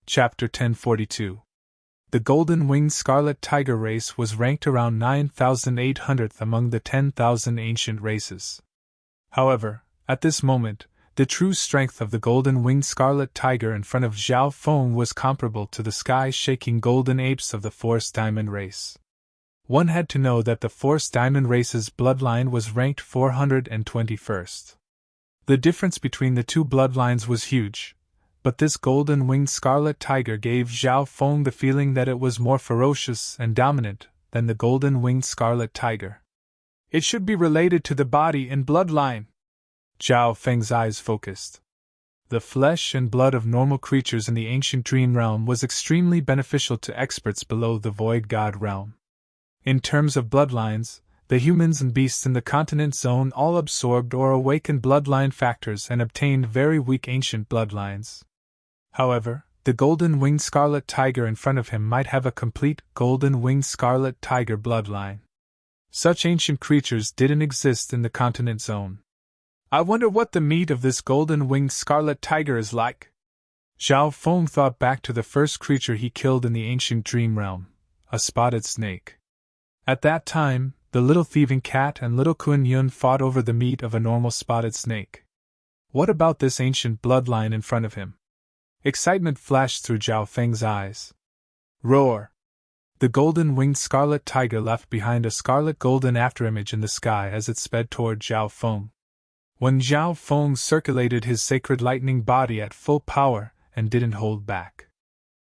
Chapter 1042. The golden-winged scarlet tiger race was ranked around 9,800th among the 10,000 ancient races. However, at this moment, the true strength of the golden-winged scarlet tiger in front of Zhao Feng was comparable to the sky-shaking golden apes of the forest diamond race. One had to know that the forest diamond race's bloodline was ranked 421st. The difference between the two bloodlines was huge, but this golden-winged scarlet tiger gave Zhao Feng the feeling that it was more ferocious and dominant than the golden-winged scarlet tiger. It should be related to the body and bloodline. Zhao Feng's eyes focused. The flesh and blood of normal creatures in the ancient dream realm was extremely beneficial to experts below the void god realm. In terms of bloodlines, the humans and beasts in the continent zone all absorbed or awakened bloodline factors and obtained very weak ancient bloodlines. However, the golden-winged scarlet tiger in front of him might have a complete golden-winged scarlet tiger bloodline. Such ancient creatures didn't exist in the continent zone. I wonder what the meat of this golden-winged scarlet tiger is like. Zhao Feng thought back to the first creature he killed in the ancient dream realm, a spotted snake. At that time, the little thieving cat and little Kun Yun fought over the meat of a normal spotted snake. What about this ancient bloodline in front of him? Excitement flashed through Zhao Feng's eyes. Roar! The golden-winged scarlet tiger left behind a scarlet golden afterimage in the sky as it sped toward Zhao Feng. When Zhao Feng circulated his sacred lightning body at full power and didn't hold back.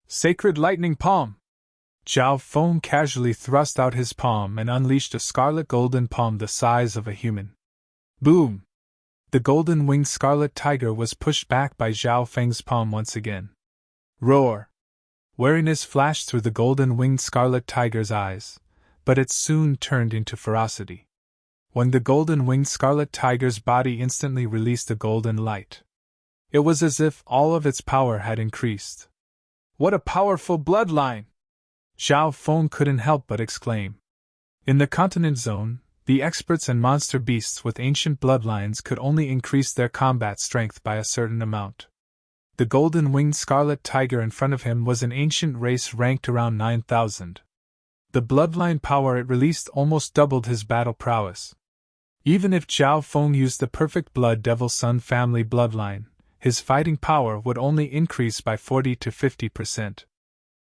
Sacred lightning palm! Zhao Feng casually thrust out his palm and unleashed a scarlet golden palm the size of a human. Boom! The golden-winged scarlet tiger was pushed back by Zhao Feng's palm once again. Roar! Wariness flashed through the golden-winged scarlet tiger's eyes, but it soon turned into ferocity. When the golden-winged scarlet tiger's body instantly released a golden light. It was as if all of its power had increased. What a powerful bloodline! Zhao Feng couldn't help but exclaim. In the continent zone, the experts and monster beasts with ancient bloodlines could only increase their combat strength by a certain amount. The golden-winged scarlet tiger in front of him was an ancient race ranked around 9,000. The bloodline power it released almost doubled his battle prowess. Even if Zhao Feng used the perfect Blood Devil Sun family bloodline, his fighting power would only increase by 40 to 50%.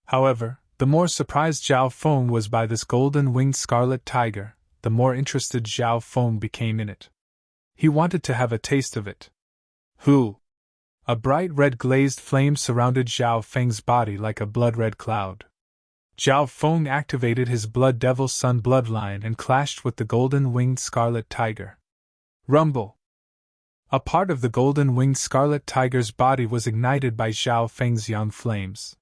However, the more surprised Zhao Feng was by this golden-winged scarlet tiger, the more interested Zhao Feng became in it. He wanted to have a taste of it. Who? A bright red glazed flame surrounded Zhao Feng's body like a blood-red cloud. Zhao Feng activated his Blood Devil Sun bloodline and clashed with the golden-winged scarlet tiger. Rumble! A part of the golden-winged scarlet tiger's body was ignited by Zhao Feng's young flames.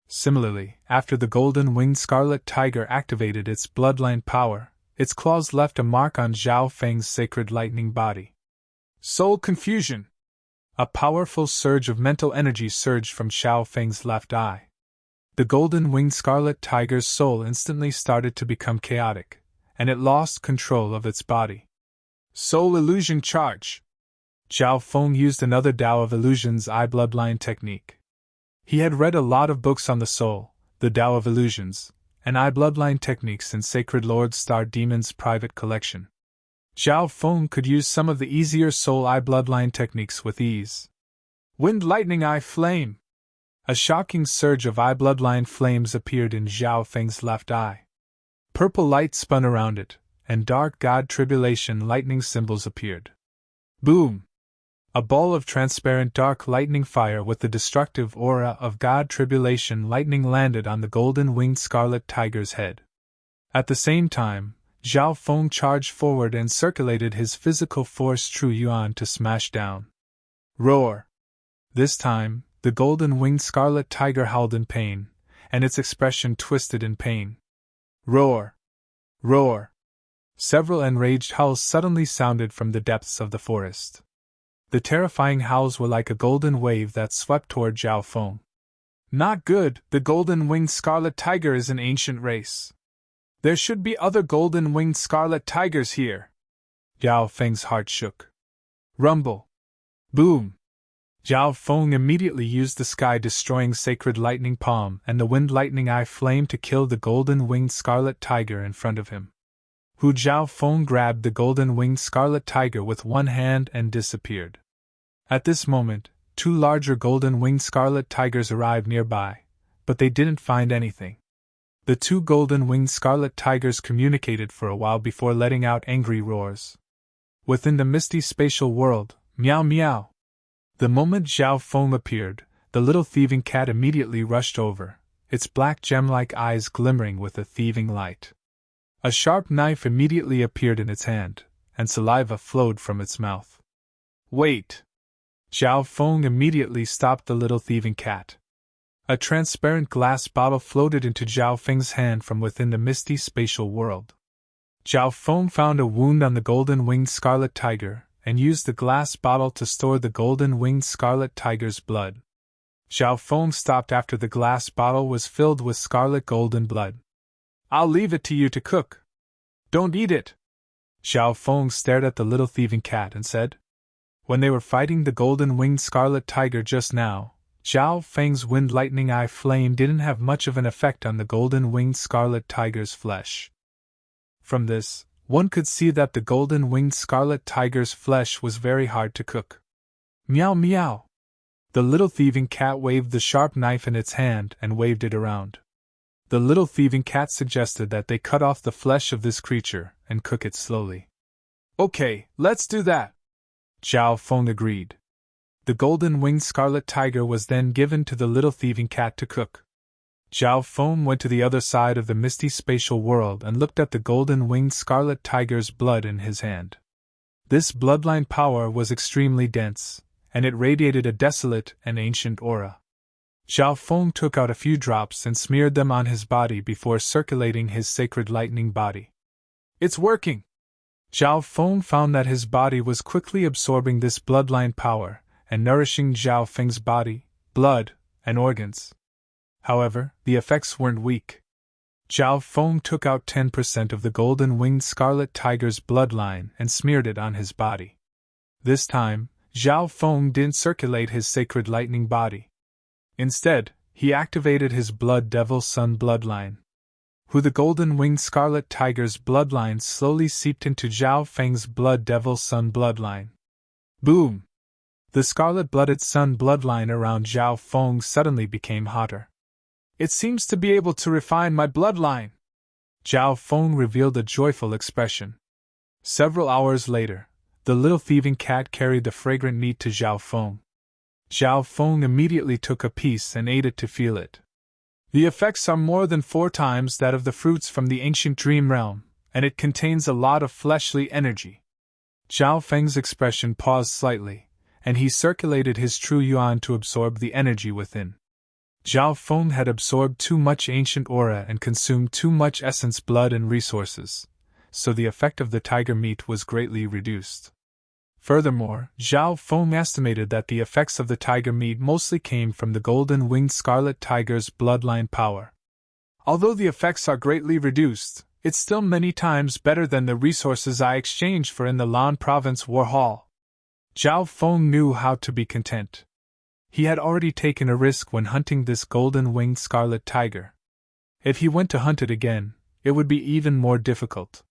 Similarly, after the golden-winged scarlet tiger activated its bloodline power, its claws left a mark on Zhao Feng's sacred lightning body. Soul confusion! A powerful surge of mental energy surged from Zhao Feng's left eye. The golden-winged scarlet tiger's soul instantly started to become chaotic, and it lost control of its body. Soul illusion charge! Zhao Feng used another Tao of Illusions eye bloodline technique. He had read a lot of books on the soul, the Tao of Illusions, and eye bloodline techniques in Sacred Lord Star Demon's private collection. Zhao Feng could use some of the easier soul eye bloodline techniques with ease. Wind lightning eye flame! A shocking surge of eye bloodline flames appeared in Zhao Feng's left eye. Purple light spun around it, and dark god tribulation lightning symbols appeared. Boom! A ball of transparent dark lightning fire with the destructive aura of God Tribulation lightning landed on the golden-winged scarlet tiger's head. At the same time, Zhao Feng charged forward and circulated his physical force True Yuan to smash down. Roar! This time, the golden-winged scarlet tiger howled in pain, and its expression twisted in pain. Roar! Roar! Several enraged howls suddenly sounded from the depths of the forest. The terrifying howls were like a golden wave that swept toward Zhao Feng. Not good, the golden-winged scarlet tiger is an ancient race. There should be other golden-winged scarlet tigers here. Zhao Feng's heart shook. Rumble! Boom! Zhao Feng immediately used the sky-destroying sacred lightning palm and the wind lightning eye flame to kill the golden-winged scarlet tiger in front of him. Zhao Feng grabbed the golden-winged scarlet tiger with one hand and disappeared. At this moment, two larger golden-winged scarlet tigers arrived nearby, but they didn't find anything. The two golden-winged scarlet tigers communicated for a while before letting out angry roars. Within the misty spatial world, meow meow. The moment Zhao Feng appeared, the little thieving cat immediately rushed over, its black gem-like eyes glimmering with a thieving light. A sharp knife immediately appeared in its hand, and saliva flowed from its mouth. Wait! Zhao Feng immediately stopped the little thieving cat. A transparent glass bottle floated into Zhao Feng's hand from within the misty spatial world. Zhao Feng found a wound on the golden-winged scarlet tiger, and used the glass bottle to store the golden-winged scarlet tiger's blood. Zhao Feng stopped after the glass bottle was filled with scarlet golden blood. I'll leave it to you to cook. Don't eat it. Zhao Feng stared at the little thieving cat and said. When they were fighting the golden-winged scarlet tiger just now, Zhao Feng's wind lightning eye flame didn't have much of an effect on the golden-winged scarlet tiger's flesh. From this, one could see that the golden-winged scarlet tiger's flesh was very hard to cook. Meow meow! The little thieving cat waved the sharp knife in its hand and waved it around. The little thieving cat suggested that they cut off the flesh of this creature and cook it slowly. Okay, let's do that. Zhao Feng agreed. The golden-winged scarlet tiger was then given to the little thieving cat to cook. Zhao Feng went to the other side of the misty spatial world and looked at the golden-winged scarlet tiger's blood in his hand. This bloodline power was extremely dense, and it radiated a desolate and ancient aura. Zhao Feng took out a few drops and smeared them on his body before circulating his sacred lightning body. It's working! Zhao Feng found that his body was quickly absorbing this bloodline power and nourishing Zhao Feng's body, blood, and organs. However, the effects weren't weak. Zhao Feng took out 10% of the golden-winged scarlet tiger's bloodline and smeared it on his body. This time, Zhao Feng didn't circulate his sacred lightning body. Instead, he activated his blood devil sun bloodline. The golden-winged scarlet tiger's bloodline slowly seeped into Zhao Feng's blood devil sun bloodline. Boom! The scarlet-blooded sun bloodline around Zhao Feng suddenly became hotter. It seems to be able to refine my bloodline. Zhao Feng revealed a joyful expression. Several hours later, the little thieving cat carried the fragrant meat to Zhao Feng. Zhao Feng immediately took a piece and ate it to feel it. The effects are more than 4 times that of the fruits from the ancient dream realm, and it contains a lot of fleshly energy. Zhao Feng's expression paused slightly, and he circulated his true yuan to absorb the energy within. Zhao Feng had absorbed too much ancient aura and consumed too much essence blood and resources, so the effect of the tiger meat was greatly reduced. Furthermore, Zhao Feng estimated that the effects of the tiger meat mostly came from the golden-winged scarlet tiger's bloodline power. Although the effects are greatly reduced, it's still many times better than the resources I exchanged for in the Lan Province War Hall. Zhao Feng knew how to be content. He had already taken a risk when hunting this golden-winged scarlet tiger. If he went to hunt it again, it would be even more difficult.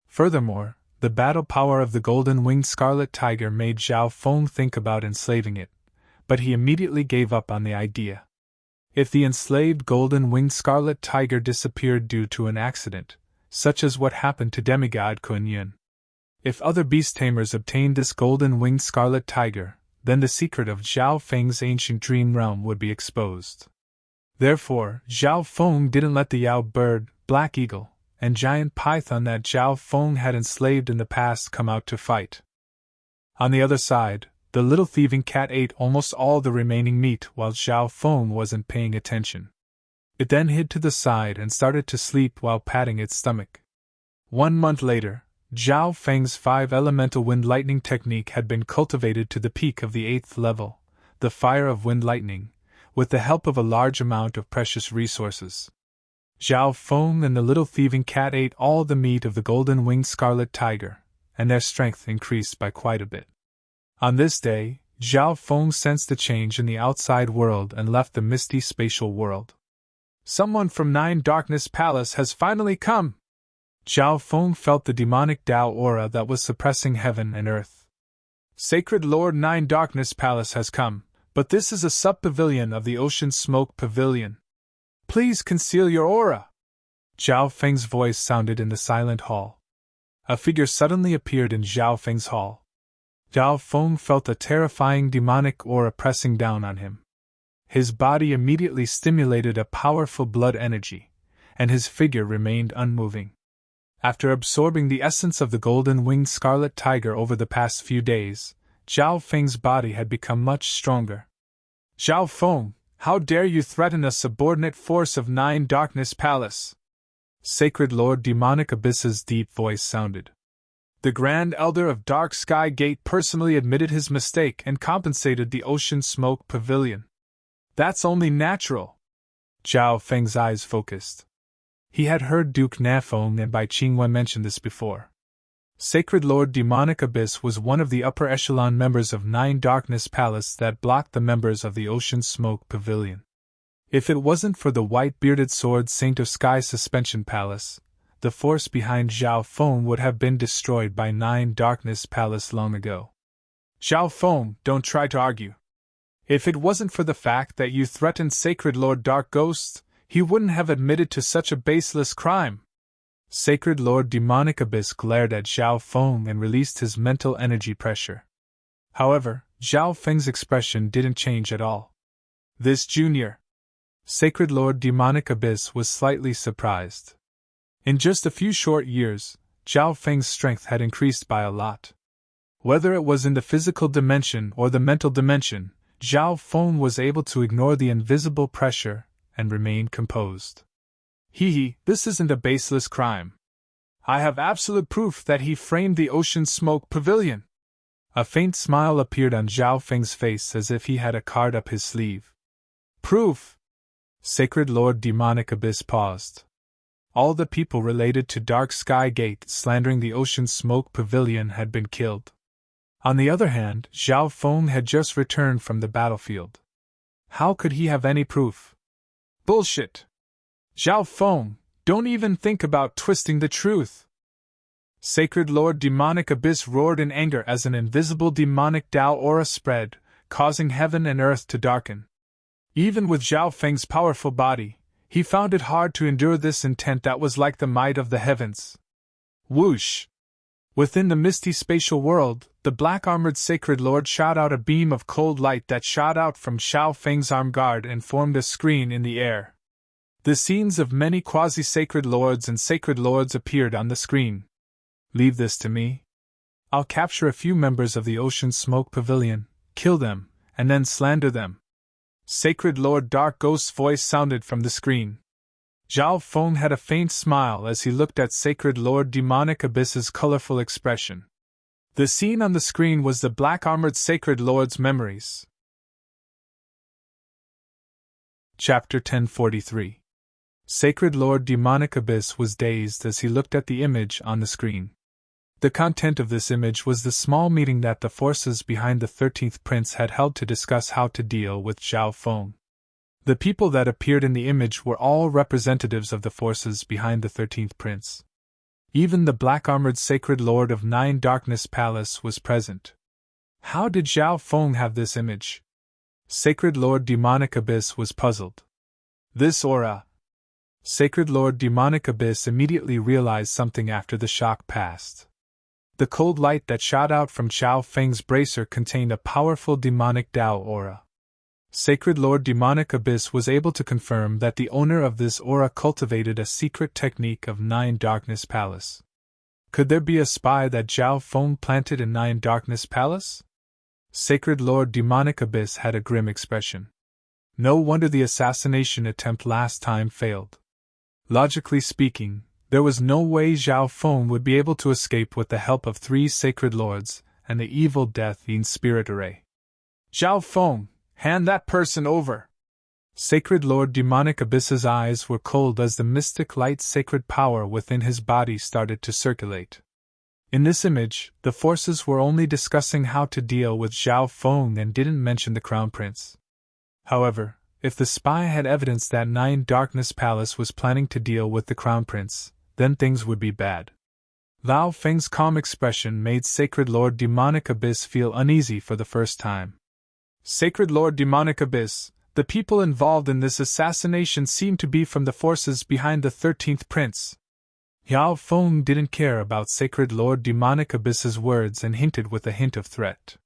Furthermore, the battle power of the golden-winged scarlet tiger made Zhao Feng think about enslaving it, but he immediately gave up on the idea. If the enslaved golden-winged scarlet tiger disappeared due to an accident, such as what happened to demigod Kun Yun, if other beast tamers obtained this golden-winged scarlet tiger, then the secret of Zhao Feng's ancient dream realm would be exposed. Therefore, Zhao Feng didn't let the Yao bird, black eagle, and giant python that Zhao Feng had enslaved in the past come out to fight. On the other side, the little thieving cat ate almost all the remaining meat while Zhao Feng wasn't paying attention. It then hid to the side and started to sleep while patting its stomach. 1 month later, Zhao Feng's 5 elemental wind lightning technique had been cultivated to the peak of the 8th level, the fire of wind lightning, with the help of a large amount of precious resources. Zhao Feng and the little thieving cat ate all the meat of the golden-winged scarlet tiger, and their strength increased by quite a bit. On this day, Zhao Feng sensed the change in the outside world and left the misty spatial world. Someone from Nine Darkness Palace has finally come! Zhao Feng felt the demonic Tao aura that was suppressing heaven and earth. Sacred Lord, Nine Darkness Palace has come, but this is a sub-pavilion of the Ocean Smoke Pavilion. Please conceal your aura! Zhao Feng's voice sounded in the silent hall. A figure suddenly appeared in Zhao Feng's hall. Zhao Feng felt a terrifying demonic aura pressing down on him. His body immediately stimulated a powerful blood energy, and his figure remained unmoving. After absorbing the essence of the golden-winged scarlet tiger over the past few days, Zhao Feng's body had become much stronger. Zhao Feng, how dare you threaten a subordinate force of Nine Darkness Palace? Sacred Lord Demonic Abyss's deep voice sounded. The Grand Elder of Dark Sky Gate personally admitted his mistake and compensated the Ocean Smoke Pavilion. That's only natural. Zhao Feng's eyes focused. He had heard Duke Nafeng and Bai Qingwen mention this before. Sacred Lord Demonic Abyss was one of the upper echelon members of Nine Darkness Palace that blocked the members of the Ocean Smoke Pavilion. If it wasn't for the white-bearded sword Saint of Sky Suspension Palace, the force behind Zhao Feng would have been destroyed by Nine Darkness Palace long ago. Zhao Feng, don't try to argue. If it wasn't for the fact that you threatened Sacred Lord Dark Ghost, he wouldn't have admitted to such a baseless crime. Sacred Lord Demonic Abyss glared at Zhao Feng and released his mental energy pressure. However, Zhao Feng's expression didn't change at all. This junior. Sacred Lord Demonic Abyss was slightly surprised. In just a few short years, Zhao Feng's strength had increased by a lot. Whether it was in the physical dimension or the mental dimension, Zhao Feng was able to ignore the invisible pressure and remain composed. This isn't a baseless crime. I have absolute proof that he framed the Ocean Smoke Pavilion. A faint smile appeared on Zhao Feng's face as if he had a card up his sleeve. Proof? Sacred Lord Demonic Abyss paused. All the people related to Dark Sky Gate slandering the Ocean Smoke Pavilion had been killed. On the other hand, Zhao Feng had just returned from the battlefield. How could he have any proof? Bullshit! Zhao Feng, don't even think about twisting the truth! Sacred Lord Demonic Abyss roared in anger as an invisible demonic Tao aura spread, causing heaven and earth to darken. Even with Zhao Feng's powerful body, he found it hard to endure this intent that was like the might of the heavens. Whoosh! Within the misty spatial world, the black-armored Sacred Lord shot out a beam of cold light that shot out from Zhao Feng's arm guard and formed a screen in the air. The scenes of many quasi-sacred lords and sacred lords appeared on the screen. Leave this to me. I'll capture a few members of the Ocean Smoke Pavilion, kill them, and then slander them. Sacred Lord Dark Ghost's voice sounded from the screen. Zhao Feng had a faint smile as he looked at Sacred Lord Demonic Abyss's colorful expression. The scene on the screen was the black-armored Sacred Lord's memories. Chapter 1043. Sacred Lord Demonic Abyss was dazed as he looked at the image on the screen. The content of this image was the small meeting that the forces behind the 13th Prince had held to discuss how to deal with Zhao Feng. The people that appeared in the image were all representatives of the forces behind the 13th Prince. Even the black-armored Sacred Lord of Nine Darkness Palace was present. How did Zhao Feng have this image? Sacred Lord Demonic Abyss was puzzled. This aura. Sacred Lord Demonic Abyss immediately realized something after the shock passed. The cold light that shot out from Zhao Feng's bracer contained a powerful demonic Tao aura. Sacred Lord Demonic Abyss was able to confirm that the owner of this aura cultivated a secret technique of Nine Darkness Palace. Could there be a spy that Zhao Feng planted in Nine Darkness Palace? Sacred Lord Demonic Abyss had a grim expression. No wonder the assassination attempt last time failed. Logically speaking, there was no way Zhao Feng would be able to escape with the help of 3 Sacred Lords and the evil Death-Eating Spirit Array. Zhao Feng, hand that person over! Sacred Lord Demonic Abyss's eyes were cold as the mystic light sacred power within his body started to circulate. In this image, the forces were only discussing how to deal with Zhao Feng and didn't mention the Crown Prince. However, if the spy had evidence that Nine Darkness Palace was planning to deal with the Crown Prince, then things would be bad. Lao Feng's calm expression made Sacred Lord Demonic Abyss feel uneasy for the first time. Sacred Lord Demonic Abyss, the people involved in this assassination seem to be from the forces behind the 13th Prince. Yao Feng didn't care about Sacred Lord Demonic Abyss's words and hinted with a hint of threat.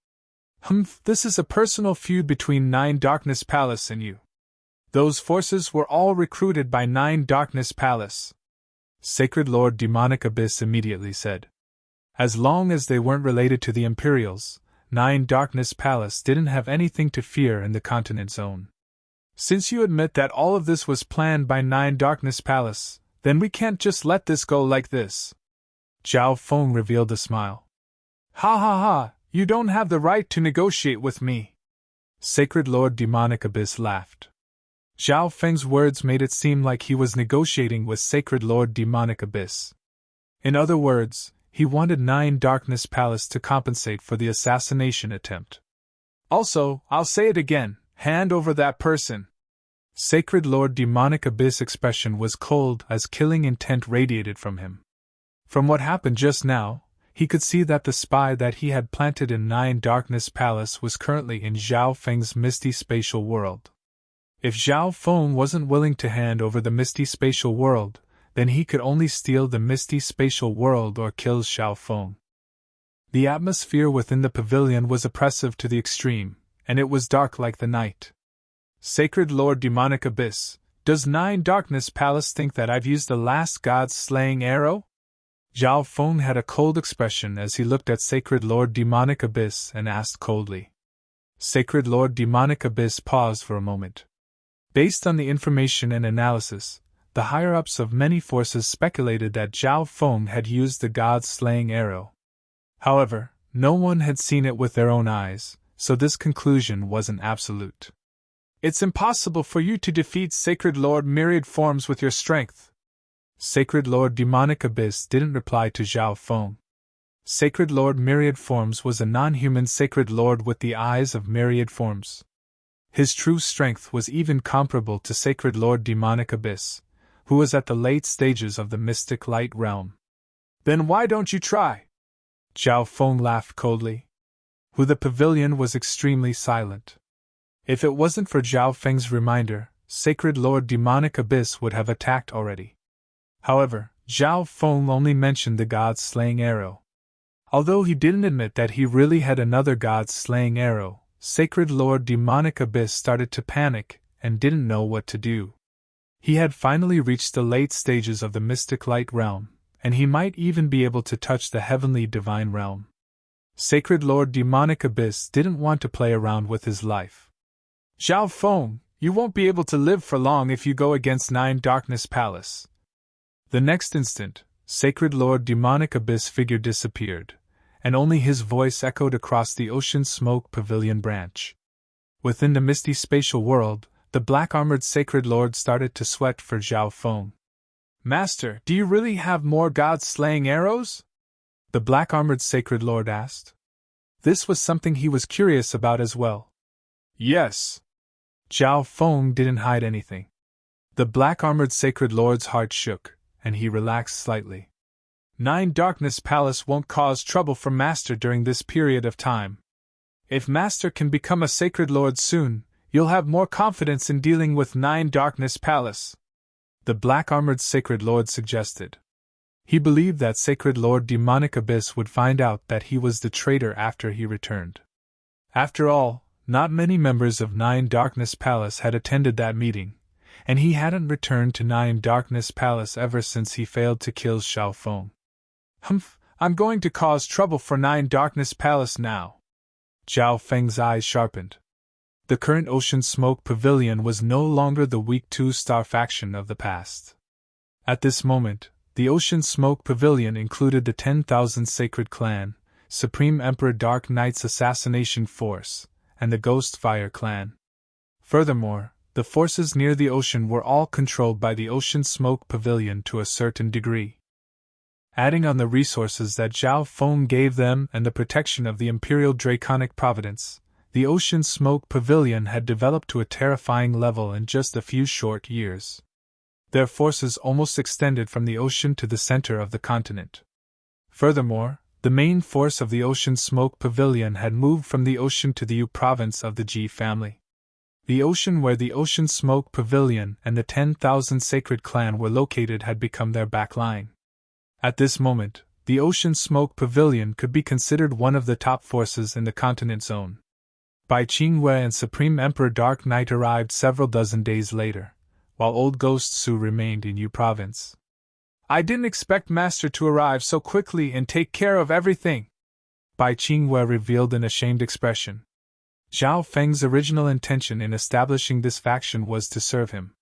This is a personal feud between Nine Darkness Palace and you. Those forces were all recruited by Nine Darkness Palace. Sacred Lord Demonic Abyss immediately said. As long as they weren't related to the Imperials, Nine Darkness Palace didn't have anything to fear in the continent zone. Since you admit that all of this was planned by Nine Darkness Palace, then we can't just let this go like this. Zhao Feng revealed a smile. Ha ha ha, you don't have the right to negotiate with me. Sacred Lord Demonic Abyss laughed. Zhao Feng's words made it seem like he was negotiating with Sacred Lord Demonic Abyss. In other words, he wanted Nine Darkness Palace to compensate for the assassination attempt. Also, I'll say it again, hand over that person. Sacred Lord Demonic Abyss' expression was cold as killing intent radiated from him. From what happened just now, he could see that the spy that he had planted in Nine Darkness Palace was currently in Zhao Feng's misty spatial world. If Zhao Feng wasn't willing to hand over the misty spatial world, then he could only steal the misty spatial world or kill Zhao Feng. The atmosphere within the pavilion was oppressive to the extreme, and it was dark like the night. Sacred Lord Demonic Abyss, does Nine Darkness Palace think that I've used the last god's slaying arrow? Zhao Feng had a cold expression as he looked at Sacred Lord Demonic Abyss and asked coldly. Sacred Lord Demonic Abyss paused for a moment. Based on the information and analysis, the higher-ups of many forces speculated that Zhao Feng had used the god's slaying arrow. However, no one had seen it with their own eyes, so this conclusion wasn't absolute. It's impossible for you to defeat Sacred Lord Myriad Forms with your strength. Sacred Lord Demonic Abyss didn't reply to Zhao Feng. Sacred Lord Myriad Forms was a non-human Sacred Lord with the eyes of myriad forms. His true strength was even comparable to Sacred Lord Demonic Abyss, who was at the late stages of the mystic light realm. Then why don't you try? Zhao Feng laughed coldly. The pavilion was extremely silent. If it wasn't for Zhao Feng's reminder, Sacred Lord Demonic Abyss would have attacked already. However, Zhao Feng only mentioned the god's slaying arrow. Although he didn't admit that he really had another god's slaying arrow, Sacred Lord Demonic Abyss started to panic and didn't know what to do. He had finally reached the late stages of the mystic light realm, and he might even be able to touch the heavenly divine realm. Sacred Lord Demonic Abyss didn't want to play around with his life. Zhao Feng, you won't be able to live for long if you go against Nine Darkness Palace. The next instant, Sacred Lord Demonic Abyss figure disappeared, and only his voice echoed across the ocean smoke pavilion branch. Within the misty spatial world, the black-armored Sacred Lord started to sweat for Zhao Feng. Master, do you really have more god-slaying arrows? The black-armored Sacred Lord asked. This was something he was curious about as well. Yes. Zhao Feng didn't hide anything. The black-armored Sacred Lord's heart shook, and he relaxed slightly. Nine Darkness Palace won't cause trouble for Master during this period of time. If Master can become a Sacred Lord soon, you'll have more confidence in dealing with Nine Darkness Palace. The black-armored Sacred Lord suggested. He believed that Sacred Lord Demonic Abyss would find out that he was the traitor after he returned. After all, not many members of Nine Darkness Palace had attended that meeting, and he hadn't returned to Nine Darkness Palace ever since he failed to kill Zhao Feng. I'm going to cause trouble for Nine Darkness Palace now. Zhao Feng's eyes sharpened. The current Ocean Smoke Pavilion was no longer the weak two-star faction of the past. At this moment, the Ocean Smoke Pavilion included the 10,000 Sacred Clan, Supreme Emperor Dark Knight's Assassination Force, and the Ghostfire Clan. Furthermore, the forces near the ocean were all controlled by the Ocean Smoke Pavilion to a certain degree. Adding on the resources that Zhao Feng gave them and the protection of the Imperial Draconic Providence, the Ocean Smoke Pavilion had developed to a terrifying level in just a few short years. Their forces almost extended from the ocean to the center of the continent. Furthermore, the main force of the Ocean Smoke Pavilion had moved from the ocean to the Yu province of the Ji family. The ocean where the Ocean Smoke Pavilion and the 10,000 Sacred Clan were located had become their backline. At this moment, the Ocean Smoke Pavilion could be considered one of the top forces in the continent zone. Bai Qingwei and Supreme Emperor Dark Knight arrived several dozen days later, while Old Ghost Su remained in Yu province. "I didn't expect Master to arrive so quickly and take care of everything," Bai Qingwei revealed in a shamed expression. Zhao Feng's original intention in establishing this faction was to serve him.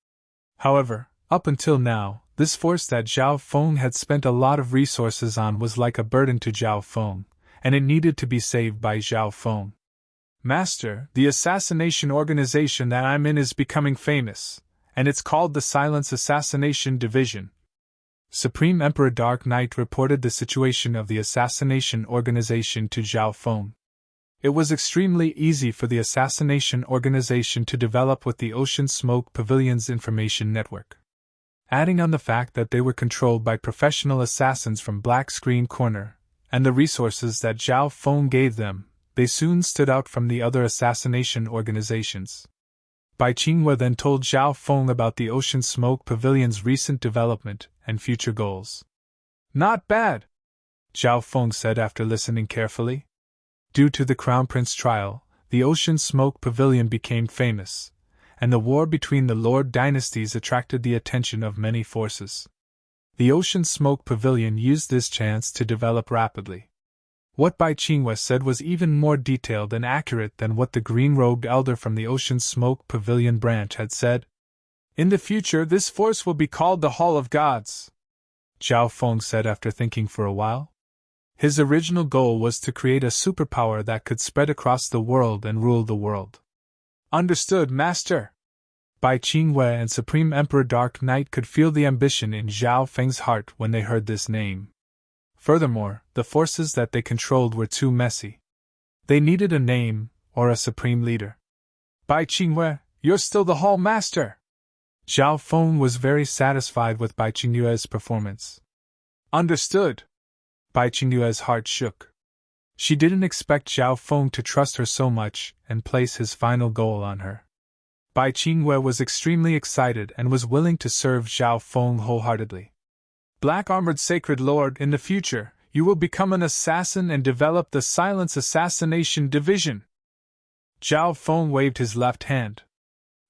However, up until now, this force that Zhao Feng had spent a lot of resources on was like a burden to Zhao Feng, and it needed to be saved by Zhao Feng. "Master, the assassination organization that I'm in is becoming famous, and it's called the Silence Assassination Division." Supreme Emperor Dark Knight reported the situation of the assassination organization to Zhao Feng. It was extremely easy for the assassination organization to develop with the Ocean Smoke Pavilion's information network. Adding on the fact that they were controlled by professional assassins from Black Screen Corner, and the resources that Zhao Feng gave them, they soon stood out from the other assassination organizations. Bai Qingwei then told Zhao Feng about the Ocean Smoke Pavilion's recent development and future goals. "Not bad," Zhao Feng said after listening carefully. Due to the Crown Prince trial, the Ocean Smoke Pavilion became famous, and the war between the Lord dynasties attracted the attention of many forces. The Ocean Smoke Pavilion used this chance to develop rapidly. What Bai Qingwei said was even more detailed and accurate than what the green-robed elder from the Ocean Smoke Pavilion branch had said. "In the future, this force will be called the Hall of Gods," Zhao Feng said after thinking for a while. His original goal was to create a superpower that could spread across the world and rule the world. "Understood, Master." Bai Qingwei and Supreme Emperor Dark Knight could feel the ambition in Zhao Feng's heart when they heard this name. Furthermore, the forces that they controlled were too messy. They needed a name, or a supreme leader. "Bai Qingwei, you're still the Hall Master." Zhao Feng was very satisfied with Bai Qingwei's performance. "Understood." Bai Qingwei's heart shook. She didn't expect Zhao Feng to trust her so much and place his final goal on her. Bai Qingwei was extremely excited and was willing to serve Zhao Feng wholeheartedly. "Black-armored Sacred Lord, in the future, you will become an assassin and develop the Silence Assassination Division." Zhao Feng waved his left hand.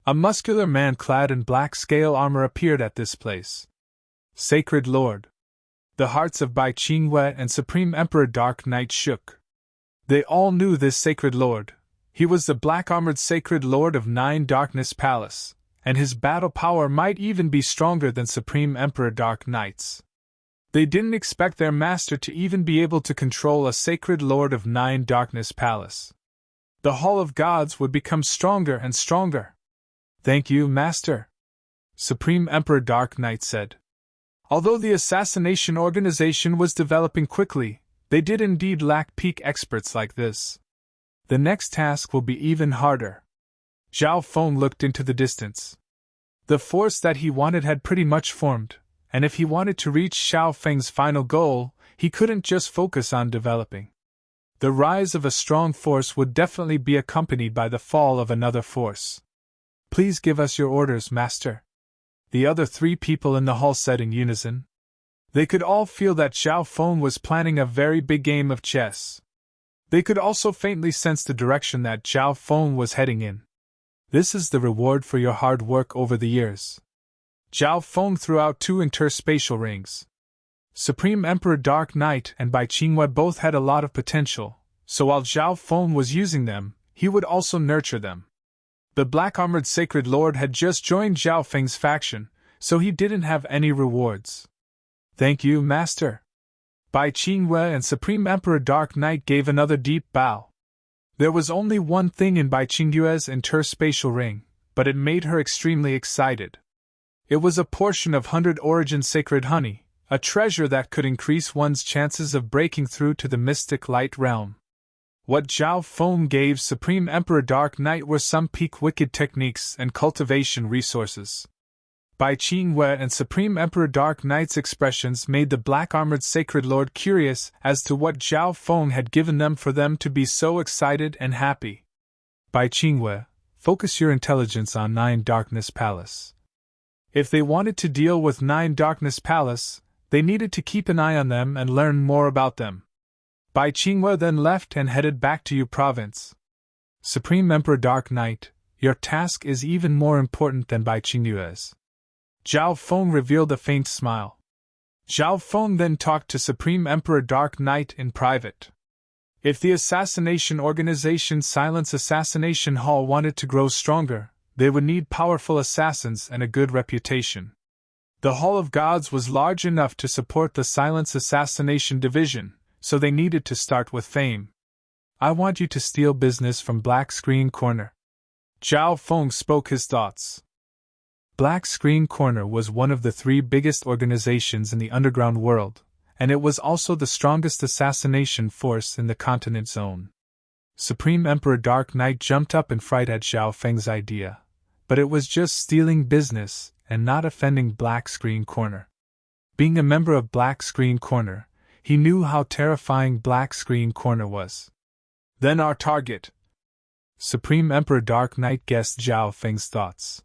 A muscular man clad in black scale armor appeared at this place. "Sacred Lord." The hearts of Bai Qingwei and Supreme Emperor Dark Knight shook. They all knew this Sacred Lord. He was the black-armored Sacred Lord of Nine Darkness Palace, and his battle power might even be stronger than Supreme Emperor Dark Knight's. They didn't expect their master to even be able to control a Sacred Lord of Nine Darkness Palace. The Hall of Gods would become stronger and stronger. "Thank you, Master," Supreme Emperor Dark Knight said. Although the assassination organization was developing quickly, they did indeed lack peak experts like this. The next task will be even harder. Zhao Feng looked into the distance. The force that he wanted had pretty much formed, and if he wanted to reach Zhao Feng's final goal, he couldn't just focus on developing. The rise of a strong force would definitely be accompanied by the fall of another force. "Please give us your orders, Master," the other three people in the hall said in unison. They could all feel that Zhao Feng was planning a very big game of chess. They could also faintly sense the direction that Zhao Feng was heading in. "This is the reward for your hard work over the years." Zhao Feng threw out 2 interspatial rings. Supreme Emperor Dark Knight and Bai Qingwei both had a lot of potential, so while Zhao Feng was using them, he would also nurture them. The black-armored Sacred Lord had just joined Zhao Feng's faction, so he didn't have any rewards. "Thank you, Master." Bai Qingwei and Supreme Emperor Dark Knight gave another deep bow. There was only one thing in Bai Qingwei's interspatial ring, but it made her extremely excited. It was a portion of 100 Origin Sacred Honey, a treasure that could increase one's chances of breaking through to the mystic light realm. What Zhao Feng gave Supreme Emperor Dark Knight were some peak wicked techniques and cultivation resources. Bai Qingwei and Supreme Emperor Dark Knight's expressions made the black-armored Sacred Lord curious as to what Zhao Feng had given them for them to be so excited and happy. Bai Qingwei, focus your intelligence on Nine Darkness Palace. If they wanted to deal with Nine Darkness Palace, they needed to keep an eye on them and learn more about them. Bai Qingwei then left and headed back to Yu Province. Supreme Emperor Dark Knight, your task is even more important than Bai Qingwei's. Zhao Feng revealed a faint smile. Zhao Feng then talked to Supreme Emperor Dark Knight in private. If the assassination organization Silence Assassination Hall wanted to grow stronger, they would need powerful assassins and a good reputation. The Hall of Gods was large enough to support the Silence Assassination Division, so they needed to start with fame. I want you to steal business from Black Screen Corner. Zhao Feng spoke his thoughts. Black Screen Corner was one of the 3 biggest organizations in the underground world, and it was also the strongest assassination force in the continent zone. Supreme Emperor Dark Knight jumped up in fright at Zhao Feng's idea, but it was just stealing business and not offending Black Screen Corner. Being a member of Black Screen Corner, he knew how terrifying Black Screen Corner was. Then our target. Supreme Emperor Dark Knight guessed Zhao Feng's thoughts.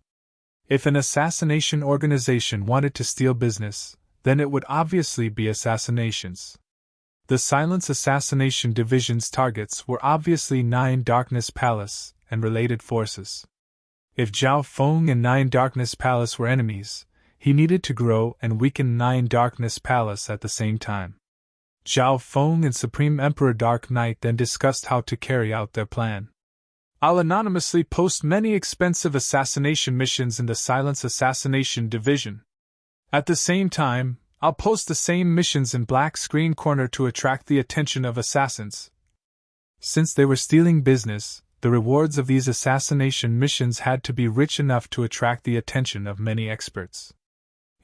If an assassination organization wanted to steal business, then it would obviously be assassinations. The Silence Assassination Division's targets were obviously Nine Darkness Palace and related forces. If Zhao Feng and Nine Darkness Palace were enemies, he needed to grow and weaken Nine Darkness Palace at the same time. Zhao Feng and Supreme Emperor Dark Knight then discussed how to carry out their plan. I'll anonymously post many expensive assassination missions in the Silence Assassination Division. At the same time, I'll post the same missions in Black Screen Corner to attract the attention of assassins. Since they were stealing business, the rewards of these assassination missions had to be rich enough to attract the attention of many experts.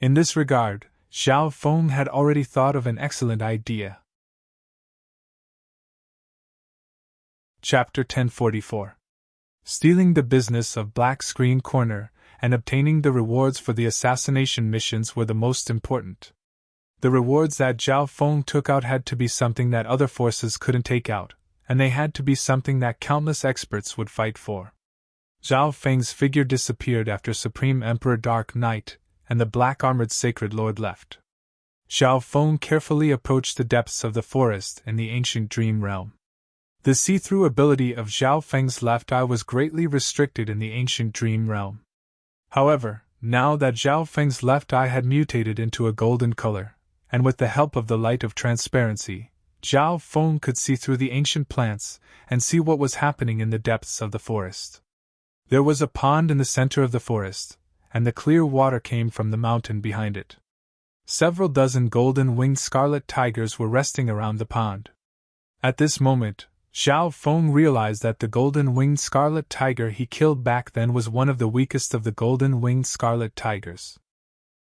In this regard, Zhao Feng had already thought of an excellent idea. Chapter 1044. Stealing the business of Black Screen Corner and obtaining the rewards for the assassination missions were the most important. The rewards that Zhao Feng took out had to be something that other forces couldn't take out, and they had to be something that countless experts would fight for. Zhao Feng's figure disappeared after Supreme Emperor Dark Knight and the black-armored Sacred Lord left. Zhao Feng carefully approached the depths of the forest in the ancient dream realm. The see-through ability of Zhao Feng's left eye was greatly restricted in the ancient dream realm. However, now that Zhao Feng's left eye had mutated into a golden color, and with the help of the light of transparency, Zhao Feng could see through the ancient plants and see what was happening in the depths of the forest. There was a pond in the center of the forest, and the clear water came from the mountain behind it. Several dozen golden-winged scarlet tigers were resting around the pond. At this moment, Zhao Feng realized that the golden-winged scarlet tiger he killed back then was one of the weakest of the golden-winged scarlet tigers.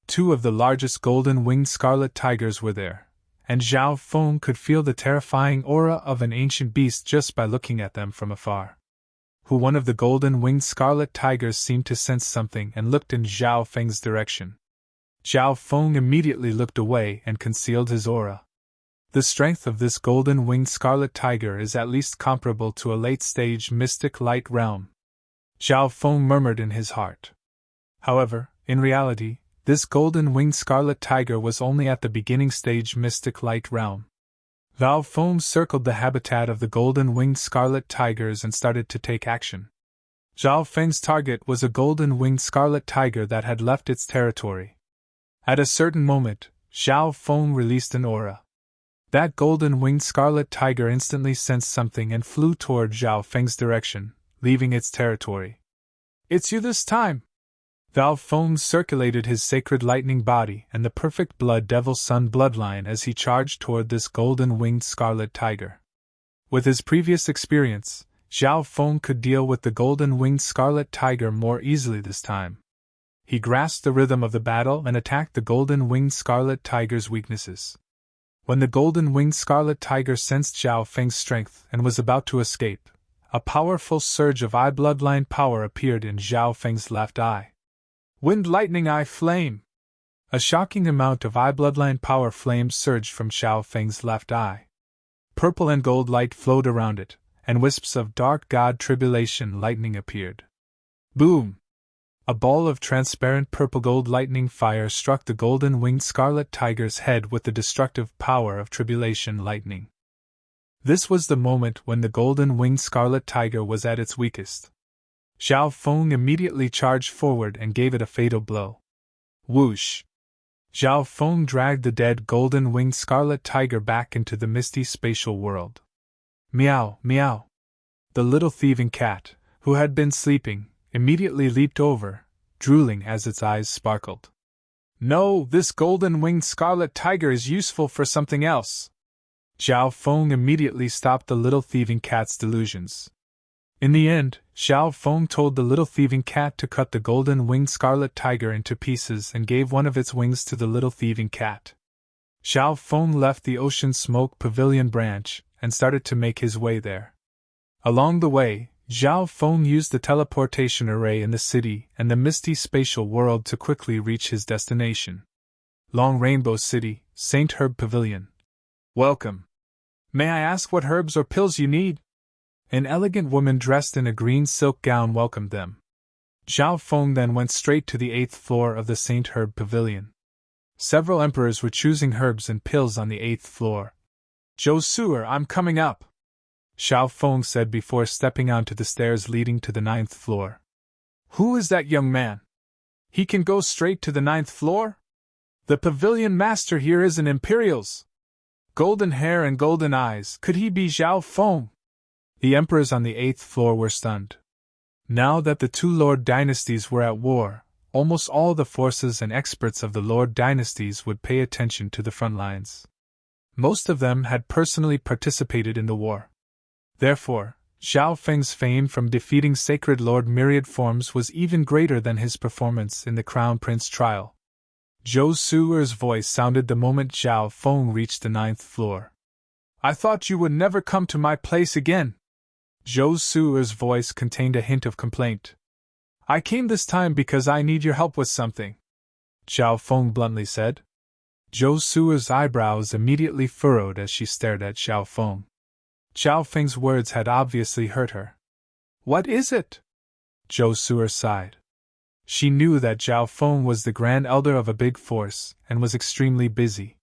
2 of the largest golden-winged scarlet tigers were there, and Zhao Feng could feel the terrifying aura of an ancient beast just by looking at them from afar. One of the golden-winged scarlet tigers seemed to sense something and looked in Zhao Feng's direction. Zhao Feng immediately looked away and concealed his aura. The strength of this golden-winged scarlet tiger is at least comparable to a late-stage mystic light realm. Zhao Feng murmured in his heart. However, in reality, this golden-winged scarlet tiger was only at the beginning stage mystic light realm. Zhao Feng circled the habitat of the golden-winged scarlet tigers and started to take action. Zhao Feng's target was a golden-winged scarlet tiger that had left its territory. At a certain moment, Zhao Feng released an aura. That golden-winged scarlet tiger instantly sensed something and flew toward Zhao Feng's direction, leaving its territory. "It's you this time!" Zhao Feng circulated his sacred lightning body and the perfect blood devil sun bloodline as he charged toward this golden-winged scarlet tiger. With his previous experience, Zhao Feng could deal with the golden-winged scarlet tiger more easily this time. He grasped the rhythm of the battle and attacked the golden-winged scarlet tiger's weaknesses. When the golden-winged scarlet tiger sensed Zhao Feng's strength and was about to escape, a powerful surge of eye bloodline power appeared in Zhao Feng's left eye. Wind lightning eye flame! A shocking amount of eye bloodline power flames surged from Zhao Feng's left eye. Purple and gold light flowed around it, and wisps of dark god tribulation lightning appeared. Boom! A ball of transparent purple-gold lightning fire struck the golden-winged scarlet tiger's head with the destructive power of tribulation lightning. This was the moment when the golden-winged scarlet tiger was at its weakest. Zhao Feng immediately charged forward and gave it a fatal blow. Whoosh! Zhao Feng dragged the dead golden-winged scarlet tiger back into the misty spatial world. Meow, meow! The little thieving cat, who had been sleeping, immediately leaped over, drooling as its eyes sparkled. No, this golden-winged scarlet tiger is useful for something else. Zhao Feng immediately stopped the little thieving cat's delusions. In the end, Zhao Feng told the little thieving cat to cut the golden-winged scarlet tiger into pieces and gave one of its wings to the little thieving cat. Zhao Feng left the ocean smoke pavilion branch and started to make his way there. Along the way, Zhao Feng used the teleportation array in the city and the misty spatial world to quickly reach his destination. Long Rainbow City, Saint Herb Pavilion. Welcome. May I ask what herbs or pills you need? An elegant woman dressed in a green silk gown welcomed them. Zhao Feng then went straight to the 8th floor of the Saint Herb Pavilion. Several emperors were choosing herbs and pills on the 8th floor. Zhou Suer, I'm coming up, Zhao Feng said before stepping onto the stairs leading to the 9th floor. Who is that young man? He can go straight to the 9th floor? The pavilion master here is an Imperial's. Golden hair and golden eyes, could he be Zhao Feng? The emperors on the 8th floor were stunned. Now that the two Lord dynasties were at war, almost all the forces and experts of the Lord dynasties would pay attention to the front lines. Most of them had personally participated in the war. Therefore, Zhao Feng's fame from defeating Sacred Lord Myriad Forms was even greater than his performance in the Crown Prince trial. Zhou Suer's voice sounded the moment Zhao Feng reached the 9th floor. I thought you would never come to my place again. Zhou Suer's voice contained a hint of complaint. I came this time because I need your help with something, Zhao Feng bluntly said. Zhou Suer's eyebrows immediately furrowed as she stared at Zhao Feng. Zhao Feng's words had obviously hurt her. What is it? Zhou Suer sighed. She knew that Zhao Feng was the Grand Elder of a big force and was extremely busy.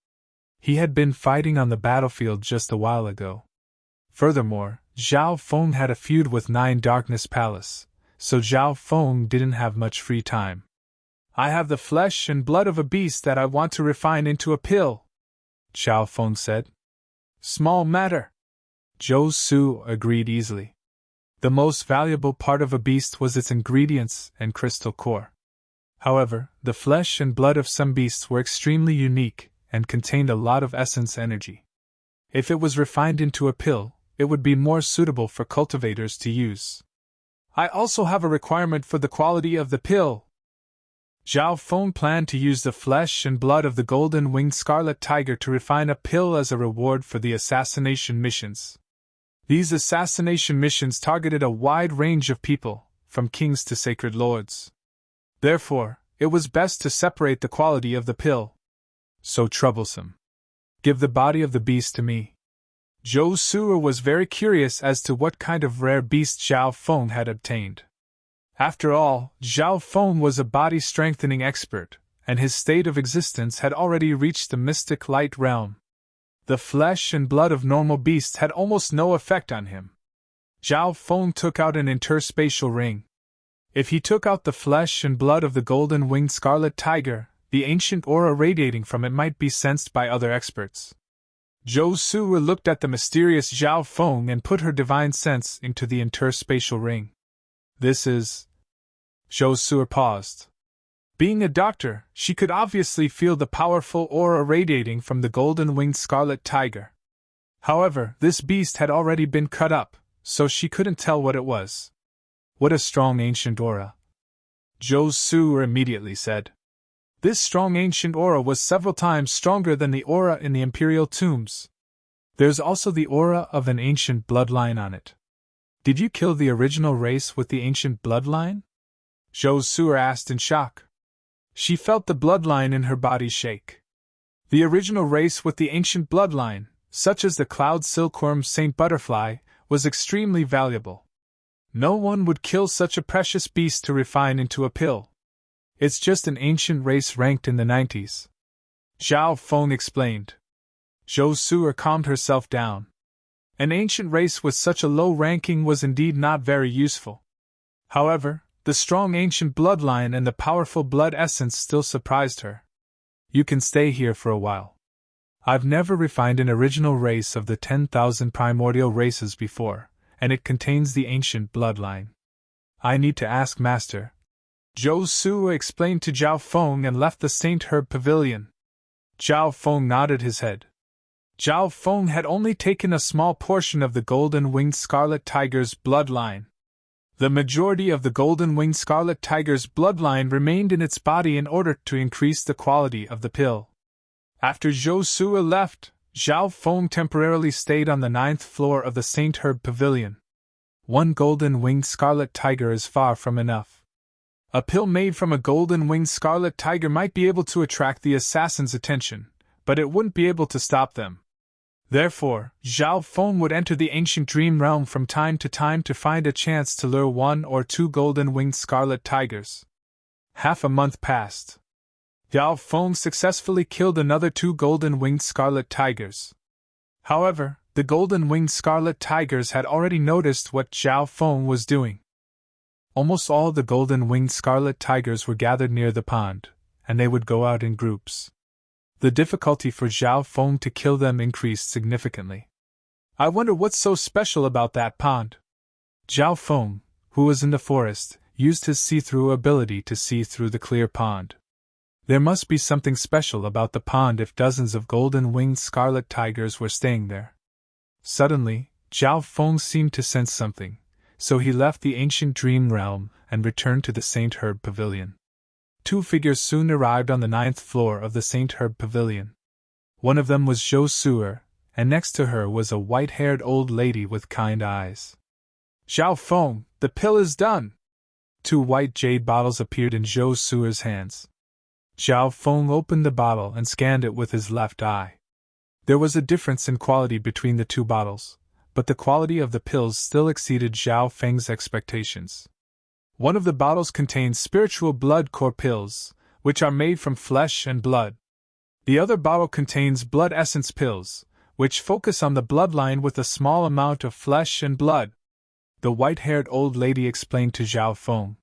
He had been fighting on the battlefield just a while ago. Furthermore, Zhao Feng had a feud with 9 Darkness Palace, so Zhao Feng didn't have much free time. I have the flesh and blood of a beast that I want to refine into a pill, Zhao Feng said. Small matter. Zhou Su agreed easily. The most valuable part of a beast was its ingredients and crystal core. However, the flesh and blood of some beasts were extremely unique and contained a lot of essence energy. If it was refined into a pill, it would be more suitable for cultivators to use. I also have a requirement for the quality of the pill. Zhao Feng planned to use the flesh and blood of the golden-winged scarlet tiger to refine a pill as a reward for the assassination missions. These assassination missions targeted a wide range of people, from kings to sacred lords. Therefore, it was best to separate the quality of the pill. So troublesome. Give the body of the beast to me. Zhou Suer was very curious as to what kind of rare beast Zhao Feng had obtained. After all, Zhao Feng was a body-strengthening expert, and his state of existence had already reached the mystic light realm. The flesh and blood of normal beasts had almost no effect on him. Zhao Feng took out an interspatial ring. If he took out the flesh and blood of the golden-winged scarlet tiger, the ancient aura radiating from it might be sensed by other experts. Zhou Suer looked at the mysterious Zhao Feng and put her divine sense into the interspatial ring. This is... Zhou Suer paused. Being a doctor, she could obviously feel the powerful aura radiating from the golden-winged scarlet tiger. However, this beast had already been cut up, so she couldn't tell what it was. What a strong ancient aura. Zhou Su immediately said. This strong ancient aura was several times stronger than the aura in the imperial tombs. There's also the aura of an ancient bloodline on it. Did you kill the original race with the ancient bloodline? Zhou Su asked in shock. She felt the bloodline in her body shake. The original race with the ancient bloodline, such as the cloud silkworm Saint Butterfly, was extremely valuable. No one would kill such a precious beast to refine into a pill. It's just an ancient race ranked in the 90s. Zhao Feng explained. Zhou Su calmed herself down. An ancient race with such a low ranking was indeed not very useful. However, the strong ancient bloodline and the powerful blood essence still surprised her. You can stay here for a while. I've never refined an original race of the 10,000 primordial races before, and it contains the ancient bloodline. I need to ask Master. Zhou Su explained to Zhao Feng and left the Saint Herb Pavilion. Zhao Feng nodded his head. Zhao Feng had only taken a small portion of the golden-winged scarlet tiger's bloodline. The majority of the golden-winged scarlet tiger's bloodline remained in its body in order to increase the quality of the pill. After Zhou Su left, Zhao Feng temporarily stayed on the 9th floor of the Saint Herb Pavilion. One golden-winged scarlet tiger is far from enough. A pill made from a golden-winged scarlet tiger might be able to attract the assassin's attention, but it wouldn't be able to stop them. Therefore, Zhao Feng would enter the ancient dream realm from time to time to find a chance to lure 1 or 2 golden-winged scarlet tigers. Half a month passed. Zhao Feng successfully killed another 2 golden-winged scarlet tigers. However, the golden-winged scarlet tigers had already noticed what Zhao Feng was doing. Almost all the golden-winged scarlet tigers were gathered near the pond, and they would go out in groups. The difficulty for Zhao Feng to kill them increased significantly. I wonder what's so special about that pond? Zhao Feng, who was in the forest, used his see-through ability to see through the clear pond. There must be something special about the pond if dozens of golden-winged scarlet tigers were staying there. Suddenly, Zhao Feng seemed to sense something, so he left the ancient dream realm and returned to the Saint Herb Pavilion. 2 figures soon arrived on the 9th floor of the Saint Herb Pavilion. One of them was Zhou Su, and next to her was a white-haired old lady with kind eyes. Zhao Feng, the pill is done! 2 white jade bottles appeared in Zhou Su's hands. Zhao Feng opened the bottle and scanned it with his left eye. There was a difference in quality between the 2 bottles, but the quality of the pills still exceeded Zhao Feng's expectations. One of the bottles contains spiritual blood core pills, which are made from flesh and blood. The other bottle contains blood essence pills, which focus on the bloodline with a small amount of flesh and blood. The white-haired old lady explained to Zhao Feng.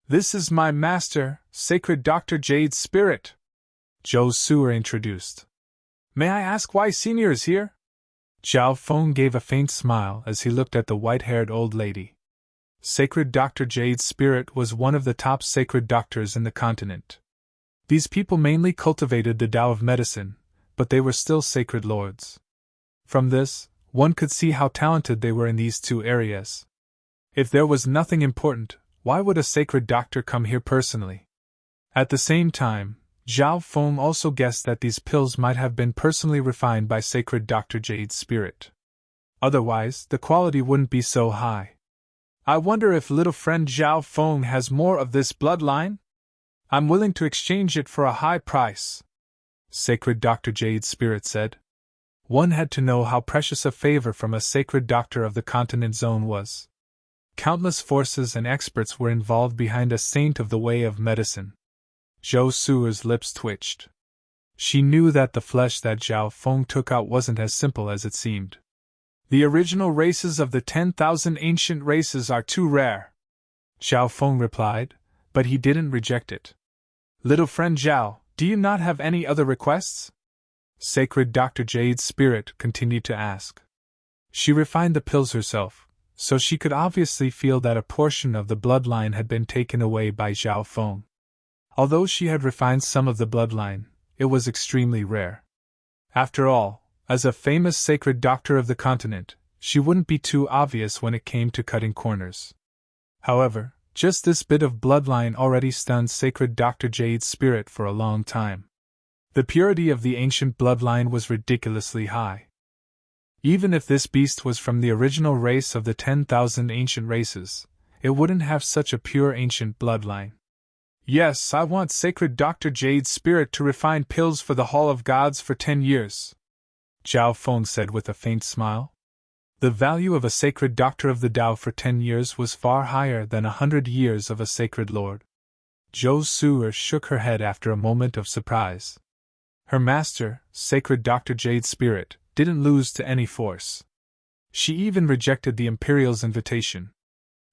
This is my master, sacred Dr. Jade's spirit. Zhou Su introduced. May I ask why Senior is here? Zhao Feng gave a faint smile as he looked at the white-haired old lady. Sacred Dr. Jade's spirit was one of the top sacred doctors in the continent. These people mainly cultivated the Tao of medicine, but they were still sacred lords. From this, one could see how talented they were in these 2 areas. If there was nothing important, why would a sacred doctor come here personally? At the same time, Zhao Feng also guessed that these pills might have been personally refined by sacred Dr. Jade's spirit. Otherwise, the quality wouldn't be so high. I wonder if little friend Zhao Feng has more of this bloodline? I'm willing to exchange it for a high price, sacred Dr. Jade's spirit said. One had to know how precious a favor from a sacred doctor of the continent zone was. Countless forces and experts were involved behind a saint of the way of medicine. Zhou Su's lips twitched. She knew that the flesh that Zhao Feng took out wasn't as simple as it seemed. The original races of the 10,000 ancient races are too rare, Zhao Feng replied, but he didn't reject it. Little friend Zhao, do you not have any other requests? Sacred Dr. Jade's spirit continued to ask. She refined the pills herself, so she could obviously feel that a portion of the bloodline had been taken away by Zhao Feng. Although she had refined some of the bloodline, it was extremely rare. After all, as a famous sacred doctor of the continent, she wouldn't be too obvious when it came to cutting corners. However, Just this bit of bloodline already stunned sacred Dr. Jade's spirit for a long time. The purity of the ancient bloodline was ridiculously high. Even if this beast was from the original race of the 10,000 ancient races, it wouldn't have such a pure ancient bloodline. Yes, I want sacred Dr. Jade's spirit to refine pills for the Hall of Gods for 10 years, Zhao Feng said with a faint smile. The value of a sacred doctor of the Tao for 10 years was far higher than 100 years of a sacred lord. Zhou Su'er shook her head after a moment of surprise. Her master, sacred Dr. Jade's spirit, didn't lose to any force. She even rejected the Imperial's invitation.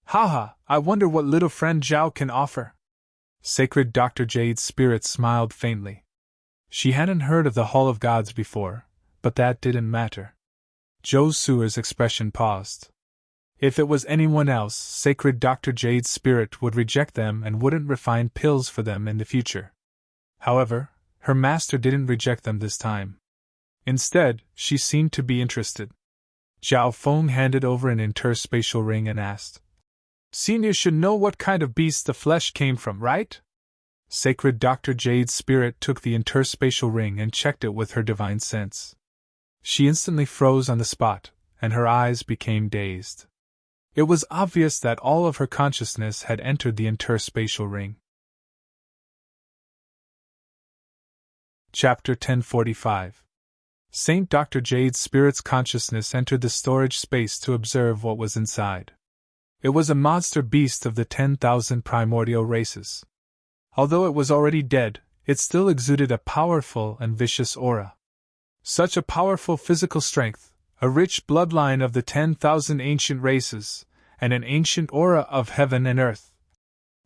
Haha, I wonder what little friend Zhao can offer. Sacred Dr. Jade's spirit smiled faintly. She hadn't heard of the Hall of Gods before, but that didn't matter. Zhou Su'er's expression paused. If it was anyone else, sacred Dr. Jade's spirit would reject them and wouldn't refine pills for them in the future. However, her master didn't reject them this time. Instead, she seemed to be interested. Zhao Feng handed over an interspatial ring and asked, Senior should know what kind of beast the flesh came from, right? Sacred Dr. Jade's spirit took the interspatial ring and checked it with her divine sense. She instantly froze on the spot, and her eyes became dazed. It was obvious that all of her consciousness had entered the interspatial ring. Chapter 1045. Saint Dr. Jade's spirit's consciousness entered the storage space to observe what was inside. It was a monster beast of the 10,000 primordial races. Although it was already dead, it still exuded a powerful and vicious aura. Such a powerful physical strength, a rich bloodline of the 10,000 ancient races, and an ancient aura of heaven and earth.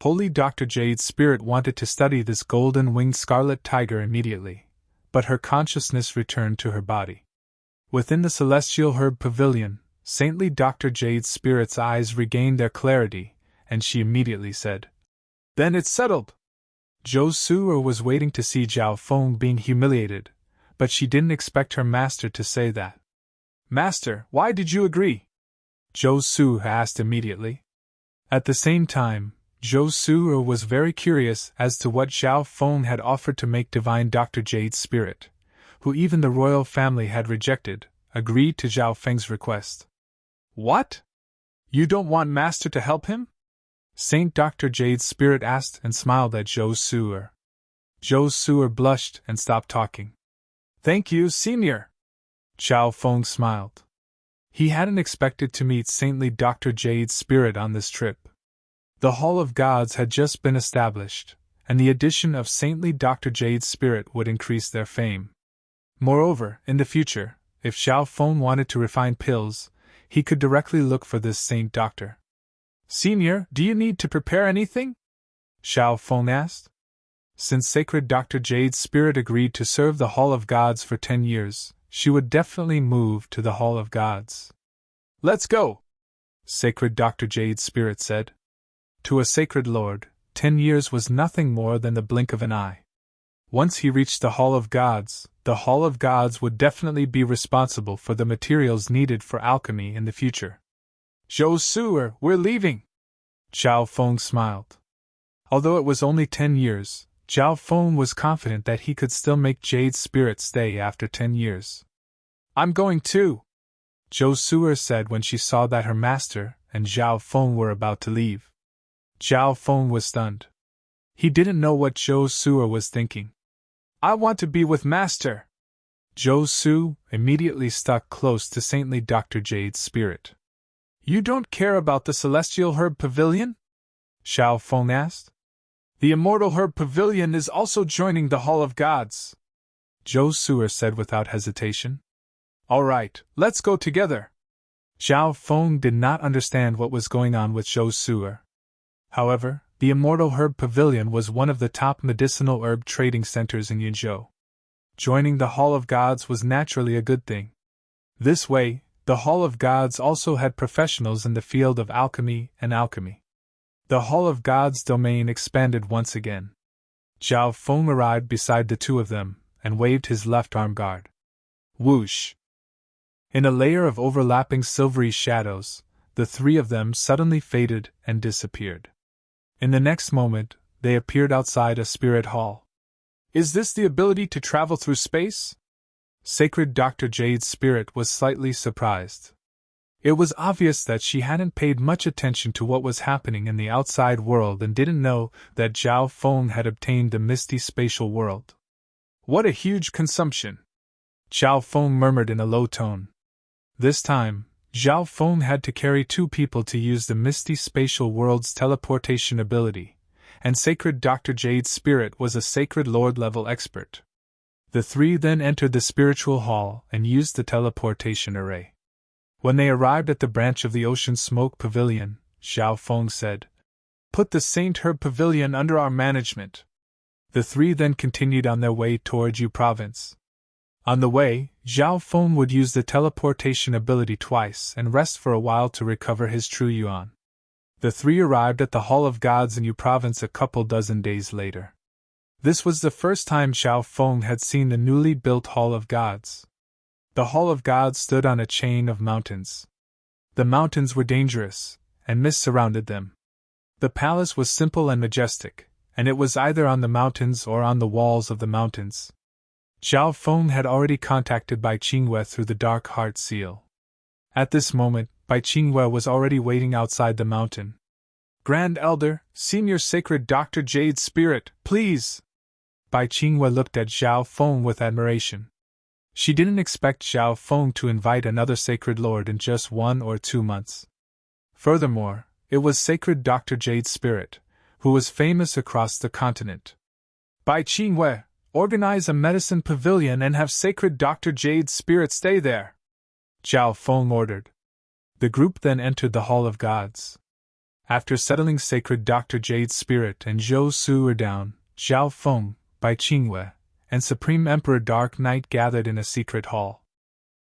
Holy Dr. Jade's spirit wanted to study this golden-winged scarlet tiger immediately, but her consciousness returned to her body. Within the celestial herb pavilion, saintly Dr. Jade's spirit's eyes regained their clarity, and she immediately said, Then it's settled! Zhou Su'er was waiting to see Zhao Feng being humiliated, but she didn't expect her master to say that. Master, why did you agree? Zhou Su'er asked immediately. At the same time, Zhou Su'er was very curious as to what Zhao Feng had offered to make divine Dr. Jade's spirit, who even the royal family had rejected, agreed to Zhao Feng's request. What? You don't want Master to help him? Saint Dr. Jade's spirit asked and smiled at Zhou Su'er. Zhou Su'er blushed and stopped talking. Thank you, Senior. Zhao Feng smiled. He hadn't expected to meet saintly Dr. Jade's spirit on this trip. The Hall of Gods had just been established, and the addition of saintly Dr. Jade's spirit would increase their fame. Moreover, in the future, if Zhao Feng wanted to refine pills, he could directly look for this saint doctor. Senior, do you need to prepare anything? Zhao Feng asked. Since sacred Dr. Jade's spirit agreed to serve the Hall of Gods for 10 years, she would definitely move to the Hall of Gods. Let's go! Sacred Dr. Jade's spirit said. To a sacred lord, 10 years was nothing more than the blink of an eye. Once he reached the Hall of Gods would definitely be responsible for the materials needed for alchemy in the future. Zhou Su'er, we're leaving! Zhao Feng smiled. Although it was only 10 years, Zhao Feng was confident that he could still make Jade's spirit stay after 10 years. I'm going too, Zhou Su'er said when she saw that her master and Zhao Feng were about to leave. Zhao Feng was stunned. He didn't know what Zhou Su'er was thinking. I want to be with Master! Zhou Su immediately stuck close to saintly Dr. Jade's spirit. You don't care about the Celestial Herb Pavilion? Zhao Feng asked. The Immortal Herb Pavilion is also joining the Hall of Gods, Zhou Su'er said without hesitation. All right, let's go together. Zhao Feng did not understand what was going on with Zhou Su'er. However, the Immortal Herb Pavilion was one of the top medicinal herb trading centers in Yunzhou. Joining the Hall of Gods was naturally a good thing. This way, the Hall of Gods also had professionals in the field of alchemy and alchemy. The Hall of Gods domain expanded once again. Zhao Feng arrived beside the two of them and waved his left arm guard. Whoosh! In a layer of overlapping silvery shadows, the three of them suddenly faded and disappeared. In the next moment, they appeared outside a spirit hall. Is this the ability to travel through space? Sacred Dr. Jade's spirit was slightly surprised. It was obvious that she hadn't paid much attention to what was happening in the outside world and didn't know that Zhao Feng had obtained the misty spatial world. What a huge consumption! Zhao Feng murmured in a low tone. This time, Zhao Feng had to carry 2 people to use the misty spatial world's teleportation ability, and Sacred Dr. Jade's spirit was a Sacred Lord-level expert. The 3 then entered the spiritual hall and used the teleportation array. When they arrived at the branch of the Ocean Smoke Pavilion, Zhao Feng said, "Put the Saint Herb Pavilion under our management." The 3 then continued on their way towards Yu Province. On the way, Zhao Feng would use the teleportation ability twice and rest for a while to recover his true yuan. The 3 arrived at the Hall of Gods in Yu Province a couple dozen days later. This was the first time Zhao Feng had seen the newly built Hall of Gods. The Hall of Gods stood on a chain of mountains. The mountains were dangerous, and mist surrounded them. The palace was simple and majestic, and it was either on the mountains or on the walls of the mountains. Zhao Feng had already contacted Bai Qingwei through the Dark Heart Seal. At this moment, Bai Qingwei was already waiting outside the mountain. "Grand Elder, Senior Sacred Dr. Jade's spirit, please!" Bai Qingwei looked at Zhao Feng with admiration. She didn't expect Zhao Feng to invite another Sacred Lord in just 1 or 2 months. Furthermore, it was Sacred Dr. Jade's spirit, who was famous across the continent. "Bai Qingwei, organize a medicine pavilion and have Sacred Dr. Jade's spirit stay there," Zhao Feng ordered. The group then entered the Hall of Gods. After settling Sacred Dr. Jade's spirit and Zhou Su down, Zhao Feng, Bai Qingwei, and Supreme Emperor Dark Knight gathered in a secret hall.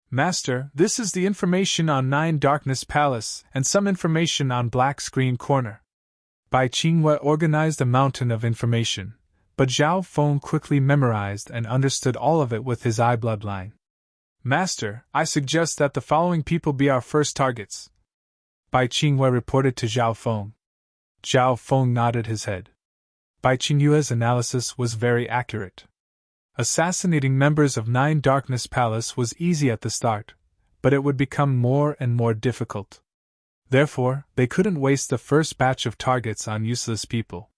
"Master, this is the information on 9 Darkness Palace and some information on Black Screen Corner." Bai Qingwei organized a mountain of information, but Zhao Feng quickly memorized and understood all of it with his eye bloodline. "Master, I suggest that the following people be our first targets," Bai Qingwei reported to Zhao Feng. Zhao Feng nodded his head. Bai Qingwei's analysis was very accurate. Assassinating members of 9 Darkness Palace was easy at the start, but it would become more and more difficult. Therefore, they couldn't waste the first batch of targets on useless people.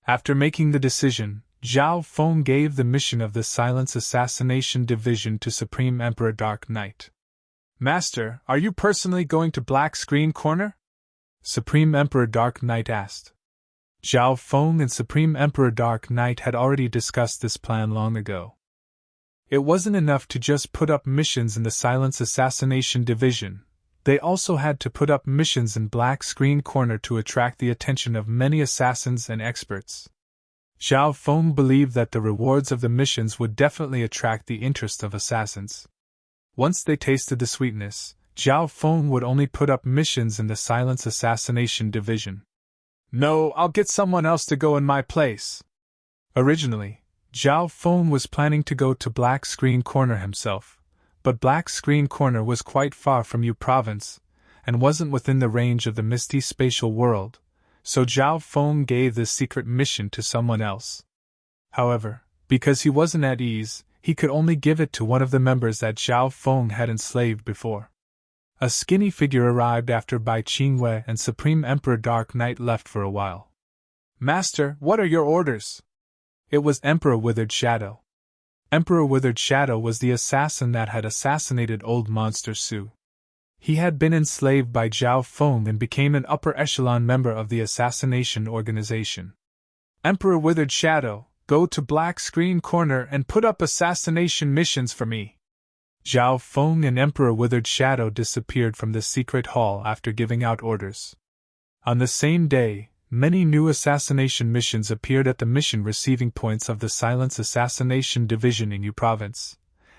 After making the decision, Zhao Feng gave the mission of the Silence Assassination Division to Supreme Emperor Dark Knight. "Master, are you personally going to Black Screen Corner?" Supreme Emperor Dark Knight asked. Zhao Feng and Supreme Emperor Dark Knight had already discussed this plan long ago. It wasn't enough to just put up missions in the Silence Assassination Division. They also had to put up missions in Black Screen Corner to attract the attention of many assassins and experts. Zhao Feng believed that the rewards of the missions would definitely attract the interest of assassins. Once they tasted the sweetness, Zhao Feng would only put up missions in the Silence Assassination Division. "No, I'll get someone else to go in my place." Originally, Zhao Feng was planning to go to Black Screen Corner himself, but Black Screen Corner was quite far from Yu Province, and wasn't within the range of the misty spatial world, so Zhao Feng gave this secret mission to someone else. However, because he wasn't at ease, he could only give it to one of the members that Zhao Feng had enslaved before. A skinny figure arrived after Bai Qingwei and Supreme Emperor Dark Knight left for a while. "Master, what are your orders?" It was Emperor Withered Shadow. Emperor Withered Shadow was the assassin that had assassinated Old Monster Su. He had been enslaved by Zhao Feng and became an upper echelon member of the assassination organization. "Emperor Withered Shadow, go to Black Screen Corner and put up assassination missions for me." Zhao Feng and Emperor Withered Shadow disappeared from the secret hall after giving out orders. On the same day, many new assassination missions appeared at the mission receiving points of the Silence Assassination Division in Yu Province,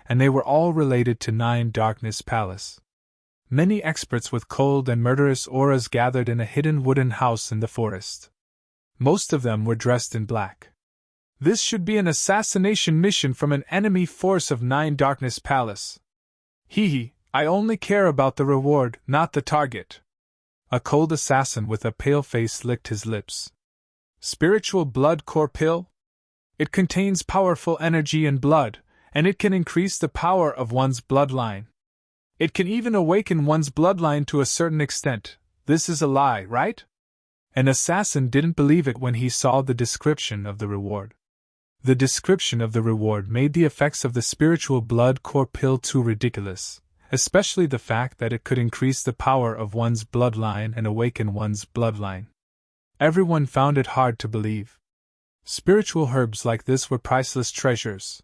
and they were all related to 9 Darkness Palace. Many experts with cold and murderous auras gathered in a hidden wooden house in the forest. Most of them were dressed in black. "This should be an assassination mission from an enemy force of 9 Darkness Palace. Hee, I only care about the reward, not the target." A cold assassin with a pale face licked his lips. Spiritual blood core pill? It contains powerful energy and blood, and it can increase the power of one's bloodline. It can even awaken one's bloodline to a certain extent. This is a lie, right? An assassin didn't believe it when he saw the description of the reward. The description of the reward made the effects of the spiritual blood core pill too ridiculous, especially the fact that it could increase the power of one's bloodline and awaken one's bloodline. Everyone found it hard to believe. Spiritual herbs like this were priceless treasures.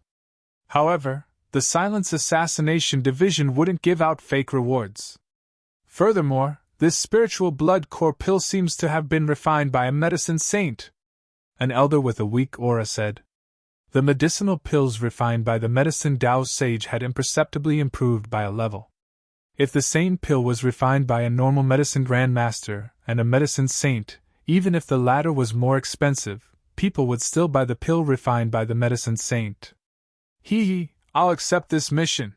However, the Silence Assassination Division wouldn't give out fake rewards. Furthermore, this spiritual blood core pill seems to have been refined by a medicine saint. An elder with a weak aura said. The medicinal pills refined by the medicine Dao sage had imperceptibly improved by a level. If the same pill was refined by a normal medicine grandmaster and a medicine saint, even if the latter was more expensive, people would still buy the pill refined by the medicine saint. I'll accept this mission.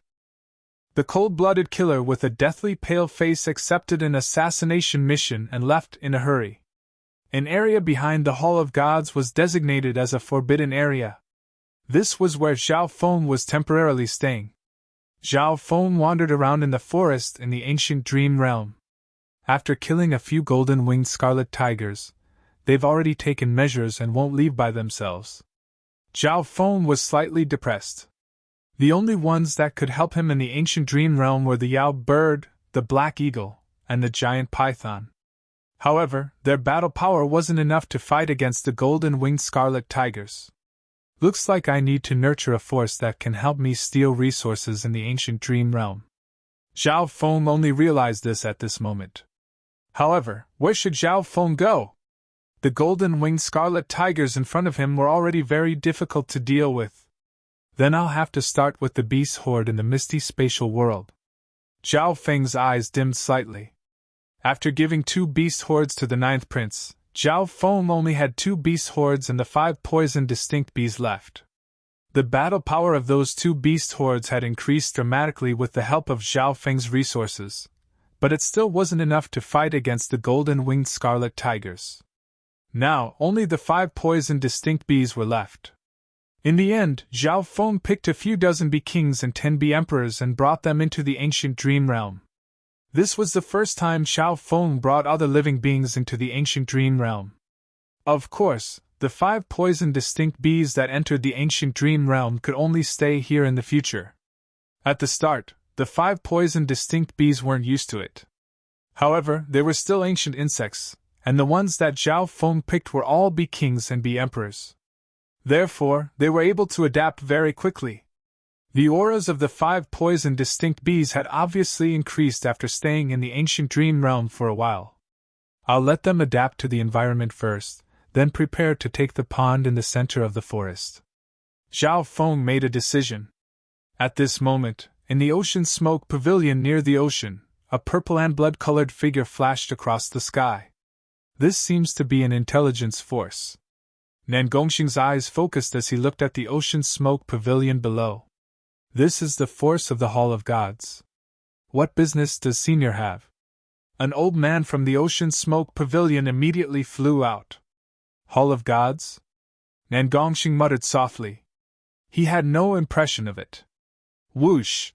The cold-blooded killer with a deathly pale face accepted an assassination mission and left in a hurry. An area behind the Hall of Gods was designated as a forbidden area. This was where Zhao Feng was temporarily staying. Zhao Feng wandered around in the forest in the ancient dream realm. After killing a few golden-winged scarlet tigers, they've already taken measures and won't leave by themselves. Zhao Feng was slightly depressed. The only ones that could help him in the ancient dream realm were the Yao bird, the black eagle, and the giant python. However, their battle power wasn't enough to fight against the golden-winged scarlet tigers. Looks like I need to nurture a force that can help me steal resources in the ancient dream realm. Zhao Feng only realized this at this moment. However, where should Zhao Feng go? The golden-winged scarlet tigers in front of him were already very difficult to deal with. Then I'll have to start with the beast horde in the misty spatial world. Zhao Feng's eyes dimmed slightly. After giving 2 beast hordes to the 9th prince, Zhao Feng only had 2 beast hordes and the 5 poison distinct bees left. The battle power of those 2 beast hordes had increased dramatically with the help of Zhao Feng's resources, but it still wasn't enough to fight against the golden-winged scarlet tigers. Now, only the 5 poison distinct bees were left. In the end, Zhao Feng picked a few dozen bee kings and 10 bee emperors and brought them into the ancient dream realm. This was the first time Zhao Feng brought other living beings into the ancient dream realm. Of course, the 5 poison distinct bees that entered the ancient dream realm could only stay here in the future. At the start, the 5 poison distinct bees weren't used to it. However, they were still ancient insects, and the ones that Zhao Feng picked were all bee kings and bee emperors. Therefore, they were able to adapt very quickly. The auras of the 5 poison distinct bees had obviously increased after staying in the ancient dream realm for a while. I'll let them adapt to the environment first, then prepare to take the pond in the center of the forest. Zhao Feng made a decision. At this moment, in the ocean smoke pavilion near the ocean, a purple and blood-colored figure flashed across the sky. This seems to be an intelligence force. Nan Gongxing's eyes focused as he looked at the ocean smoke pavilion below. This is the force of the Hall of Gods. What business does Senior have? An old man from the ocean smoke pavilion immediately flew out. Hall of Gods? Nan Gongxing muttered softly. He had no impression of it. Whoosh!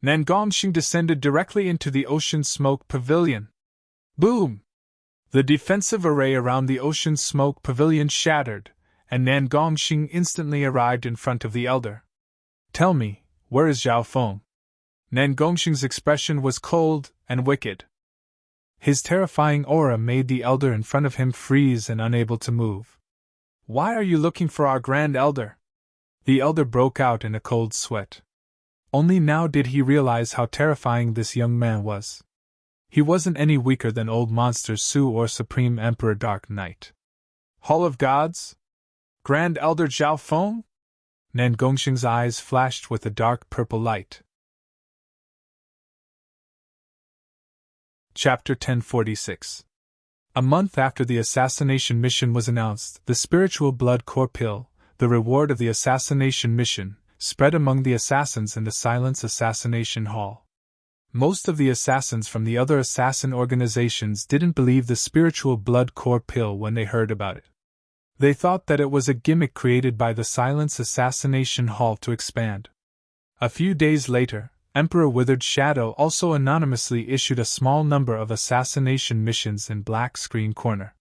Nan Gongxing descended directly into the ocean smoke pavilion. Boom! The defensive array around the ocean smoke pavilion shattered, and Nan Gongxing instantly arrived in front of the elder. Tell me, where is Zhao Feng? Nan Gongxing's expression was cold and wicked. His terrifying aura made the elder in front of him freeze and unable to move. Why are you looking for our grand elder? The elder broke out in a cold sweat. Only now did he realize how terrifying this young man was. He wasn't any weaker than Old Monster Su or Supreme Emperor Dark Knight. Hall of Gods? Grand Elder Zhao Feng? Nan Gongxing's eyes flashed with a dark purple light. Chapter 1046. A month after the assassination mission was announced, the spiritual blood core pill, the reward of the assassination mission, spread among the assassins in the Silence Assassination Hall. Most of the assassins from the other assassin organizations didn't believe the spiritual blood core pill when they heard about it. They thought that it was a gimmick created by the Silence Assassination Hall to expand. A few days later, Emperor Withered Shadow also anonymously issued a small number of assassination missions in Black Screen Corner.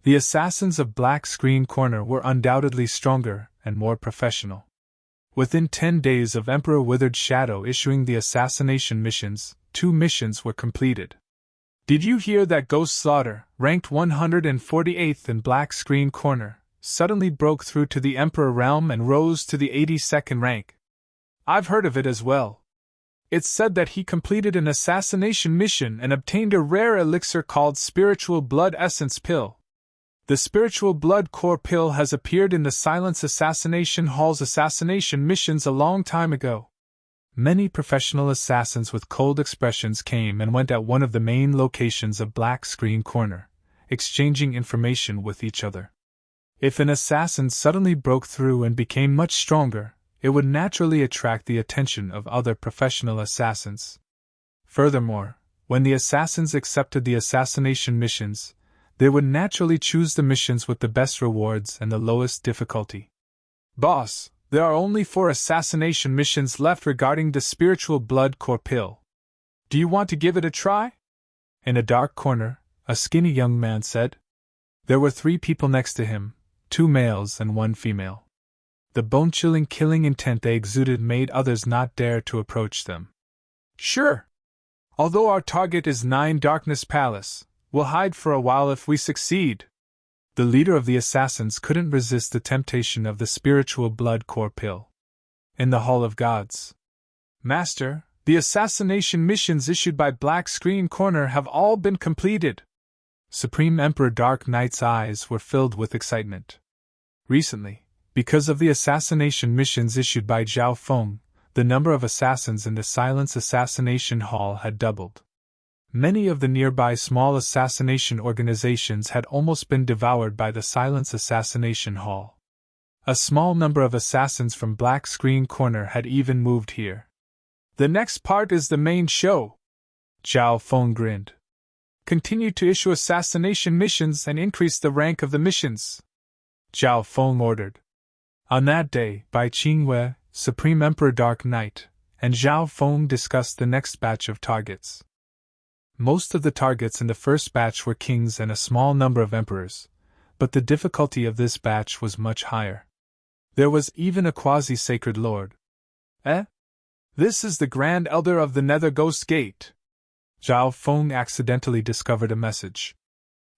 The assassins of Black Screen Corner were undoubtedly stronger and more professional. Within 10 days of Emperor Withered Shadow issuing the assassination missions, 2 missions were completed. Did you hear that Ghost Slaughter, ranked 148th in Black Screen Corner, suddenly broke through to the Emperor realm and rose to the 82nd rank? I've heard of it as well. It's said that he completed an assassination mission and obtained a rare elixir called Spiritual Blood Essence Pill. The Spiritual Blood Core Pill has appeared in the Silence Assassination Hall's assassination missions a long time ago. Many professional assassins with cold expressions came and went at one of the main locations of Black Screen Corner, exchanging information with each other. If an assassin suddenly broke through and became much stronger, it would naturally attract the attention of other professional assassins. Furthermore, when the assassins accepted the assassination missions, they would naturally choose the missions with the best rewards and the lowest difficulty. Boss, there are only 4 assassination missions left regarding the Spiritual Blood Core Pill. Do you want to give it a try? In a dark corner, a skinny young man said. There were 3 people next to him, 2 males and 1 female. The bone-chilling killing intent they exuded made others not dare to approach them. Sure. Although our target is 9 Darkness Palace, we'll hide for a while if we succeed. The leader of the assassins couldn't resist the temptation of the Spiritual Blood Core Pill. In the Hall of Gods. Master, the assassination missions issued by Black Screen Corner have all been completed. Supreme Emperor Dark Knight's eyes were filled with excitement. Recently, because of the assassination missions issued by Zhao Feng, the number of assassins in the Silence Assassination Hall had doubled. Many of the nearby small assassination organizations had almost been devoured by the Silence Assassination Hall. A small number of assassins from Black Screen Corner had even moved here. The next part is the main show. Zhao Feng grinned. Continue to issue assassination missions and increase the rank of the missions. Zhao Feng ordered. On that day, Bai Qingwei, Supreme Emperor Dark Knight, and Zhao Feng discussed the next batch of targets. Most of the targets in the first batch were kings and a small number of emperors, but the difficulty of this batch was much higher. There was even a quasi-sacred lord. This is the Grand Elder of the Nether Ghost Gate. Zhao Feng accidentally discovered a message.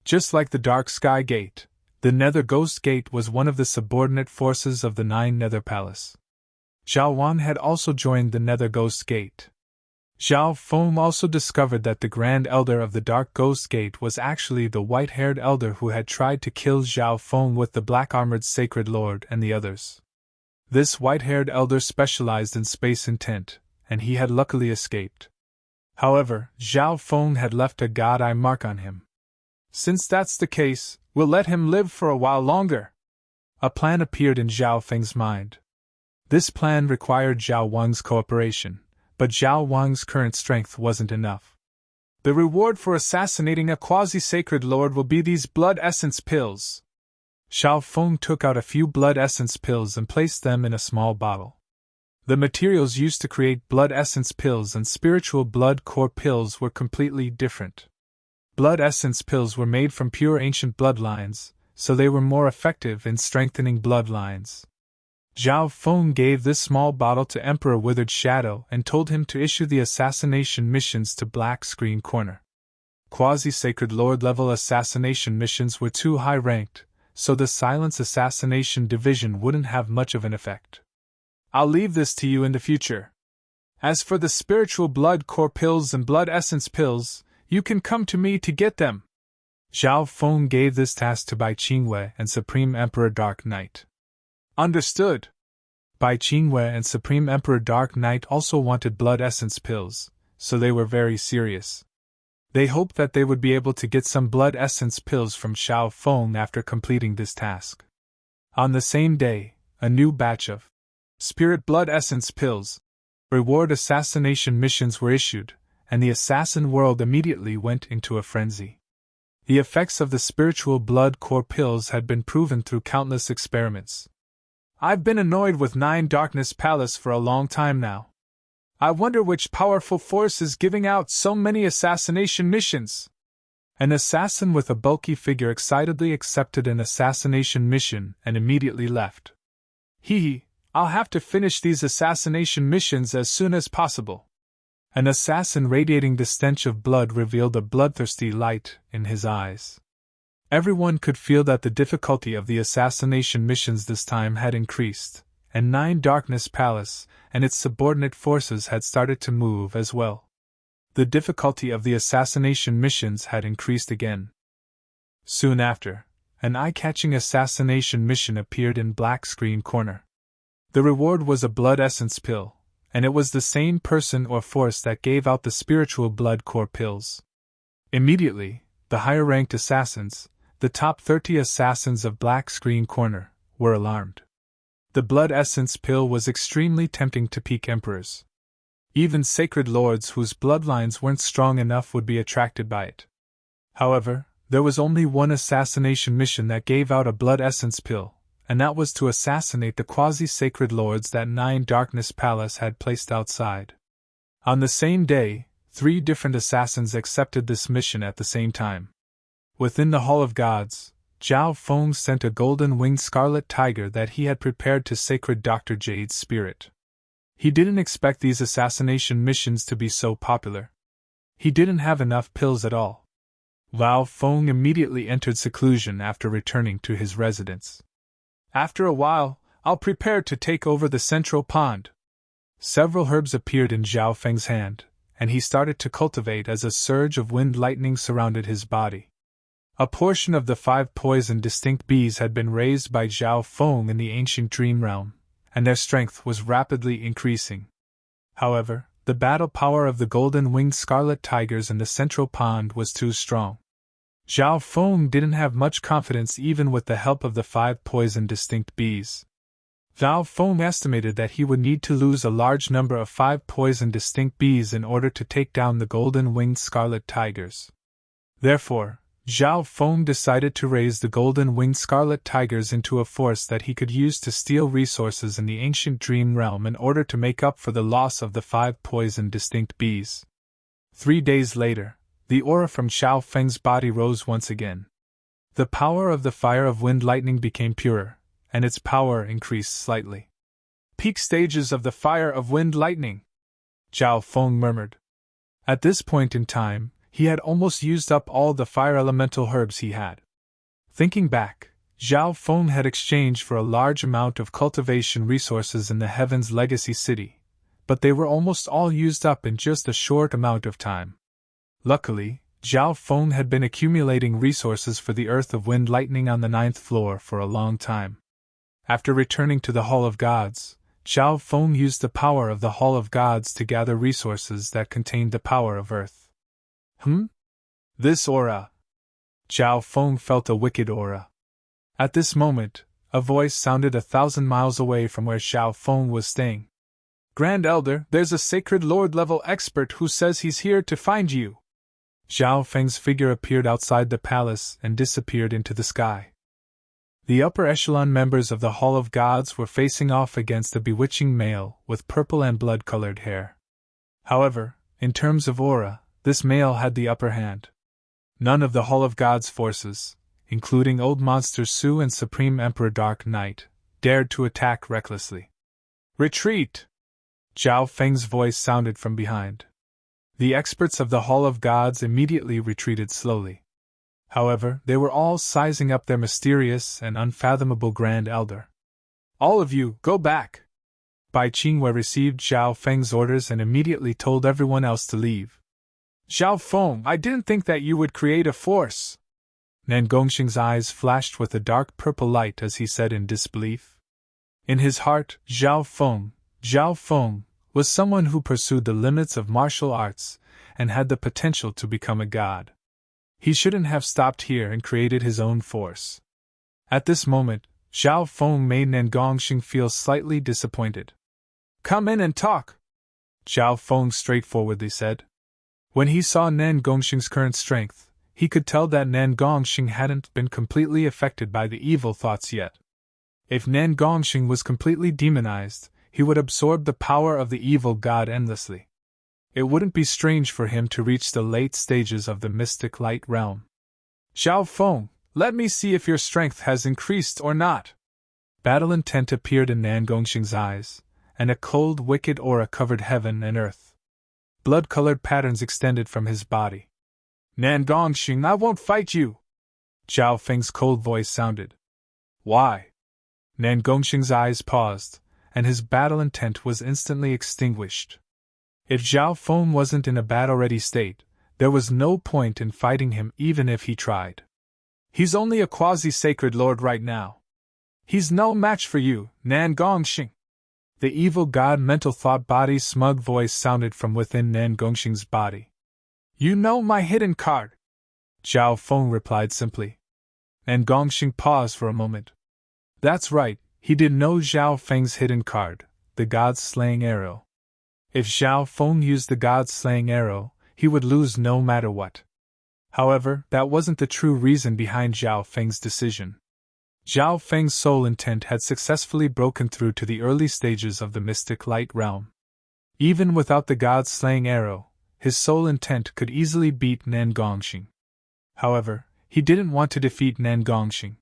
Just like the Dark Sky Gate, the Nether Ghost Gate was one of the subordinate forces of the 9 Nether Palace. Zhao Wan had also joined the Nether Ghost Gate. Zhao Feng also discovered that the Grand Elder of the Dark Ghost Gate was actually the white-haired elder who had tried to kill Zhao Feng with the black-armored Sacred Lord and the others. This white-haired elder specialized in space intent, and he had luckily escaped. However, Zhao Feng had left a god-eye mark on him. Since that's the case, we'll let him live for a while longer. A plan appeared in Zhao Feng's mind. This plan required Zhao Wang's cooperation, but Zhao Wang's current strength wasn't enough. The reward for assassinating a quasi-sacred lord will be these blood essence pills. Zhao Feng took out a few blood essence pills and placed them in a small bottle. The materials used to create blood essence pills and spiritual blood core pills were completely different. Blood essence pills were made from pure ancient bloodlines, so they were more effective in strengthening bloodlines. Zhao Feng gave this small bottle to Emperor Withered Shadow and told him to issue the assassination missions to Black Screen Corner. Quasi-Sacred Lord level assassination missions were too high-ranked, so the Silence Assassination Division wouldn't have much of an effect. I'll leave this to you in the future. As for the spiritual blood core pills and blood essence pills, you can come to me to get them. Zhao Feng gave this task to Bai Qingwei and Supreme Emperor Dark Knight. Understood. Bai Qingwei and Supreme Emperor Dark Knight also wanted blood essence pills, so they were very serious. They hoped that they would be able to get some blood essence pills from Zhao Feng after completing this task. On the same day, a new batch of Spirit Blood Essence pills, reward assassination missions were issued, and the assassin world immediately went into a frenzy. The effects of the spiritual blood core pills had been proven through countless experiments. I've been annoyed with 9 Darkness Palace for a long time now. I wonder which powerful force is giving out so many assassination missions. An assassin with a bulky figure excitedly accepted an assassination mission and immediately left. I'll have to finish these assassination missions as soon as possible. An assassin radiating the stench of blood revealed a bloodthirsty light in his eyes. Everyone could feel that the difficulty of the assassination missions this time had increased, and 9 Darkness Palace and its subordinate forces had started to move as well. The difficulty of the assassination missions had increased again. Soon after, an eye-catching assassination mission appeared in black screen corner. The reward was a blood essence pill, and it was the same person or force that gave out the spiritual blood core pills. Immediately, the higher-ranked assassins, the top 30 assassins of black screen corner, were alarmed. The blood essence pill was extremely tempting to peak emperors. Even sacred lords whose bloodlines weren't strong enough would be attracted by it. However, there was only one assassination mission that gave out a blood essence pill, and that was to assassinate the quasi-sacred lords that 9 Darkness Palace had placed outside. On the same day, 3 different assassins accepted this mission at the same time. Within the Hall of Gods, Zhao Feng sent a golden-winged scarlet tiger that he had prepared to sacred Dr. Jade's spirit. He didn't expect these assassination missions to be so popular. He didn't have enough pills at all. Zhao Feng immediately entered seclusion after returning to his residence. After a while, I'll prepare to take over the central pond. Several herbs appeared in Zhao Feng's hand, and he started to cultivate as a surge of wind lightning surrounded his body. A portion of the 5 poison distinct bees had been raised by Zhao Feng in the ancient dream realm, and their strength was rapidly increasing. However, the battle power of the golden-winged scarlet tigers in the central pond was too strong. Zhao Feng didn't have much confidence even with the help of the 5 poison distinct bees. Zhao Feng estimated that he would need to lose a large number of 5 poison distinct bees in order to take down the golden-winged scarlet tigers. Therefore, Zhao Feng decided to raise the golden-winged scarlet tigers into a force that he could use to steal resources in the ancient dream realm in order to make up for the loss of the 5 poison distinct bees. 3 days later, the aura from Zhao Feng's body rose once again. The power of the fire of wind lightning became purer, and its power increased slightly. Peak stages of the fire of wind lightning, Zhao Feng murmured. At this point in time, he had almost used up all the fire elemental herbs he had. Thinking back, Zhao Feng had exchanged for a large amount of cultivation resources in the Heaven's Legacy City, but they were almost all used up in just a short amount of time. Luckily, Zhao Feng had been accumulating resources for the Earth of Wind Lightning on the 9th floor for a long time. After returning to the Hall of Gods, Zhao Feng used the power of the Hall of Gods to gather resources that contained the power of Earth. This aura. Zhao Feng felt a wicked aura. At this moment, a voice sounded 1,000 miles away from where Zhao Feng was staying. Grand Elder, there's a sacred lord-level expert who says he's here to find you. Zhao Feng's figure appeared outside the palace and disappeared into the sky. The upper echelon members of the Hall of Gods were facing off against a bewitching male with purple and blood-colored hair. However, in terms of aura, this male had the upper hand. None of the Hall of Gods forces, including Old Monster Su and Supreme Emperor Dark Knight, dared to attack recklessly. Retreat! Zhao Feng's voice sounded from behind. The experts of the Hall of Gods immediately retreated slowly. However, they were all sizing up their mysterious and unfathomable Grand Elder. All of you, go back! Bai Qingwei received Zhao Feng's orders and immediately told everyone else to leave. Zhao Feng, I didn't think that you would create a force. Nan Gongxing's eyes flashed with a dark purple light as he said in disbelief. In his heart, Zhao Feng, was someone who pursued the limits of martial arts and had the potential to become a god. He shouldn't have stopped here and created his own force. At this moment, Zhao Feng made Nan Gongxing feel slightly disappointed. Come in and talk, Zhao Feng straightforwardly said. When he saw Nan Gongxing's current strength, he could tell that Nan Gongxing hadn't been completely affected by the evil thoughts yet. If Nan Gongxing was completely demonized, he would absorb the power of the evil god endlessly. It wouldn't be strange for him to reach the late stages of the mystic light realm. Zhao Feng, let me see if your strength has increased or not. Battle intent appeared in Nan Gongxing's eyes, and a cold, wicked aura covered heaven and earth. Blood-colored patterns extended from his body. Nan Gongxing, I won't fight you! Zhao Feng's cold voice sounded. Why? Nan Gongxing's eyes paused, and his battle intent was instantly extinguished. If Zhao Feng wasn't in a battle-ready state, there was no point in fighting him even if he tried. He's only a quasi-sacred lord right now. He's no match for you, Nan Gongxing. The evil god mental thought body's smug voice sounded from within Nan Gongxing's body. You know my hidden card. Zhao Feng replied simply. Nan Gongxing paused for a moment. That's right, he did know Zhao Feng's hidden card, the god's slaying arrow. If Zhao Feng used the god's slaying arrow, he would lose no matter what. However, that wasn't the true reason behind Zhao Feng's decision. Zhao Feng's soul intent had successfully broken through to the early stages of the mystic light realm. Even without the god's slaying arrow, his soul intent could easily beat Nan Gongxing. However, he didn't want to defeat Nan Gongxing.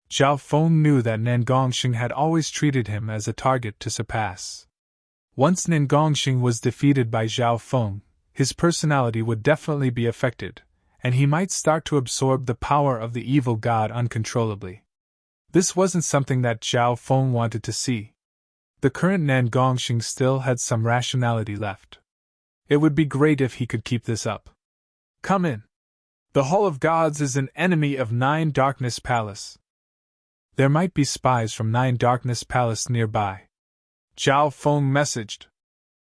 Zhao Feng knew that Nan Gongxing had always treated him as a target to surpass. Once Nan Gongxing was defeated by Zhao Feng, his personality would definitely be affected, and he might start to absorb the power of the evil god uncontrollably. This wasn't something that Zhao Feng wanted to see. The current Nan Gongxing still had some rationality left. It would be great if he could keep this up. Come in. The Hall of Gods is an enemy of Nine Darkness Palace. There might be spies from Nine Darkness Palace nearby. Zhao Feng messaged.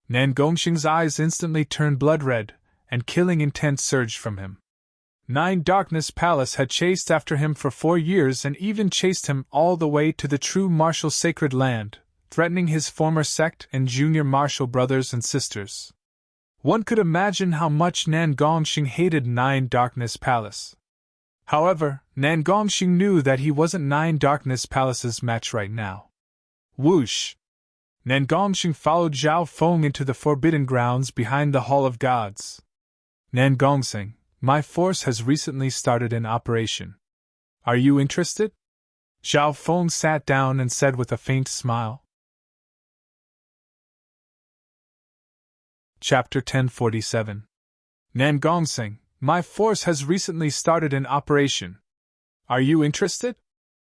Nan Gongxing's eyes instantly turned blood red, and killing intent surged from him. Nine Darkness Palace had chased after him for 4 years and even chased him all the way to the true martial sacred land, threatening his former sect and junior martial brothers and sisters. One could imagine how much Nan Gongxing hated Nine Darkness Palace. However, Nan Gongxing knew that he wasn't Nine Darkness Palace's match right now. Whoosh! Nan Gongxing followed Zhao Feng into the forbidden grounds behind the Hall of Gods. Nan Gongxing, my force has recently started an operation. Are you interested? Zhao Feng sat down and said with a faint smile. Chapter 1047. Nan Gongxing, my force has recently started an operation. Are you interested?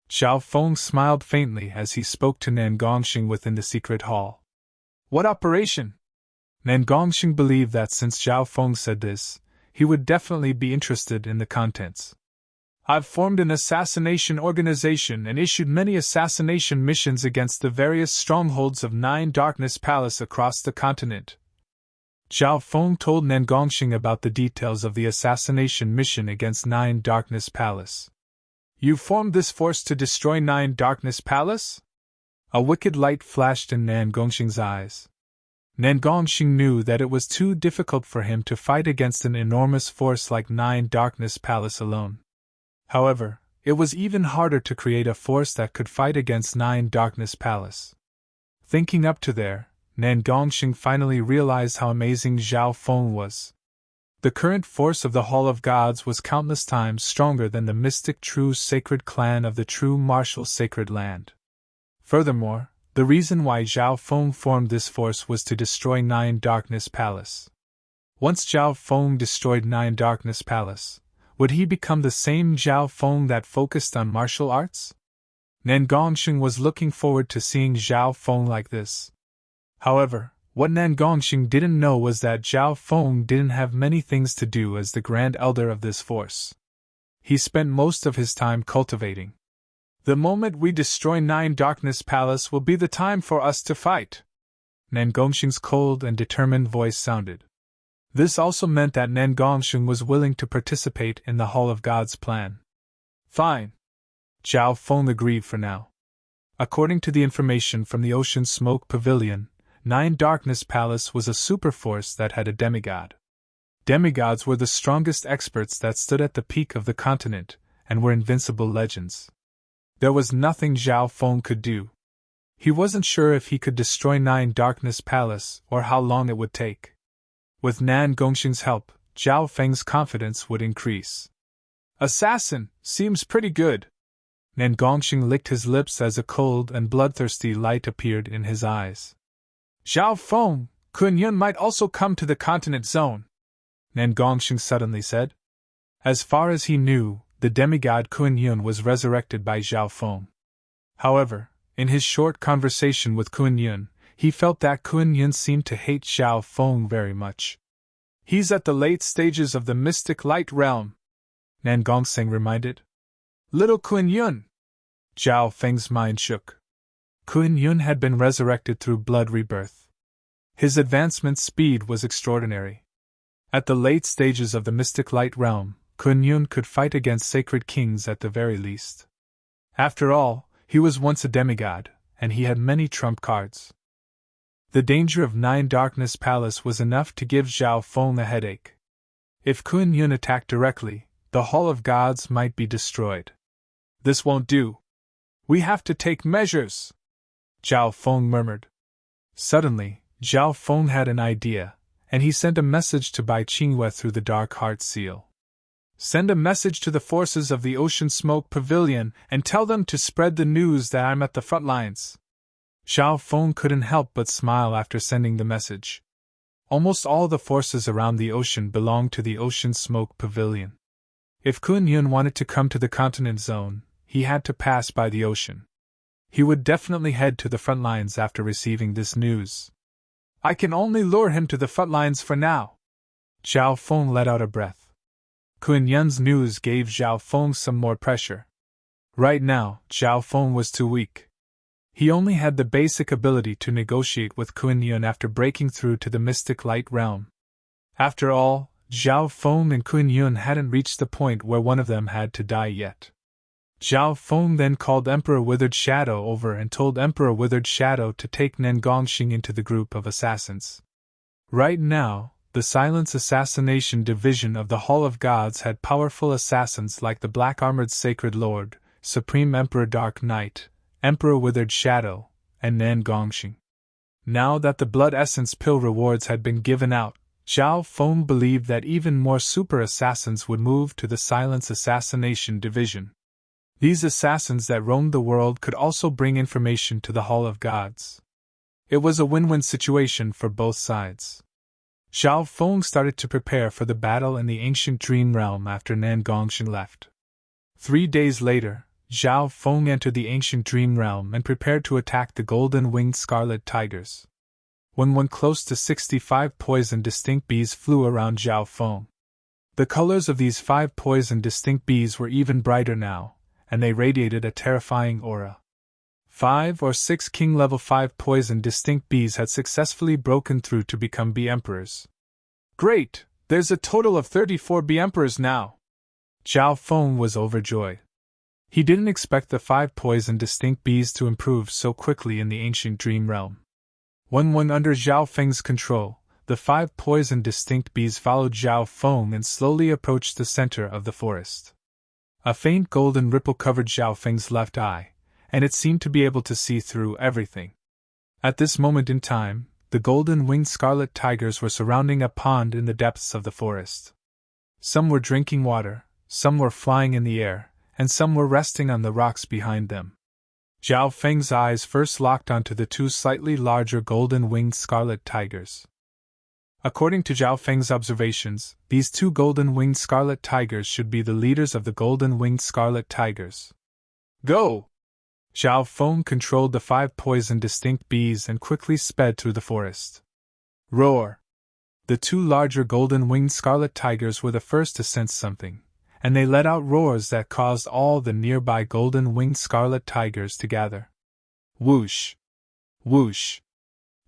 Zhao Feng smiled faintly as he spoke to Nan Gongxing within the secret hall. What operation? Nan Gongxing believed that since Zhao Feng said this, he would definitely be interested in the contents. I've formed an assassination organization and issued many assassination missions against the various strongholds of Nine Darkness Palace across the continent. Zhao Feng told Nan Gongxing about the details of the assassination mission against Nine Darkness Palace. You formed this force to destroy Nine Darkness Palace? A wicked light flashed in Nan Gongxing's eyes. Nan Gongxing knew that it was too difficult for him to fight against an enormous force like Nine Darkness Palace alone. However, it was even harder to create a force that could fight against Nine Darkness Palace. Thinking up to there, Nan Gongxing finally realized how amazing Zhao Feng was. The current force of the Hall of Gods was countless times stronger than the mystic true sacred clan of the true martial sacred land. Furthermore, the reason why Zhao Feng formed this force was to destroy Nine Darkness Palace. Once Zhao Feng destroyed Nine Darkness Palace, would he become the same Zhao Feng that focused on martial arts? Nan Gongxing was looking forward to seeing Zhao Feng like this. However, what Nan Gongxing didn't know was that Zhao Feng didn't have many things to do as the Grand Elder of this force. He spent most of his time cultivating. The moment we destroy Nine Darkness Palace will be the time for us to fight. Nan Gongxing's cold and determined voice sounded. This also meant that Nan Gongxing was willing to participate in the Hall of Gods plan. Fine. Zhao Feng agreed for now. According to the information from the Ocean Smoke Pavilion, Nine Darkness Palace was a superforce that had a demigod. Demigods were the strongest experts that stood at the peak of the continent, and were invincible legends. There was nothing Zhao Feng could do. He wasn't sure if he could destroy Nine Darkness Palace or how long it would take. With Nan Gongxing's help, Zhao Feng's confidence would increase. Assassin, seems pretty good. Nan Gongxing licked his lips as a cold and bloodthirsty light appeared in his eyes. Zhao Feng, Kun Yun might also come to the continent zone, Nan Gongxing suddenly said. As far as he knew, the demigod Kun Yun was resurrected by Zhao Feng. However, in his short conversation with Kun Yun, he felt that Kun Yun seemed to hate Zhao Feng very much. He's at the late stages of the mystic light realm, Nan Gongxing reminded. Little Kun Yun! Zhao Feng's mind shook. Kun Yun had been resurrected through blood rebirth. His advancement speed was extraordinary. At the late stages of the mystic light realm, Kun Yun could fight against sacred kings at the very least. After all, he was once a demigod, and he had many trump cards. The danger of Nine Darkness Palace was enough to give Zhao Feng a headache. If Kun Yun attacked directly, the Hall of Gods might be destroyed. This won't do. We have to take measures, Zhao Feng murmured. Suddenly, Zhao Feng had an idea, and he sent a message to Bai Qingyue through the Dark Heart Seal. Send a message to the forces of the Ocean Smoke Pavilion and tell them to spread the news that I'm at the front lines. Zhao Feng couldn't help but smile after sending the message. Almost all the forces around the ocean belonged to the Ocean Smoke Pavilion. If Kun Yun wanted to come to the continent zone, he had to pass by the ocean. He would definitely head to the front lines after receiving this news. I can only lure him to the front lines for now. Zhao Feng let out a breath. Kun Yun's news gave Zhao Feng some more pressure. Right now, Zhao Feng was too weak. He only had the basic ability to negotiate with Kun Yun after breaking through to the mystic light realm. After all, Zhao Feng and Kun Yun hadn't reached the point where one of them had to die yet. Zhao Feng then called Emperor Withered Shadow over and told Emperor Withered Shadow to take Nan Gongxing into the group of assassins. Right now, the Silence Assassination Division of the Hall of Gods had powerful assassins like the Black-Armored Sacred Lord, Supreme Emperor Dark Knight, Emperor Withered Shadow, and Nan Gongxing. Now that the Blood Essence Pill rewards had been given out, Zhao Feng believed that even more super assassins would move to the Silence Assassination Division. These assassins that roamed the world could also bring information to the Hall of Gods. It was a win-win situation for both sides. Zhao Feng started to prepare for the battle in the ancient dream realm after Nan Gongxing left. 3 days later, Zhao Feng entered the ancient dream realm and prepared to attack the golden-winged scarlet tigers. When close to 65 poison distinct bees flew around Zhao Feng. The colors of these 5 poison distinct bees were even brighter now, and they radiated a terrifying aura. 5 or 6 King Level 5 poison distinct bees had successfully broken through to become bee emperors. Great! There's a total of 34 bee emperors now! Zhao Feng was overjoyed. He didn't expect the 5 poison distinct bees to improve so quickly in the ancient dream realm. When under Zhao Feng's control, the 5 poison distinct bees followed Zhao Feng and slowly approached the center of the forest. A faint golden ripple covered Zhao Feng's left eye, and it seemed to be able to see through everything. At this moment in time, the golden-winged scarlet tigers were surrounding a pond in the depths of the forest. Some were drinking water, some were flying in the air, and some were resting on the rocks behind them. Zhao Feng's eyes first locked onto the 2 slightly larger golden-winged scarlet tigers. According to Zhao Feng's observations, these 2 golden-winged scarlet tigers should be the leaders of the golden-winged scarlet tigers. Go! Zhao Feng controlled the 5 poison distinct bees and quickly sped through the forest. Roar! The 2 larger golden-winged scarlet tigers were the first to sense something, and they let out roars that caused all the nearby golden-winged scarlet tigers to gather. Whoosh! Whoosh!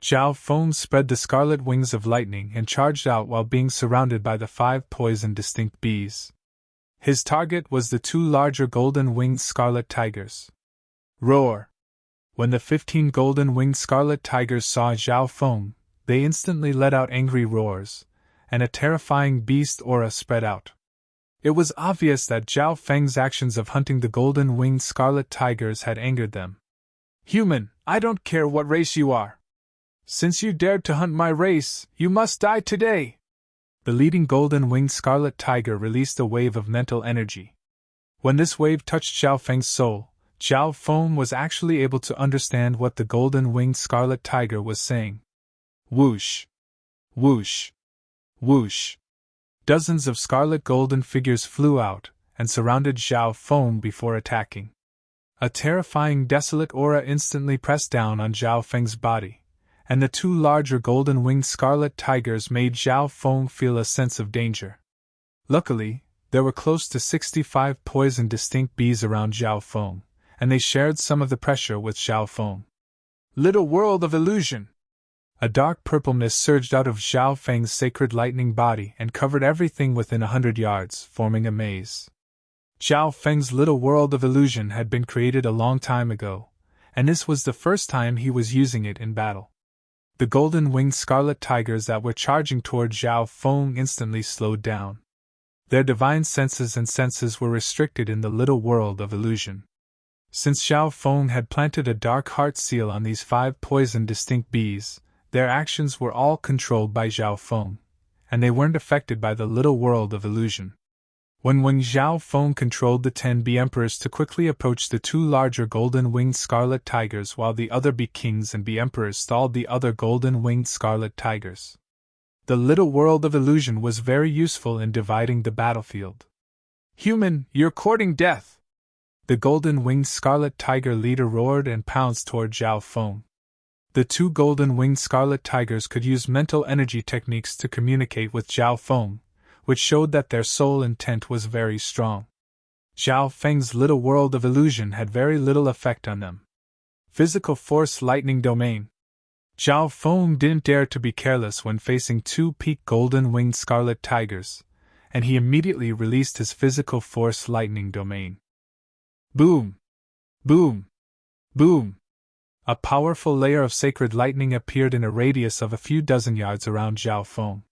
Zhao Feng spread the scarlet wings of lightning and charged out while being surrounded by the 5 poison distinct bees. His target was the 2 larger golden-winged scarlet tigers. Roar! When the 15 golden-winged scarlet tigers saw Zhao Feng, they instantly let out angry roars, and a terrifying beast aura spread out. It was obvious that Zhao Feng's actions of hunting the golden-winged scarlet tigers had angered them. "Human, I don't care what race you are. Since you dared to hunt my race, you must die today!" The leading golden-winged scarlet tiger released a wave of mental energy. When this wave touched Zhao Feng's soul, Zhao Feng was actually able to understand what the golden-winged scarlet tiger was saying. Whoosh! Whoosh! Whoosh! Dozens of scarlet golden figures flew out and surrounded Zhao Feng before attacking. A terrifying desolate aura instantly pressed down on Zhao Feng's body, and the two larger golden-winged scarlet tigers made Zhao Feng feel a sense of danger. Luckily, there were close to 65 poisoned distinct bees around Zhao Feng, and they shared some of the pressure with Zhao Feng. Little world of illusion! A dark purple mist surged out of Zhao Feng's sacred lightning body and covered everything within 100 yards, forming a maze. Zhao Feng's little world of illusion had been created a long time ago, and this was the first time he was using it in battle. The golden-winged scarlet tigers that were charging toward Zhao Feng instantly slowed down. Their divine senses and senses were restricted in the little world of illusion. Since Zhao Feng had planted a dark heart seal on these 5 poisoned distinct bees, their actions were all controlled by Zhao Feng, and they weren't affected by the little world of illusion. When Zhao Feng controlled the 10 bee emperors to quickly approach the 2 larger golden-winged scarlet tigers while the other bee kings and bee emperors stalled the other golden-winged scarlet tigers. The little world of illusion was very useful in dividing the battlefield. "Human, you're courting death!" The golden-winged scarlet tiger leader roared and pounced toward Zhao Feng. The 2 golden-winged scarlet tigers could use mental energy techniques to communicate with Zhao Feng, which showed that their soul intent was very strong. Zhao Feng's little world of illusion had very little effect on them. Physical force lightning domain. Zhao Feng didn't dare to be careless when facing 2 peak golden-winged scarlet tigers, and he immediately released his physical force lightning domain. Boom! Boom! Boom! A powerful layer of sacred lightning appeared in a radius of a few dozen yards around Zhao Feng.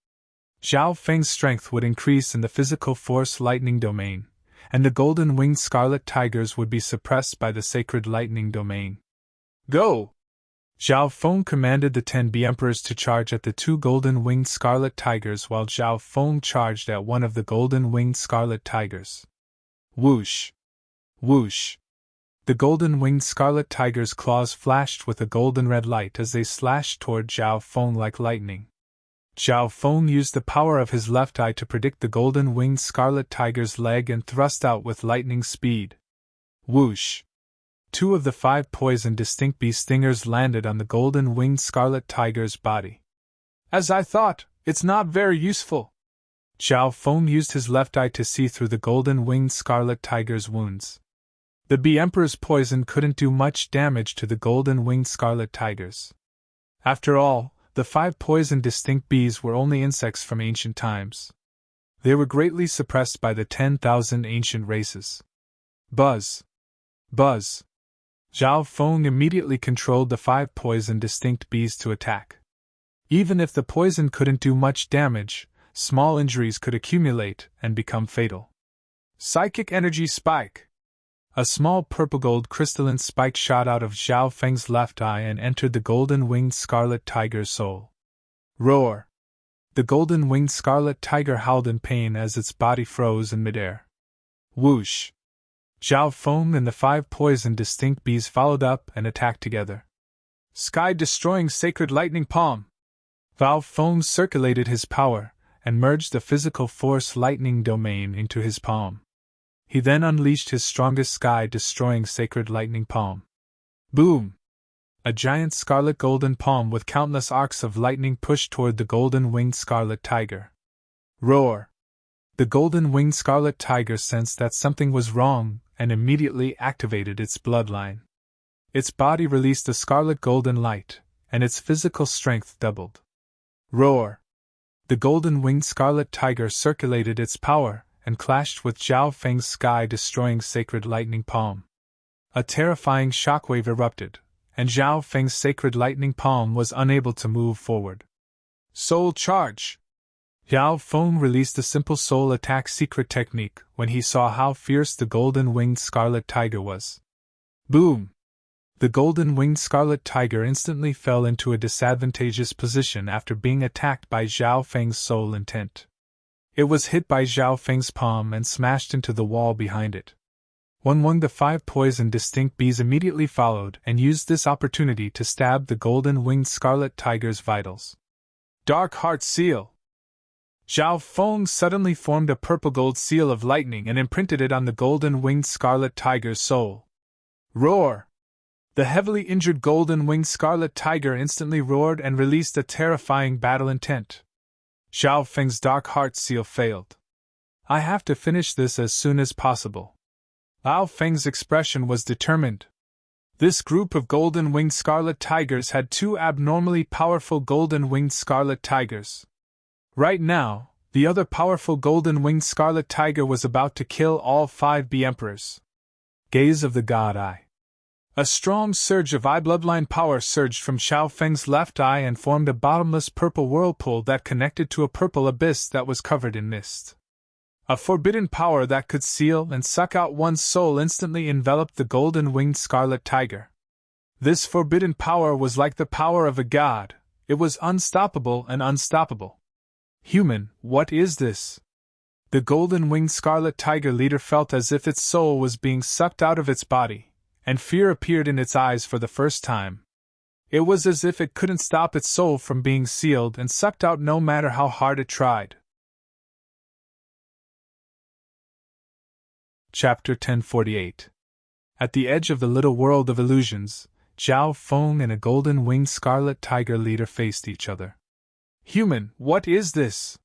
Zhao Feng's strength would increase in the physical force lightning domain, and the golden-winged scarlet tigers would be suppressed by the sacred lightning domain. Go! Zhao Feng commanded the 10 bee emperors to charge at the 2 golden-winged scarlet tigers while Zhao Feng charged at one of the golden-winged scarlet tigers. Whoosh! Whoosh! The golden-winged scarlet tiger's claws flashed with a golden-red light as they slashed toward Zhao Feng like lightning. Zhao Feng used the power of his left eye to predict the golden-winged scarlet tiger's leg and thrust out with lightning speed. Whoosh! 2 of the 5 poisoned distinct bee stingers landed on the golden-winged scarlet tiger's body. "As I thought, it's not very useful." Zhao Feng used his left eye to see through the golden-winged scarlet tiger's wounds. The bee emperor's poison couldn't do much damage to the golden-winged scarlet tigers. After all, the 5 poisoned distinct bees were only insects from ancient times. They were greatly suppressed by the 10,000 ancient races. Buzz! Buzz! Zhao Feng immediately controlled the 5 poisoned distinct bees to attack. Even if the poison couldn't do much damage, small injuries could accumulate and become fatal. Psychic Energy Spike! A small purple-gold crystalline spike shot out of Zhao Feng's left eye and entered the golden-winged scarlet tiger's soul. Roar! The golden-winged scarlet tiger howled in pain as its body froze in midair. Whoosh! Zhao Feng and the 5 poisoned distinct bees followed up and attacked together. Sky-destroying sacred lightning palm! Zhao Feng circulated his power and merged the physical force lightning domain into his palm. He then unleashed his strongest sky-destroying sacred lightning palm. Boom! A giant scarlet golden palm with countless arcs of lightning pushed toward the golden-winged scarlet tiger. Roar! The golden-winged scarlet tiger sensed that something was wrong and immediately activated its bloodline. Its body released a scarlet golden light, and its physical strength doubled. Roar! The golden-winged scarlet tiger circulated its power and clashed with Zhao Feng's sky-destroying sacred lightning palm. A terrifying shockwave erupted, and Zhao Feng's sacred lightning palm was unable to move forward. Soul Charge! Zhao Feng released a simple soul attack secret technique when he saw how fierce the golden-winged scarlet tiger was. Boom! The golden-winged scarlet tiger instantly fell into a disadvantageous position after being attacked by Zhao Feng's soul intent. It was hit by Zhao Feng's palm and smashed into the wall behind it. The 5 poison distinct bees immediately followed and used this opportunity to stab the golden-winged scarlet tiger's vitals. Dark Heart Seal! Zhao Feng suddenly formed a purple-gold seal of lightning and imprinted it on the golden-winged scarlet tiger's soul. Roar! The heavily injured golden-winged scarlet tiger instantly roared and released a terrifying battle intent. Zhao Feng's dark heart seal failed. I have to finish this as soon as possible. Zhao Feng's expression was determined. This group of golden-winged scarlet tigers had 2 abnormally powerful golden-winged scarlet tigers. Right now, the other powerful golden-winged scarlet tiger was about to kill all 5 bee emperors. Gaze of the God Eye. A strong surge of eye bloodline power surged from Zhao Feng's left eye and formed a bottomless purple whirlpool that connected to a purple abyss that was covered in mist. A forbidden power that could seal and suck out one's soul instantly enveloped the golden-winged scarlet tiger. This forbidden power was like the power of a god. It was unstoppable and unstoppable. Human, what is this? The golden-winged scarlet tiger leader felt as if its soul was being sucked out of its body, and fear appeared in its eyes for the first time. It was as if it couldn't stop its soul from being sealed and sucked out no matter how hard it tried. Chapter 1048. At the edge of the little world of illusions, Zhao Feng and a golden-winged scarlet tiger leader faced each other. Human, what is this?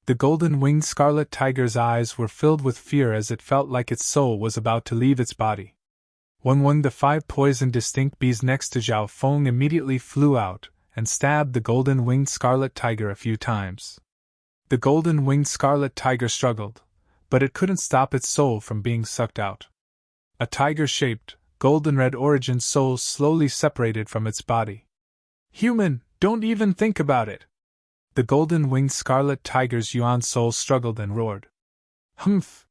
The golden-winged scarlet tiger's eyes were filled with fear as it felt like its soul was about to leave its body. The 5 poison distinct bees next to Zhao Feng immediately flew out and stabbed the golden-winged scarlet tiger a few times. The golden-winged scarlet tiger struggled, but it couldn't stop its soul from being sucked out. A tiger-shaped, golden-red origin soul slowly separated from its body. Human, don't even think about it! The golden-winged scarlet tiger's yuan soul struggled and roared. Humph!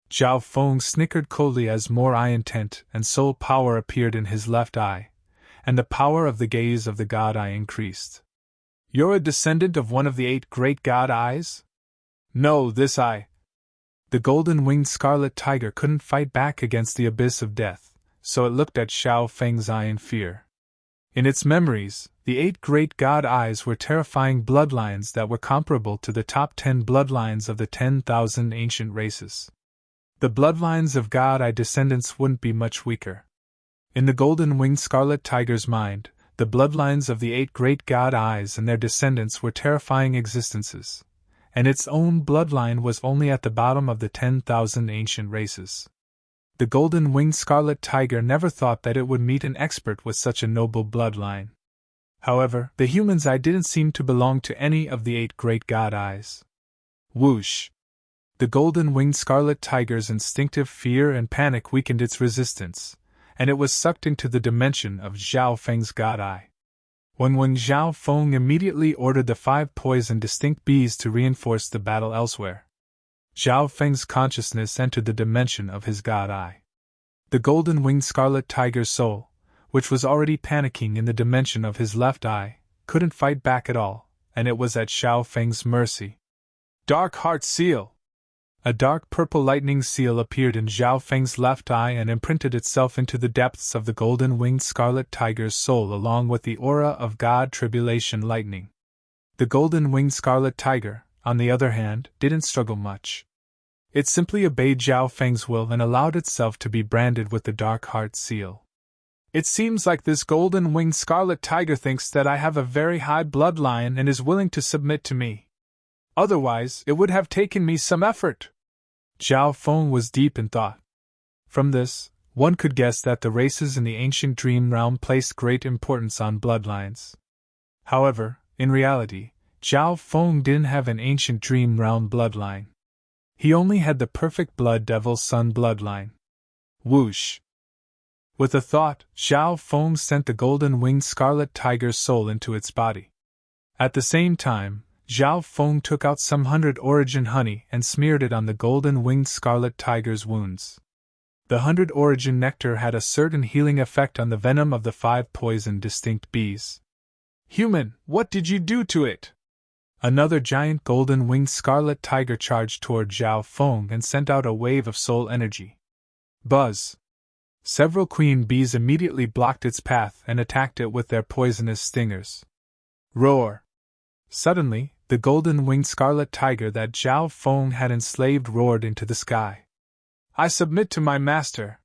Zhao Feng snickered coldly as more eye intent and soul power appeared in his left eye, and the power of the gaze of the God Eye increased. You're a descendant of one of the 8 great God Eyes? No, this eye. The golden-winged scarlet tiger couldn't fight back against the abyss of death, so it looked at Zhao Feng's eye in fear. In its memories, the 8 great God Eyes were terrifying bloodlines that were comparable to the top 10 bloodlines of the 10,000 ancient races. The bloodlines of God Eye descendants wouldn't be much weaker. In the golden-winged scarlet tiger's mind, the bloodlines of the 8 great God Eyes and their descendants were terrifying existences, and its own bloodline was only at the bottom of the 10,000 ancient races. The golden-winged scarlet tiger never thought that it would meet an expert with such a noble bloodline. However, the human's eye didn't seem to belong to any of the 8 great God Eyes. Whoosh! The golden-winged scarlet tiger's instinctive fear and panic weakened its resistance, and it was sucked into the dimension of Zhao Feng's God Eye. When Zhao Feng immediately ordered the 5 poison distinct bees to reinforce the battle elsewhere. Zhao Feng's consciousness entered the dimension of his God Eye. The golden-winged scarlet tiger's soul, which was already panicking in the dimension of his left eye, couldn't fight back at all, and it was at Zhao Feng's mercy. Dark Heart Seal! A dark purple lightning seal appeared in Zhao Feng's left eye and imprinted itself into the depths of the golden-winged scarlet tiger's soul along with the aura of God Tribulation Lightning. The golden-winged scarlet tiger, on the other hand, didn't struggle much. It simply obeyed Zhao Feng's will and allowed itself to be branded with the Dark Heart Seal. It seems like this golden-winged scarlet tiger thinks that I have a very high bloodline and is willing to submit to me. Otherwise, it would have taken me some effort. Zhao Feng was deep in thought. From this, one could guess that the races in the ancient dream realm placed great importance on bloodlines. However, in reality, Zhao Feng didn't have an ancient dream realm bloodline. He only had the perfect blood devil sun bloodline. Whoosh! With a thought, Zhao Feng sent the golden-winged scarlet tiger's soul into its body. At the same time, Zhao Feng took out some 100 origin honey and smeared it on the golden-winged scarlet tiger's wounds. The 100 origin nectar had a certain healing effect on the venom of the 5 poison distinct bees. Human, what did you do to it? Another giant golden-winged scarlet tiger charged toward Zhao Feng and sent out a wave of soul energy. Buzz! Several queen bees immediately blocked its path and attacked it with their poisonous stingers. Roar! Suddenly, the golden-winged scarlet tiger that Zhao Feng had enslaved roared into the sky. I submit to my master.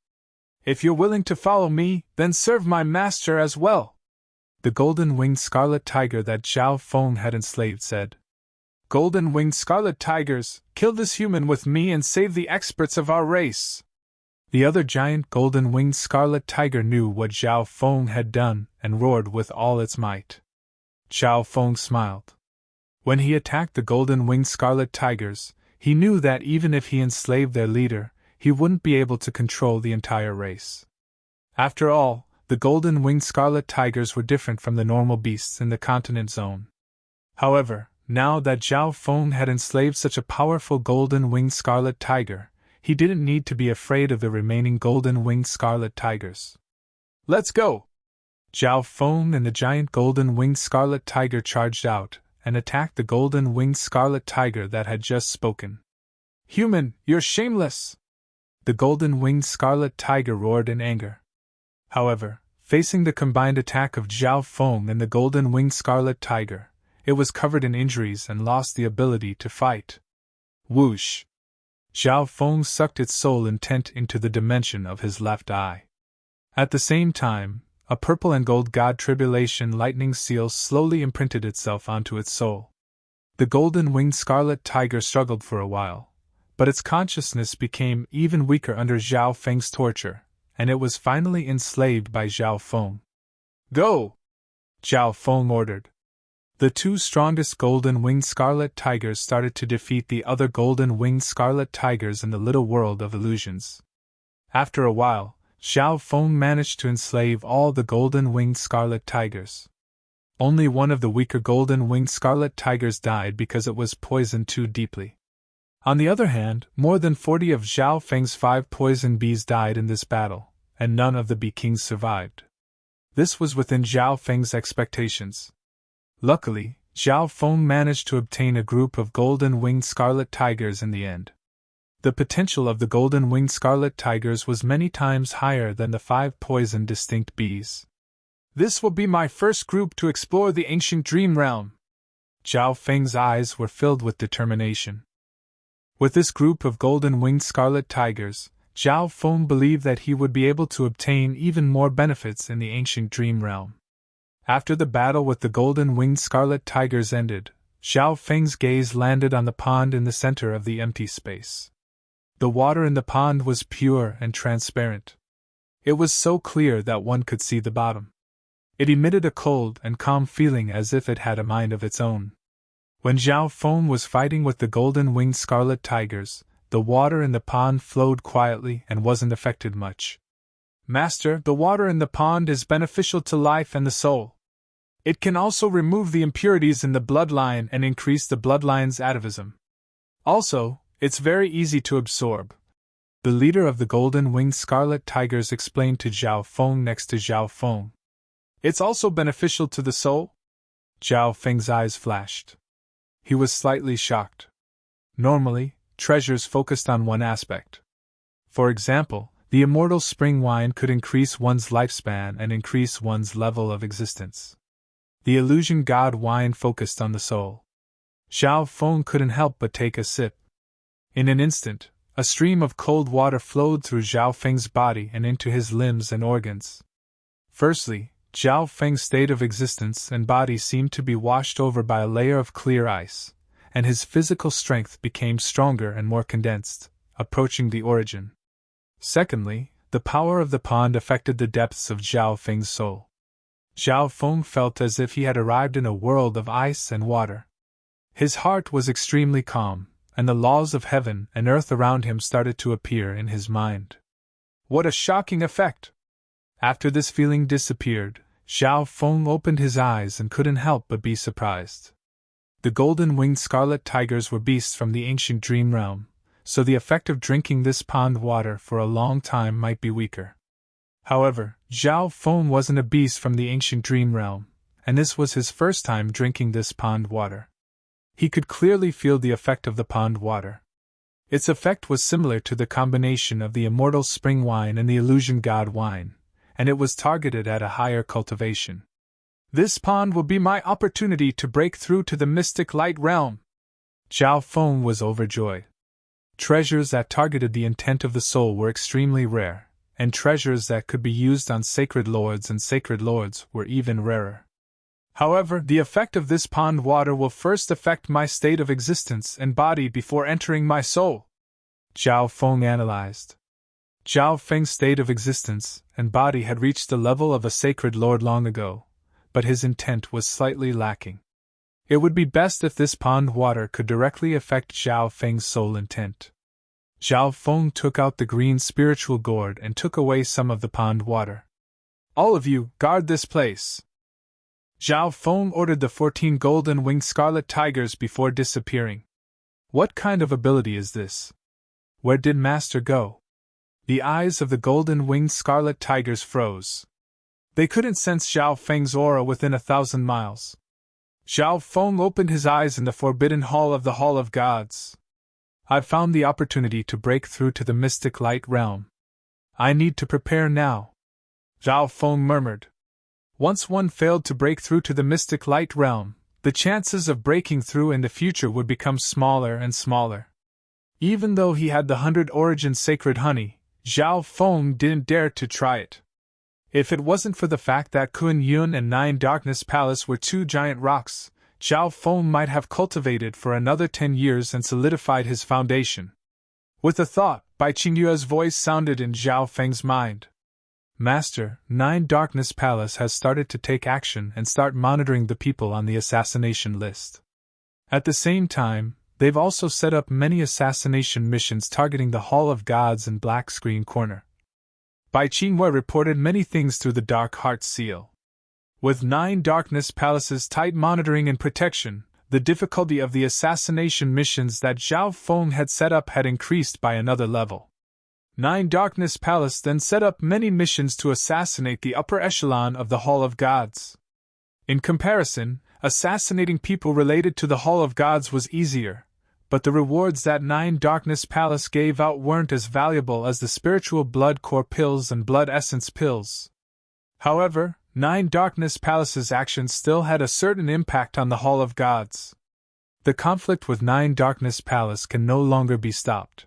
If you're willing to follow me, then serve my master as well. The golden-winged scarlet tiger that Zhao Feng had enslaved said. Golden-winged scarlet tigers, kill this human with me and save the experts of our race. The other giant golden-winged scarlet tiger knew what Zhao Feng had done and roared with all its might. Zhao Feng smiled. When he attacked the golden-winged scarlet tigers, he knew that even if he enslaved their leader, he wouldn't be able to control the entire race. After all, the golden-winged scarlet tigers were different from the normal beasts in the continent zone. However, now that Zhao Feng had enslaved such a powerful golden-winged scarlet tiger, he didn't need to be afraid of the remaining golden-winged scarlet tigers. Let's go! Zhao Feng and the giant golden-winged scarlet tiger charged out and attacked the golden-winged scarlet tiger that had just spoken. Human, you're shameless! The golden-winged scarlet tiger roared in anger. However, facing the combined attack of Zhao Feng and the golden-winged scarlet tiger, it was covered in injuries and lost the ability to fight. Whoosh! Zhao Feng sucked its soul intent into the dimension of his left eye. At the same time, a purple and gold god tribulation lightning seal slowly imprinted itself onto its soul. The golden-winged scarlet tiger struggled for a while, but its consciousness became even weaker under Zhao Feng's torture, and it was finally enslaved by Zhao Feng. Go! Zhao Feng ordered. The 2 strongest golden-winged scarlet tigers started to defeat the other golden-winged scarlet tigers in the little world of illusions. After a while, Zhao Feng managed to enslave all the golden-winged scarlet tigers. Only one of the weaker golden-winged scarlet tigers died because it was poisoned too deeply. On the other hand, more than 40 of Zhao Feng's 5 poison bees died in this battle, and none of the bee kings survived. This was within Zhao Feng's expectations. Luckily, Zhao Feng managed to obtain a group of golden-winged scarlet tigers in the end. The potential of the golden-winged scarlet tigers was many times higher than the 5 poison distinct bees. This will be my first group to explore the ancient dream realm. Zhao Feng's eyes were filled with determination. With this group of golden-winged scarlet tigers, Zhao Feng believed that he would be able to obtain even more benefits in the ancient dream realm. After the battle with the golden-winged scarlet tigers ended, Zhao Feng's gaze landed on the pond in the center of the empty space. The water in the pond was pure and transparent. It was so clear that one could see the bottom. It emitted a cold and calm feeling as if it had a mind of its own. When Zhao Feng was fighting with the golden-winged scarlet tigers, the water in the pond flowed quietly and wasn't affected much. Master, the water in the pond is beneficial to life and the soul. It can also remove the impurities in the bloodline and increase the bloodline's atavism. Also, it's very easy to absorb. The leader of the golden-winged scarlet tigers explained to Zhao Feng next to Zhao Feng. It's also beneficial to the soul? Zhao Feng's eyes flashed. He was slightly shocked. Normally, treasures focused on one aspect. For example, the immortal spring wine could increase one's lifespan and increase one's level of existence. The illusion god wine focused on the soul. Zhao Feng couldn't help but take a sip. In an instant, a stream of cold water flowed through Zhao Feng's body and into his limbs and organs. Firstly, Zhao Feng's state of existence and body seemed to be washed over by a layer of clear ice, and his physical strength became stronger and more condensed, approaching the origin. Secondly, the power of the pond affected the depths of Zhao Feng's soul. Zhao Feng felt as if he had arrived in a world of ice and water. His heart was extremely calm, and the laws of heaven and earth around him started to appear in his mind. What a shocking effect! After this feeling disappeared, Zhao Feng opened his eyes and couldn't help but be surprised. The golden-winged scarlet tigers were beasts from the ancient dream realm, so the effect of drinking this pond water for a long time might be weaker. However, Zhao Feng wasn't a beast from the ancient dream realm, and this was his first time drinking this pond water. He could clearly feel the effect of the pond water. Its effect was similar to the combination of the immortal spring wine and the illusion god wine, and it was targeted at a higher cultivation. This pond will be my opportunity to break through to the mystic light realm. Zhao Feng was overjoyed. Treasures that targeted the intent of the soul were extremely rare, and treasures that could be used on sacred lords and sacred lords were even rarer. However, the effect of this pond water will first affect my state of existence and body before entering my soul, Zhao Feng analyzed. Zhao Feng's state of existence and body had reached the level of a sacred lord long ago, but his intent was slightly lacking. It would be best if this pond water could directly affect Zhao Feng's soul intent. Zhao Feng took out the green spiritual gourd and took away some of the pond water. All of you, guard this place. Zhao Feng ordered the 14 golden-winged scarlet tigers before disappearing. What kind of ability is this? Where did Master go? The eyes of the golden-winged scarlet tigers froze. They couldn't sense Zhao Feng's aura within 1,000 miles. Zhao Feng opened his eyes in the forbidden hall of the Hall of Gods. I've found the opportunity to break through to the mystic light realm. I need to prepare now. Zhao Feng murmured. Once one failed to break through to the mystic light realm, the chances of breaking through in the future would become smaller and smaller. Even though he had the 100 origin sacred honey, Zhao Feng didn't dare to try it. If it wasn't for the fact that Kun Yun and 9 Darkness Palace were 2 giant rocks, Zhao Feng might have cultivated for another 10 years and solidified his foundation. With a thought, Bai Qingyue's voice sounded in Zhao Feng's mind. Master, 9 Darkness Palace has started to take action and start monitoring the people on the assassination list. At the same time, they've also set up many assassination missions targeting the Hall of Gods and Black Screen Corner. Bai Qingyue reported many things through the Dark Heart Seal. With 9 Darkness Palaces tight monitoring and protection, the difficulty of the assassination missions that Zhao Feng had set up had increased by another level. 9 Darkness Palace then set up many missions to assassinate the upper echelon of the Hall of Gods. In comparison, assassinating people related to the Hall of Gods was easier, but the rewards that 9 Darkness Palace gave out weren't as valuable as the spiritual blood core pills and blood essence pills. However, 9 Darkness Palace's actions still had a certain impact on the Hall of Gods. The conflict with 9 Darkness Palace can no longer be stopped.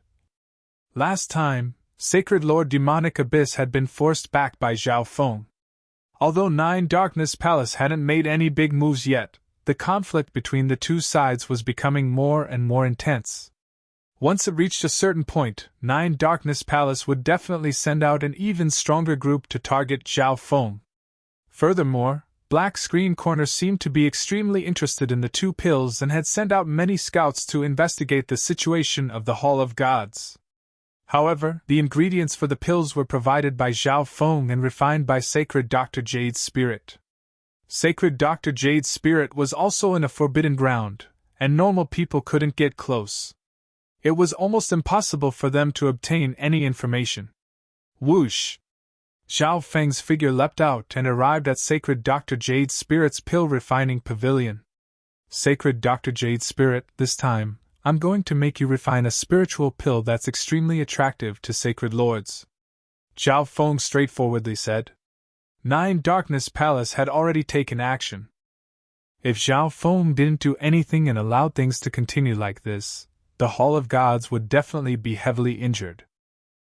Last time, Sacred Lord Demonic Abyss had been forced back by Zhao Feng. Although 9 Darkness Palace hadn't made any big moves yet, the conflict between the two sides was becoming more and more intense. Once it reached a certain point, 9 Darkness Palace would definitely send out an even stronger group to target Zhao Feng. Furthermore, Black Screen Corner seemed to be extremely interested in the 2 pills and had sent out many scouts to investigate the situation of the Hall of Gods. However, the ingredients for the pills were provided by Zhao Feng and refined by Sacred Dr. Jade's spirit. Sacred Dr. Jade's spirit was also in a forbidden ground, and normal people couldn't get close. It was almost impossible for them to obtain any information. Whoosh! Zhao Feng's figure leapt out and arrived at Sacred Dr. Jade's spirit's pill refining pavilion. Sacred Dr. Jade's spirit, this time, I'm going to make you refine a spiritual pill that's extremely attractive to sacred lords. Zhao Feng straightforwardly said. 9 Darkness Palace had already taken action. If Zhao Feng didn't do anything and allowed things to continue like this, the Hall of Gods would definitely be heavily injured.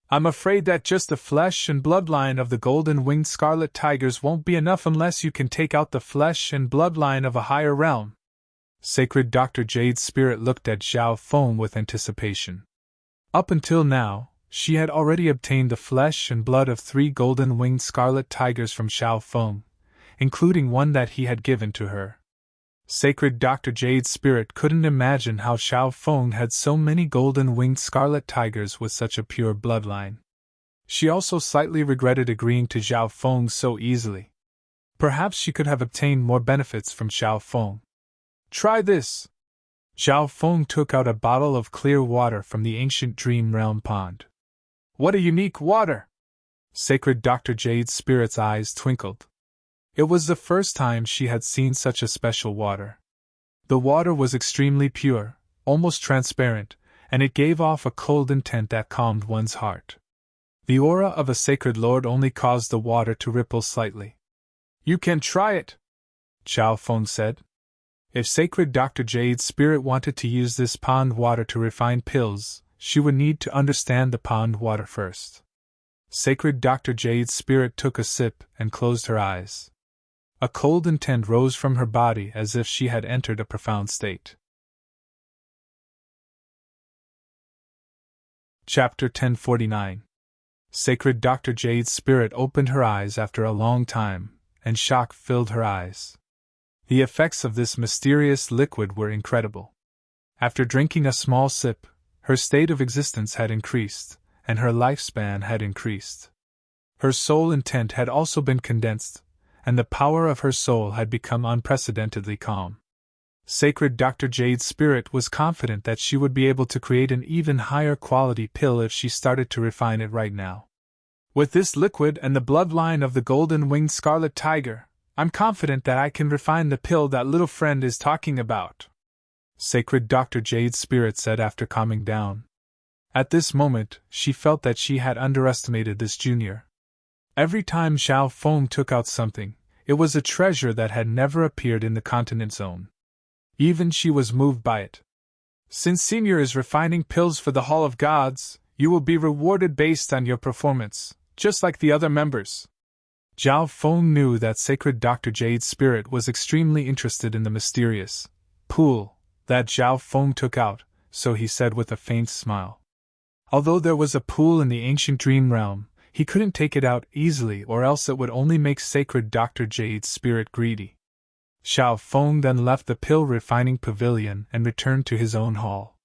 I'm afraid that just the flesh and bloodline of the golden-winged scarlet tigers won't be enough unless you can take out the flesh and bloodline of a higher realm. Sacred Dr. Jade's spirit looked at Zhao Feng with anticipation. Up until now, she had already obtained the flesh and blood of 3 golden-winged scarlet tigers from Zhao Feng, including one that he had given to her. Sacred Dr. Jade's spirit couldn't imagine how Zhao Feng had so many golden-winged scarlet tigers with such a pure bloodline. She also slightly regretted agreeing to Zhao Feng so easily. Perhaps she could have obtained more benefits from Zhao Feng. Try this, Zhao Feng took out a bottle of clear water from the ancient Dream Realm pond. What a unique water! Sacred Dr. Jade's spirit's eyes twinkled. It was the first time she had seen such a special water. The water was extremely pure, almost transparent, and it gave off a cold intent that calmed one's heart. The aura of a sacred lord only caused the water to ripple slightly. You can try it, Zhao Feng said. If Sacred Dr. Jade's spirit wanted to use this pond water to refine pills, she would need to understand the pond water first. Sacred Dr. Jade's spirit took a sip and closed her eyes. A cold intent rose from her body as if she had entered a profound state. Chapter 1049. Sacred Dr. Jade's spirit opened her eyes after a long time, and shock filled her eyes. The effects of this mysterious liquid were incredible. After drinking a small sip, her state of existence had increased, and her lifespan had increased. Her soul intent had also been condensed, and the power of her soul had become unprecedentedly calm. Sacred Dr. Jade's spirit was confident that she would be able to create an even higher quality pill if she started to refine it right now. With this liquid and the bloodline of the golden-winged scarlet tiger, I'm confident that I can refine the pill that little friend is talking about, Sacred Dr. Jade's spirit said after calming down. At this moment, she felt that she had underestimated this junior. Every time Zhao Feng took out something, it was a treasure that had never appeared in the continent zone. Even she was moved by it. Since Senior is refining pills for the Hall of Gods, you will be rewarded based on your performance, just like the other members. Zhao Feng knew that Sacred Dr. Jade's spirit was extremely interested in the mysterious pool that Zhao Feng took out, so he said with a faint smile. Although there was a pool in the ancient dream realm, he couldn't take it out easily or else it would only make Sacred Dr. Jade's spirit greedy. Zhao Feng then left the pill refining pavilion and returned to his own hall.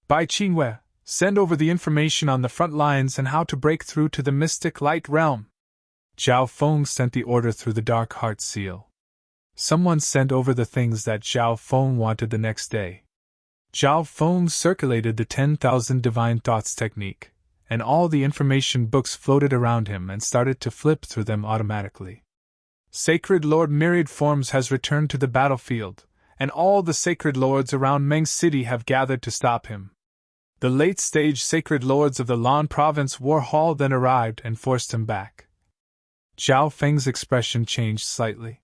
Bai Qingwei, send over the information on the front lines and how to break through to the mystic light realm. Zhao Feng sent the order through the dark heart seal. Someone sent over the things that Zhao Feng wanted the next day. Zhao Feng circulated the 10,000 divine thoughts technique, and all the information books floated around him and started to flip through them automatically. Sacred Lord Myriad Forms has returned to the battlefield, and all the sacred lords around Meng City have gathered to stop him. The late-stage sacred lords of the Lan Province War Hall then arrived and forced him back. Zhao Feng's expression changed slightly.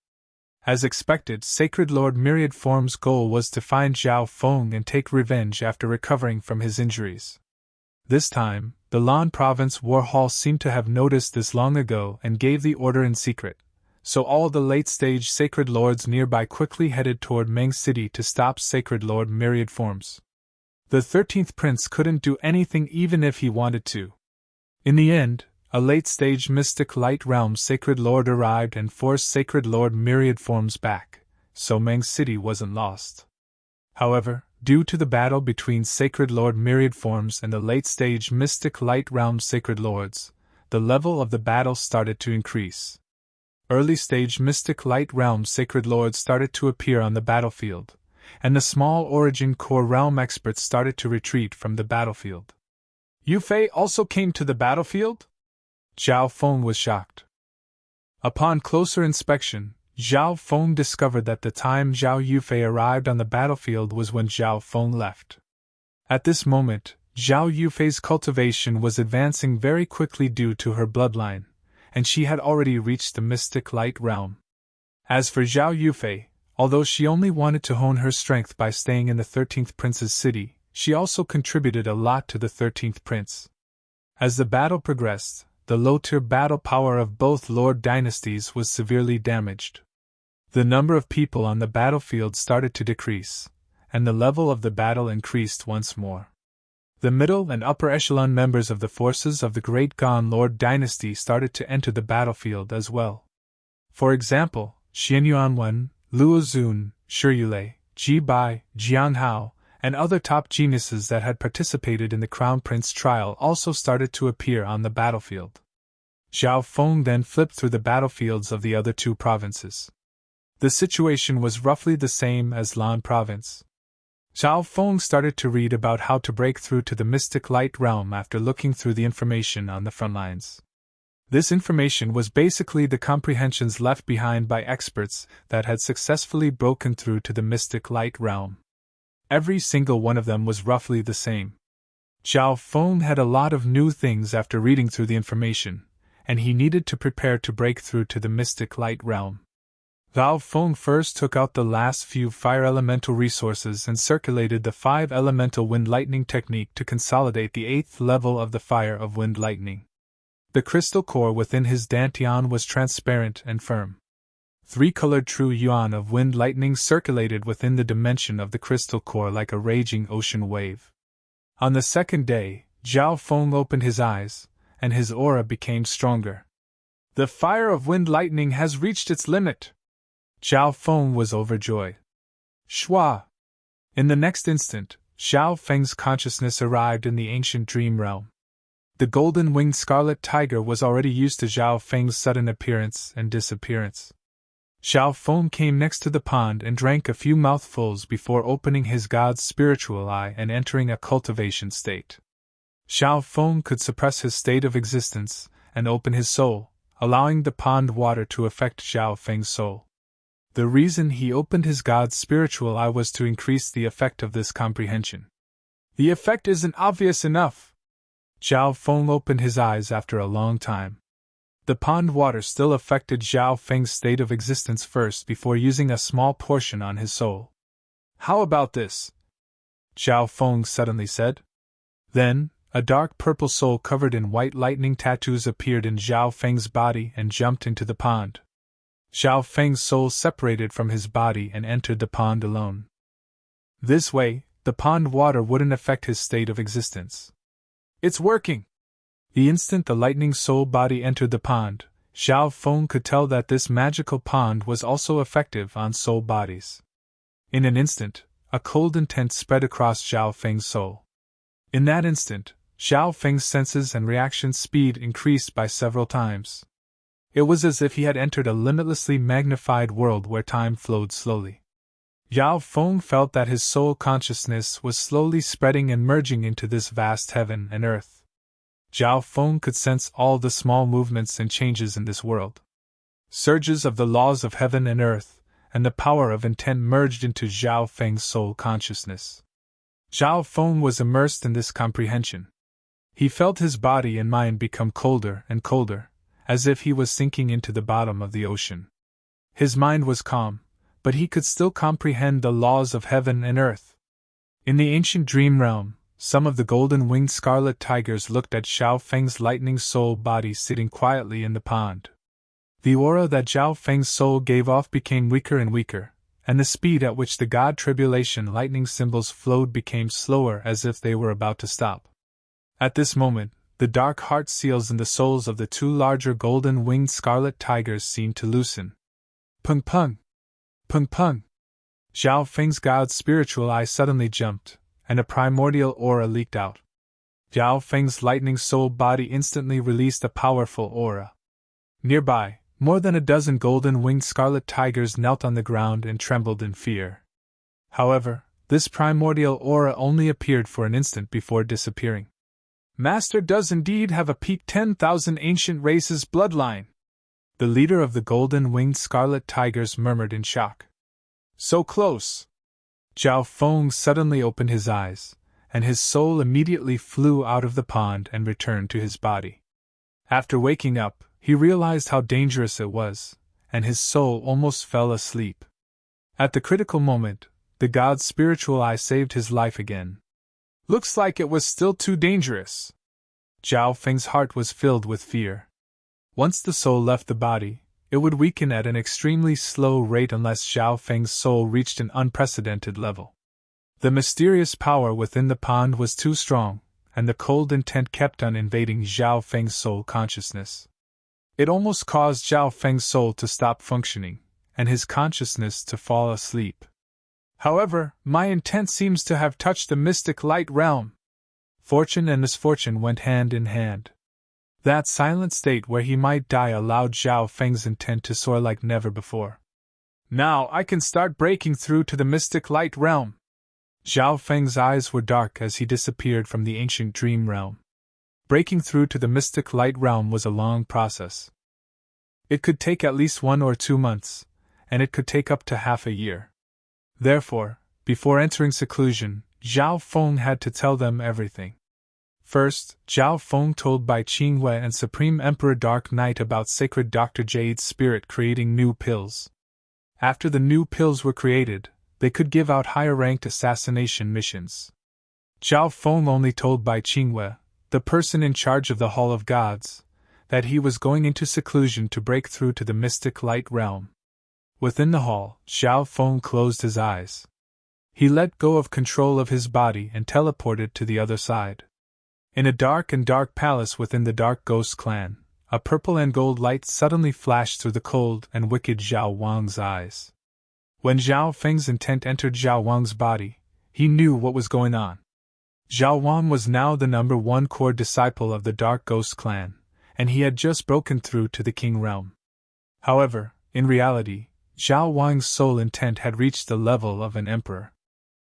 As expected, Sacred Lord Myriad Form's goal was to find Zhao Feng and take revenge after recovering from his injuries. This time, the Lan Province War Hall seemed to have noticed this long ago and gave the order in secret, so all the late-stage Sacred Lords nearby quickly headed toward Meng City to stop Sacred Lord Myriad Forms. The 13th Prince couldn't do anything even if he wanted to. In the end, a late-stage Mystic Light Realm Sacred Lord arrived and forced Sacred Lord Myriad Forms back, so Meng City wasn't lost. However, due to the battle between Sacred Lord Myriad Forms and the late-stage Mystic Light Realm Sacred Lords, the level of the battle started to increase. Early-stage Mystic Light Realm Sacred Lords started to appear on the battlefield, and the small Origin Core Realm experts started to retreat from the battlefield. Yufei also came to the battlefield? Zhao Feng was shocked. Upon closer inspection, Zhao Feng discovered that the time Zhao Yufei arrived on the battlefield was when Zhao Feng left. At this moment, Zhao Yufei's cultivation was advancing very quickly due to her bloodline, and she had already reached the Mystic Light Realm. As for Zhao Yufei, although she only wanted to hone her strength by staying in the 13th Prince's city, she also contributed a lot to the 13th Prince. As the battle progressed, the low-tier battle power of both Lord dynasties was severely damaged. The number of people on the battlefield started to decrease, and the level of the battle increased once more. The middle and upper echelon members of the forces of the Great Gan Lord dynasty started to enter the battlefield as well. For example, Xian Yuanwen, Luo Zun, Shi Yulei, Ji Bai, Jiang Hao, and other top geniuses that had participated in the Crown Prince trial also started to appear on the battlefield. Zhao Feng then flipped through the battlefields of the other two provinces. The situation was roughly the same as Lan Province. Zhao Feng started to read about how to break through to the mystic light realm after looking through the information on the front lines. This information was basically the comprehensions left behind by experts that had successfully broken through to the mystic light realm. Every single one of them was roughly the same. Zhao Feng had a lot of new things after reading through the information, and he needed to prepare to break through to the mystic light realm. Zhao Feng first took out the last few fire elemental resources and circulated the 5 elemental wind lightning technique to consolidate the 8th level of the fire of wind lightning. The crystal core within his dantian was transparent and firm. 3-colored true yuan of wind lightning circulated within the dimension of the crystal core like a raging ocean wave. On the second day, Zhao Feng opened his eyes, and his aura became stronger. The fire of wind lightning has reached its limit! Zhao Feng was overjoyed. Shua! In the next instant, Zhao Feng's consciousness arrived in the ancient dream realm. The golden-winged scarlet tiger was already used to Zhao Feng's sudden appearance and disappearance. Zhao Feng came next to the pond and drank a few mouthfuls before opening his god's spiritual eye and entering a cultivation state. Zhao Feng could suppress his state of existence and open his soul, allowing the pond water to affect Zhao Feng's soul. The reason he opened his god's spiritual eye was to increase the effect of this comprehension. The effect isn't obvious enough. Zhao Feng opened his eyes after a long time. The pond water still affected Zhao Feng's state of existence first before using a small portion on his soul. How about this? Zhao Feng suddenly said. Then, a dark purple soul covered in white lightning tattoos appeared in Zhao Feng's body and jumped into the pond. Zhao Feng's soul separated from his body and entered the pond alone. This way, the pond water wouldn't affect his state of existence. It's working! The instant the lightning soul body entered the pond, Zhao Feng could tell that this magical pond was also effective on soul bodies. In an instant, a cold intent spread across Zhao Feng's soul. In that instant, Zhao Feng's senses and reaction speed increased by several times. It was as if he had entered a limitlessly magnified world where time flowed slowly. Zhao Feng felt that his soul consciousness was slowly spreading and merging into this vast heaven and earth. Zhao Feng could sense all the small movements and changes in this world. Surges of the laws of heaven and earth, and the power of intent merged into Zhao Feng's soul consciousness. Zhao Feng was immersed in this comprehension. He felt his body and mind become colder and colder, as if he was sinking into the bottom of the ocean. His mind was calm, but he could still comprehend the laws of heaven and earth. In the ancient dream realm, some of the golden-winged scarlet tigers looked at Zhao Feng's lightning soul body sitting quietly in the pond. The aura that Zhao Feng's soul gave off became weaker and weaker, and the speed at which the god tribulation lightning symbols flowed became slower as if they were about to stop. At this moment, the dark heart seals in the souls of the 2 larger golden-winged scarlet tigers seemed to loosen. Pung pung! Pung pung! Zhao Feng's god's spiritual eye suddenly jumped, and a primordial aura leaked out. Zhao Feng's lightning soul body instantly released a powerful aura. Nearby, more than a dozen golden-winged scarlet tigers knelt on the ground and trembled in fear. However, this primordial aura only appeared for an instant before disappearing. Master does indeed have a peak 10,000 ancient races bloodline. The leader of the golden-winged scarlet tigers murmured in shock. So close! Zhao Feng suddenly opened his eyes, and his soul immediately flew out of the pond and returned to his body. After waking up, he realized how dangerous it was, and his soul almost fell asleep. At the critical moment, the god's spiritual eye saved his life again. Looks like it was still too dangerous. Zhao Feng's heart was filled with fear. Once the soul left the body, it would weaken at an extremely slow rate unless Zhao Feng's soul reached an unprecedented level. The mysterious power within the pond was too strong, and the cold intent kept on invading Zhao Feng's soul consciousness. It almost caused Zhao Feng's soul to stop functioning, and his consciousness to fall asleep. However, my intent seems to have touched the mystic light realm. Fortune and misfortune went hand in hand. That silent state where he might die allowed Zhao Feng's intent to soar like never before. Now I can start breaking through to the mystic light realm. Zhao Feng's eyes were dark as he disappeared from the ancient dream realm. Breaking through to the mystic light realm was a long process. It could take at least 1 or 2 months, and it could take up to half a year. Therefore, before entering seclusion, Zhao Feng had to tell them everything. First, Zhao Feng told Bai Qingwei and Supreme Emperor Dark Knight about Sacred Dr. Jade's spirit creating new pills. After the new pills were created, they could give out higher-ranked assassination missions. Zhao Feng only told Bai Qingwei, the person in charge of the Hall of Gods, that he was going into seclusion to break through to the mystic light realm. Within the hall, Zhao Feng closed his eyes. He let go of control of his body and teleported to the other side. In a dark palace within the Dark Ghost clan, a purple and gold light suddenly flashed through the cold and wicked Zhao Wang's eyes. When Zhao Feng's intent entered Zhao Wang's body, he knew what was going on. Zhao Wang was now the #1 core disciple of the Dark Ghost clan, and he had just broken through to the King realm. However, in reality, Zhao Wang's soul intent had reached the level of an emperor.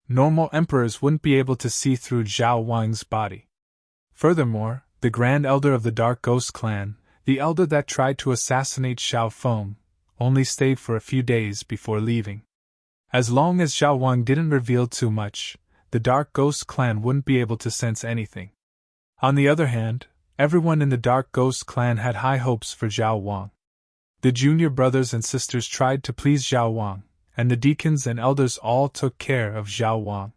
Normal emperors wouldn't be able to see through Zhao Wang's body. Furthermore, the Grand Elder of the Dark Ghost clan, the elder that tried to assassinate Zhao Feng, only stayed for a few days before leaving. As long as Zhao Wang didn't reveal too much, the Dark Ghost clan wouldn't be able to sense anything. On the other hand, everyone in the Dark Ghost clan had high hopes for Zhao Wang. The junior brothers and sisters tried to please Zhao Wang, and the deacons and elders all took care of Zhao Wang.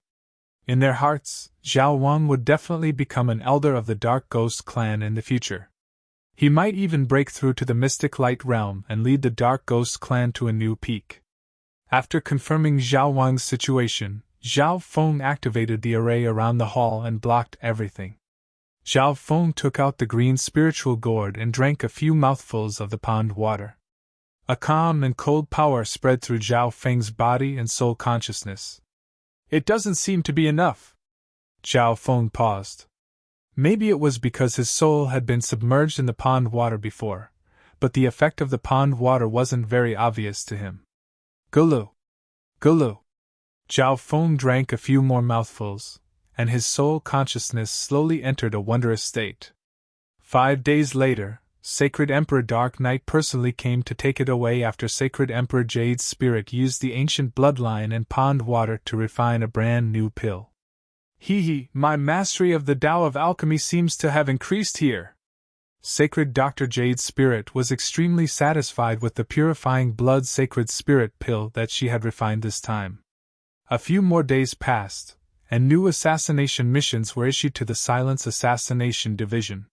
In their hearts, Zhao Wang would definitely become an elder of the Dark Ghost clan in the future. He might even break through to the mystic light realm and lead the Dark Ghost clan to a new peak. After confirming Zhao Wang's situation, Zhao Feng activated the array around the hall and blocked everything. Zhao Feng took out the green spiritual gourd and drank a few mouthfuls of the pond water. A calm and cold power spread through Zhao Feng's body and soul consciousness. It doesn't seem to be enough. Zhao Feng paused. Maybe it was because his soul had been submerged in the pond water before, but the effect of the pond water wasn't very obvious to him. Gulu! Gulu! Zhao Feng drank a few more mouthfuls, and his soul consciousness slowly entered a wondrous state. 5 days later, Sacred Emperor Dark Knight personally came to take it away after Sacred Emperor Jade's spirit used the ancient bloodline and pond water to refine a brand new pill. My mastery of the Tao of alchemy seems to have increased here. Sacred Dr. Jade's spirit was extremely satisfied with the purifying blood sacred spirit pill that she had refined this time. A few more days passed, and new assassination missions were issued to the Silence Assassination Division.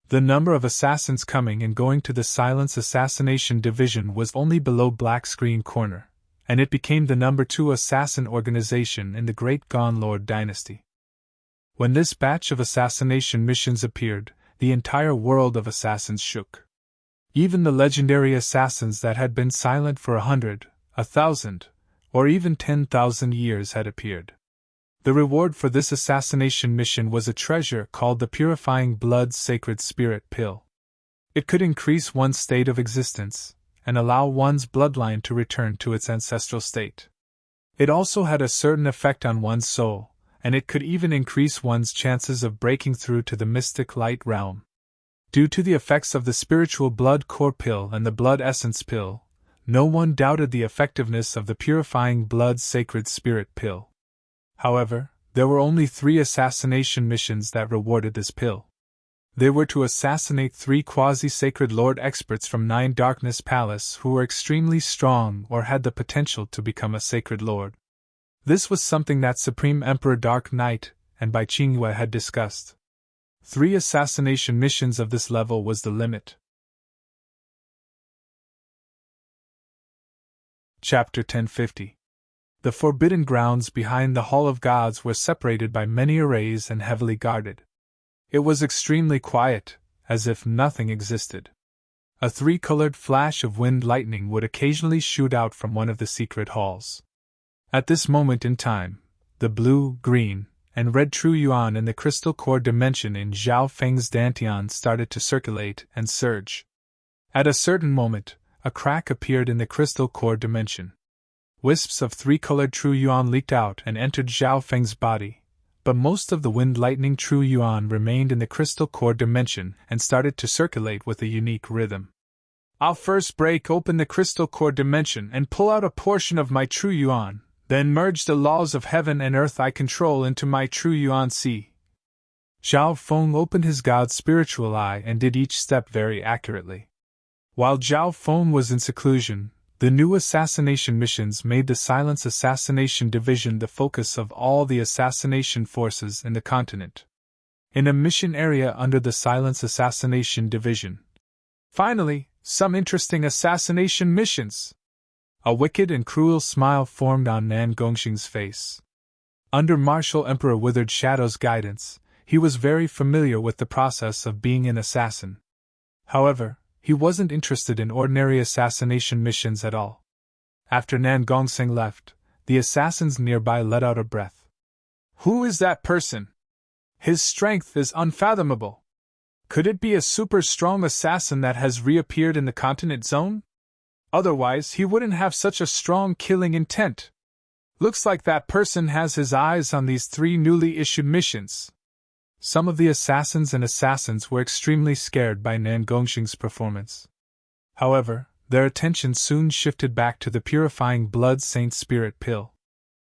The number of assassins coming and going to the Silence Assassination Division was only below Black Screen Corner, and it became the #2 assassin organization in the Great Gone Lord dynasty. When this batch of assassination missions appeared, the entire world of assassins shook. Even the legendary assassins that had been silent for 100, 1,000, or even 10,000 years had appeared. The reward for this assassination mission was a treasure called the Purifying Blood Sacred Spirit Pill. It could increase one's state of existence, and allow one's bloodline to return to its ancestral state. It also had a certain effect on one's soul, and it could even increase one's chances of breaking through to the mystic light realm. Due to the effects of the spiritual blood core pill and the blood essence pill, no one doubted the effectiveness of the Purifying Blood Sacred Spirit Pill. However, there were only 3 assassination missions that rewarded this pill. They were to assassinate 3 quasi-sacred lord experts from 9 Darkness Palace who were extremely strong or had the potential to become a sacred lord. This was something that Supreme Emperor Dark Knight and Bai Qingwei had discussed. 3 assassination missions of this level was the limit. Chapter 1050. The forbidden grounds behind the Hall of Gods were separated by many arrays and heavily guarded. It was extremely quiet, as if nothing existed. A 3-colored flash of wind lightning would occasionally shoot out from one of the secret halls. At this moment in time, the blue, green, and red true yuan in the crystal core dimension in Zhao Feng's dantian started to circulate and surge. At a certain moment, a crack appeared in the crystal core dimension. Wisps of three-colored true yuan leaked out and entered Zhao Feng's body, but most of the wind lightning true yuan remained in the crystal core dimension and started to circulate with a unique rhythm. I'll first break open the crystal core dimension and pull out a portion of my true yuan, then merge the laws of heaven and earth I control into my true yuan sea. Zhao Feng opened his god's spiritual eye and did each step very accurately. While Zhao Feng was in seclusion, the new assassination missions made the Silence Assassination Division the focus of all the assassination forces in the continent. In a mission area under the Silence Assassination Division. Finally, some interesting assassination missions! A wicked and cruel smile formed on Nan Gongxing's face. Under Martial Emperor Withered Shadow's guidance, he was very familiar with the process of being an assassin. However, he wasn't interested in ordinary assassination missions at all. After Nan Gongxing left, the assassins nearby let out a breath. Who is that person? His strength is unfathomable. Could it be a super strong assassin that has reappeared in the continent zone? Otherwise, he wouldn't have such a strong killing intent. Looks like that person has his eyes on these 3 newly issued missions. Some of the assassins were extremely scared by Nan Gongxing's performance. However, their attention soon shifted back to the purifying blood saint spirit pill.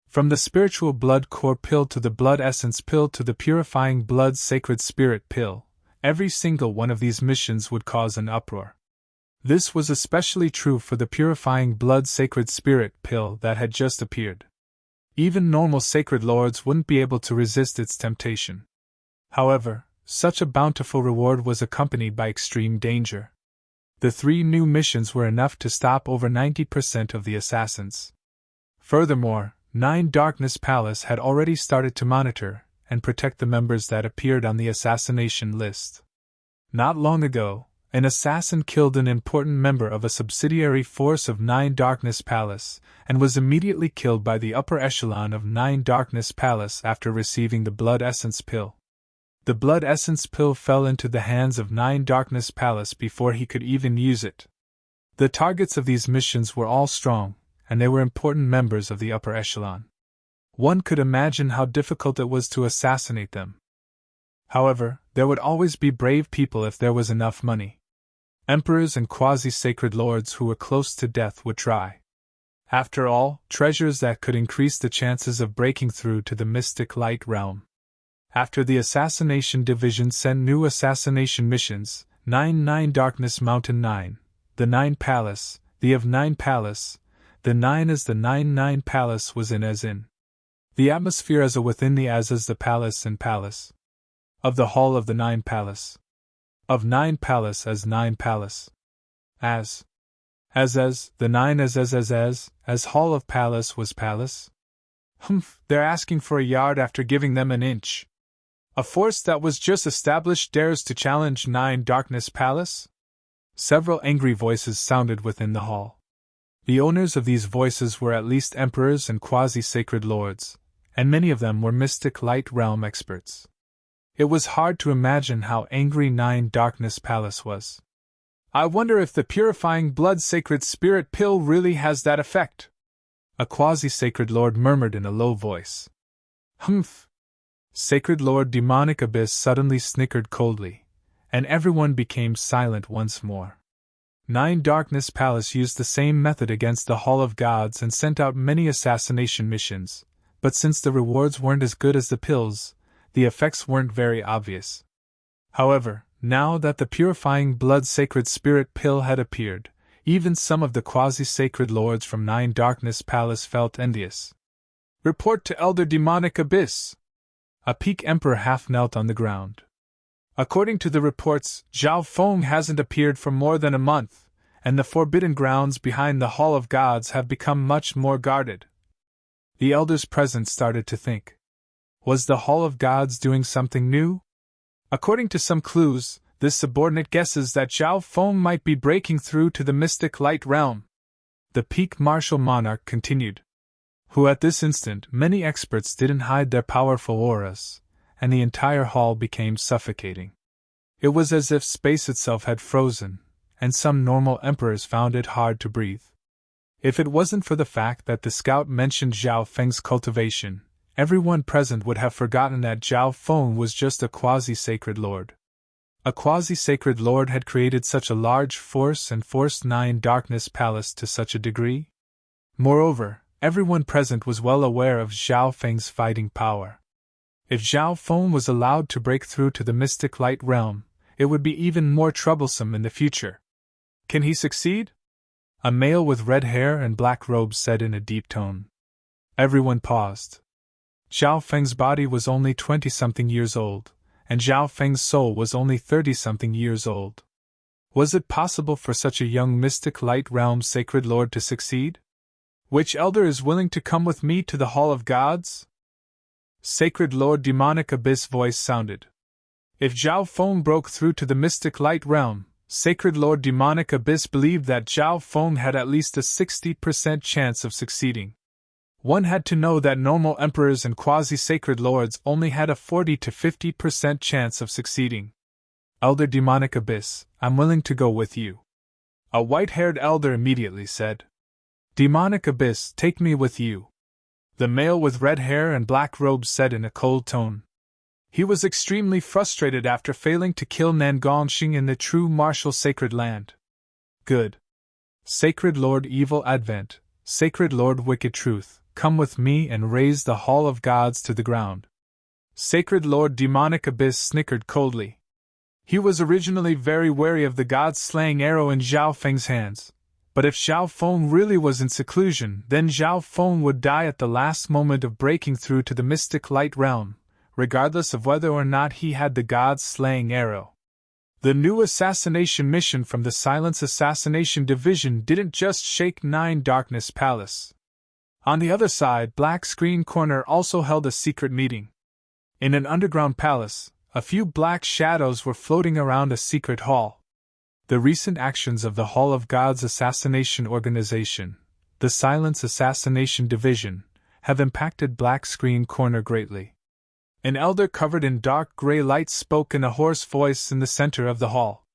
From the spiritual blood core pill to the blood essence pill to the purifying blood sacred spirit pill, every single one of these missions would cause an uproar. This was especially true for the purifying blood sacred spirit pill that had just appeared. Even normal sacred lords wouldn't be able to resist its temptation. However, such a bountiful reward was accompanied by extreme danger. The 3 new missions were enough to stop over 90% of the assassins. Furthermore, 9 Darkness Palace had already started to monitor and protect the members that appeared on the assassination list. Not long ago, an assassin killed an important member of a subsidiary force of 9 Darkness Palace, and was immediately killed by the upper echelon of 9 Darkness Palace after receiving the Blood Essence Pill. The Blood Essence Pill fell into the hands of 9 Darkness Palace before he could even use it. The targets of these missions were all strong, and they were important members of the upper echelon. One could imagine how difficult it was to assassinate them. However, there would always be brave people if there was enough money. Emperors and quasi-sacred lords who were close to death would try. After all, treasures that could increase the chances of breaking through to the mystic light realm. After the Assassination Division sent new assassination missions, 9 Darkness Mountain 9, the 9 Palace, the of 9 Palace, the 9 as the 9 Palace was in as in. The atmosphere as a within the as the palace and palace. Of the hall of the 9 Palace. Of 9 Palace as 9 Palace. As the 9 as hall of palace was palace. Humph, they're asking for a yard after giving them an inch. A force that was just established dares to challenge 9 Darkness Palace? Several angry voices sounded within the hall. The owners of these voices were at least emperors and quasi-sacred lords, and many of them were mystic light realm experts. It was hard to imagine how angry 9 Darkness Palace was. I wonder if the purifying blood sacred spirit pill really has that effect, a quasi-sacred lord murmured in a low voice. Humph! Sacred Lord Demonic Abyss suddenly snickered coldly, and everyone became silent once more. 9 Darkness Palace used the same method against the Hall of Gods and sent out many assassination missions, but since the rewards weren't as good as the pills, the effects weren't very obvious. However, now that the purifying blood sacred spirit pill had appeared, even some of the quasi-sacred lords from 9 Darkness Palace felt envious. Report to Elder Demonic Abyss! A Peak Emperor half knelt on the ground. According to the reports, Zhao Feng hasn't appeared for more than a month, and the forbidden grounds behind the Hall of Gods have become much more guarded. The elders present started to think. Was the Hall of Gods doing something new? According to some clues, this subordinate guesses that Zhao Feng might be breaking through to the mystic light realm. The Peak Martial Monarch continued. Who at this instant many experts didn't hide their powerful auras, and the entire hall became suffocating. It was as if space itself had frozen, and some normal emperors found it hard to breathe. If it wasn't for the fact that the scout mentioned Zhao Feng's cultivation, everyone present would have forgotten that Zhao Feng was just a quasi-sacred lord. A quasi-sacred lord had created such a large force and forced 9 Darkness Palace to such a degree. Moreover, everyone present was well aware of Zhao Feng's fighting power. If Zhao Feng was allowed to break through to the mystic light realm, it would be even more troublesome in the future. Can he succeed? A male with red hair and black robes said in a deep tone. Everyone paused. Zhao Feng's body was only 20-something years old, and Zhao Feng's soul was only 30-something years old. Was it possible for such a young mystic light realm sacred lord to succeed? Which elder is willing to come with me to the Hall of Gods? Sacred Lord Demonic Abyss voice sounded. If Zhao Feng broke through to the mystic light realm, Sacred Lord Demonic Abyss believed that Zhao Feng had at least a 60% chance of succeeding. One had to know that normal emperors and quasi-sacred lords only had a 40 to 50% chance of succeeding. Elder Demonic Abyss, I'm willing to go with you. A white-haired elder immediately said. Demonic Abyss, take me with you. The male with red hair and black robes said in a cold tone. He was extremely frustrated after failing to kill Nangongxing in the true martial sacred land. Good. Sacred Lord Evil Advent, Sacred Lord Wicked Truth, come with me and raise the Hall of Gods to the ground. Sacred Lord Demonic Abyss snickered coldly. He was originally very wary of the god-slaying arrow in Zhao Feng's hands, but if Zhao Feng really was in seclusion, then Zhao Feng would die at the last moment of breaking through to the mystic light realm, regardless of whether or not he had the god-slaying arrow. The new assassination mission from the Silence Assassination Division didn't just shake 9 Darkness Palace. On the other side, Black Screen Corner also held a secret meeting. In an underground palace, a few black shadows were floating around a secret hall. The recent actions of the Hall of Gods Assassination Organization, the Silence Assassination Division, have impacted Black Screen Corner greatly. An elder covered in dark gray light spoke in a hoarse voice in the center of the hall.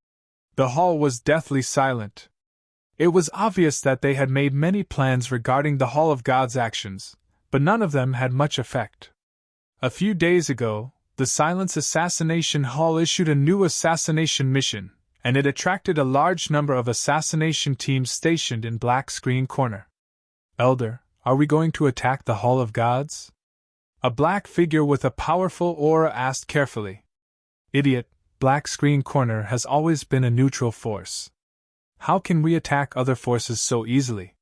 The hall was deathly silent. It was obvious that they had made many plans regarding the Hall of Gods' actions, but none of them had much effect. A few days ago, the Silence Assassination Hall issued a new assassination mission, and it attracted a large number of assassination teams stationed in Black Screen Corner. Elder, are we going to attack the Hall of Gods? A black figure with a powerful aura asked carefully. Idiot, Black Screen Corner has always been a neutral force. How can we attack other forces so easily?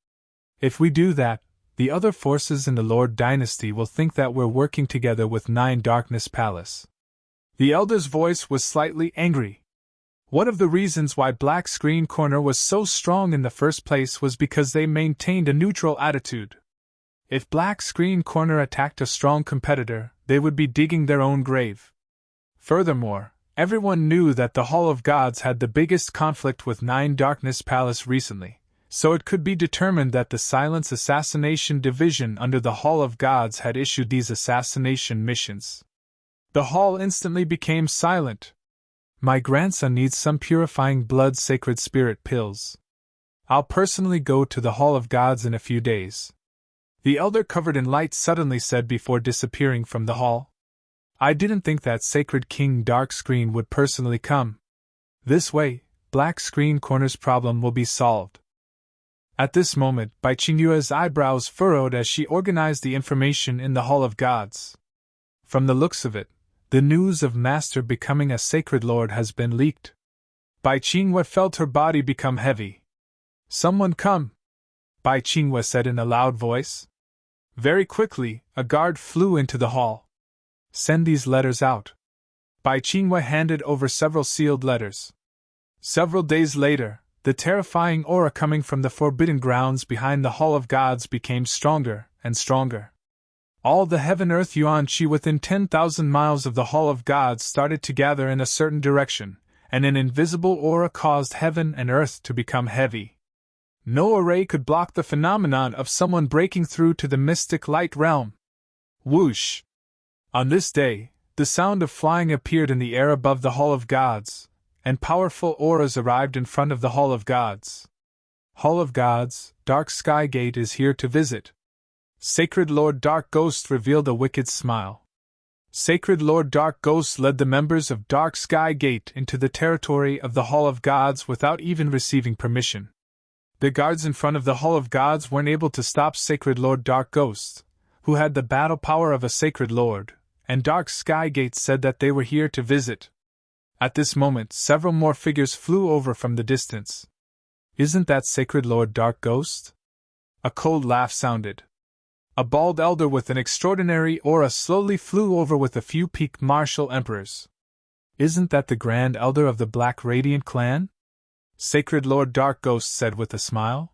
If we do that, the other forces in the Lord Dynasty will think that we're working together with 9 Darkness Palace. The elder's voice was slightly angry. One of the reasons why Black Screen Corner was so strong in the first place was because they maintained a neutral attitude. If Black Screen Corner attacked a strong competitor, they would be digging their own grave. Furthermore, everyone knew that the Hall of Gods had the biggest conflict with 9 Darkness Palace recently, so it could be determined that the Silence Assassination Division under the Hall of Gods had issued these assassination missions. The hall instantly became silent. My grandson needs some purifying blood sacred spirit pills. I'll personally go to the Hall of Gods in a few days. The elder covered in light suddenly said before disappearing from the hall. I didn't think that Sacred King Dark Screen would personally come. This way, Black Screen Corner's problem will be solved. At this moment, Bai Qingyue's eyebrows furrowed as she organized the information in the Hall of Gods. From the looks of it, the news of Master becoming a Sacred Lord has been leaked. Bai Qingyue felt her body become heavy. Someone come! Bai Qingyue said in a loud voice. Very quickly, a guard flew into the hall. Send these letters out. Bai Qingyue handed over several sealed letters. Several days later, the terrifying aura coming from the forbidden grounds behind the Hall of Gods became stronger and stronger. All the heaven-earth yuan qi within 10,000 miles of the Hall of Gods started to gather in a certain direction, and an invisible aura caused heaven and earth to become heavy. No array could block the phenomenon of someone breaking through to the mystic light realm. Whoosh! On this day, the sound of flying appeared in the air above the Hall of Gods, and powerful auras arrived in front of the Hall of Gods. Hall of Gods, Dark Sky Gate is here to visit. Sacred Lord Dark Ghost revealed a wicked smile. Sacred Lord Dark Ghost led the members of Dark Sky Gate into the territory of the Hall of Gods without even receiving permission. The guards in front of the Hall of Gods weren't able to stop Sacred Lord Dark Ghost, who had the battle power of a Sacred Lord, and Dark Sky Gate said that they were here to visit. At this moment, several more figures flew over from the distance. Isn't that Sacred Lord Dark Ghost? A cold laugh sounded. A bald elder with an extraordinary aura slowly flew over with a few peaked martial emperors. Isn't that the Grand Elder of the Black Radiant clan? Sacred Lord Dark Ghost said with a smile.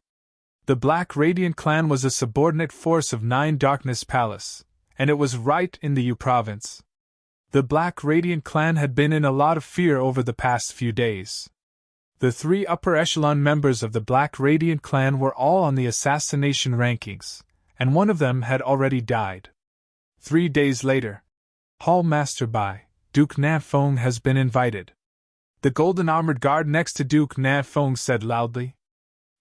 The Black Radiant clan was a subordinate force of 9 Darkness Palace, and it was right in the U province. The Black Radiant clan had been in a lot of fear over the past few days. The 3 upper echelon members of the Black Radiant clan were all on the assassination rankings, and one of them had already died. 3 days later, Hall Master by Duke Nanfeng has been invited. The golden armored guard next to Duke Nanfeng said loudly.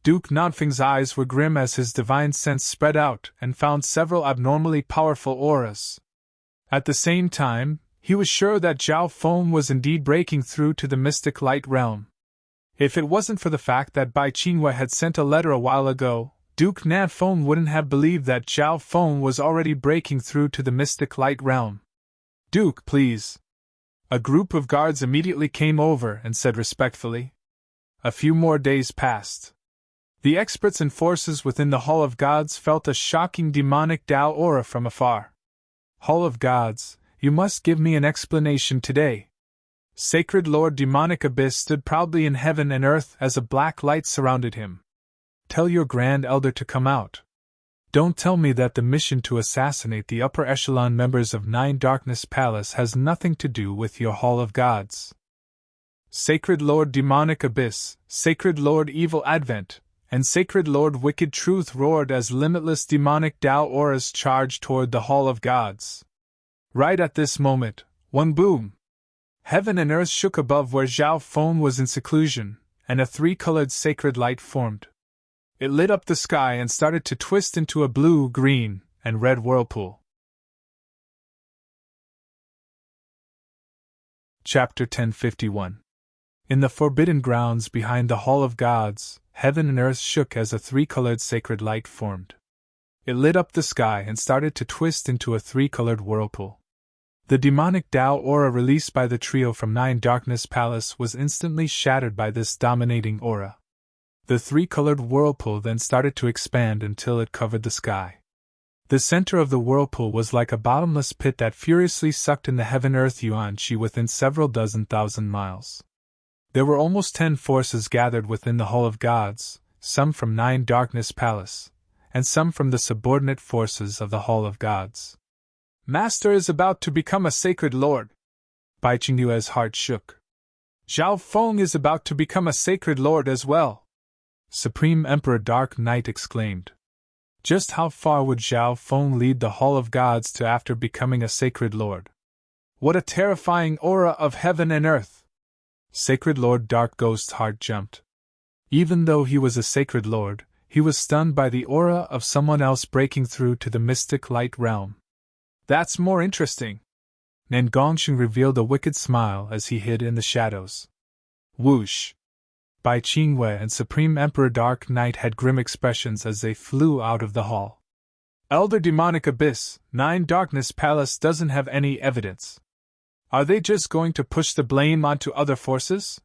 Duke Nanfeng's eyes were grim as his divine sense spread out and found several abnormally powerful auras. At the same time, he was sure that Zhao Feng was indeed breaking through to the mystic light realm. If it wasn't for the fact that Bai Qingwei had sent a letter a while ago, Duke Nanfeng wouldn't have believed that Zhao Feng was already breaking through to the mystic light realm. Duke, please. A group of guards immediately came over and said respectfully. A few more days passed. The experts and forces within the Hall of Gods felt a shocking demonic Tao aura from afar. Hall of Gods, you must give me an explanation today. Sacred Lord Demonic Abyss stood proudly in heaven and earth as a black light surrounded him. Tell your Grand Elder to come out. Don't tell me that the mission to assassinate the upper echelon members of 9 Darkness Palace has nothing to do with your Hall of Gods. Sacred Lord Demonic Abyss, Sacred Lord Evil Advent, and Sacred Lord Wicked Truth roared as limitless demonic Tao auras charged toward the Hall of Gods. Right at this moment, one boom! Heaven and earth shook above where Zhao Feng was in seclusion, and a 3-colored sacred light formed. It lit up the sky and started to twist into a blue, green, and red whirlpool. Chapter 1051. In the forbidden grounds behind the Hall of Gods, heaven and earth shook as a 3-colored sacred light formed. It lit up the sky and started to twist into a 3-colored whirlpool. The demonic Tao aura released by the trio from 9 Darkness Palace was instantly shattered by this dominating aura. The 3-colored whirlpool then started to expand until it covered the sky. The center of the whirlpool was like a bottomless pit that furiously sucked in the heaven-earth yuan-chi within several dozen thousand miles. There were almost 10 forces gathered within the Hall of Gods, some from 9 Darkness Palace, and some from the subordinate forces of the Hall of Gods. Master is about to become a sacred lord. Bai Qingyue's heart shook. Zhao Feng is about to become a sacred lord as well. Supreme Emperor Dark Knight exclaimed. Just how far would Zhao Feng lead the Hall of Gods to after becoming a sacred lord? What a terrifying aura of heaven and earth! Sacred Lord Dark Ghost's heart jumped. Even though he was a sacred lord, he was stunned by the aura of someone else breaking through to the mystic light realm. That's more interesting. Nen Gongsheng revealed a wicked smile as he hid in the shadows. Whoosh! Bai Qingwei and Supreme Emperor Dark Knight had grim expressions as they flew out of the hall. Elder Demonic Abyss, 9 Darkness Palace doesn't have any evidence. Are they just going to push the blame onto other forces?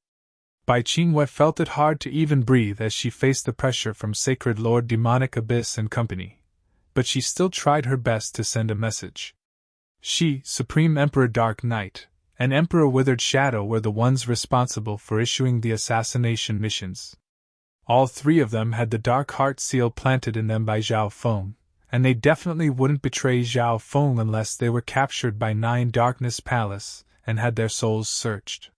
Bai Qingwei felt it hard to even breathe as she faced the pressure from Sacred Lord Demonic Abyss and company, but she still tried her best to send a message. She, Supreme Emperor Dark Knight, and Emperor Withered Shadow were the ones responsible for issuing the assassination missions. All 3 of them had the Dark Heart seal planted in them by Zhao Feng, and they definitely wouldn't betray Zhao Feng unless they were captured by 9 Darkness Palace and had their souls searched.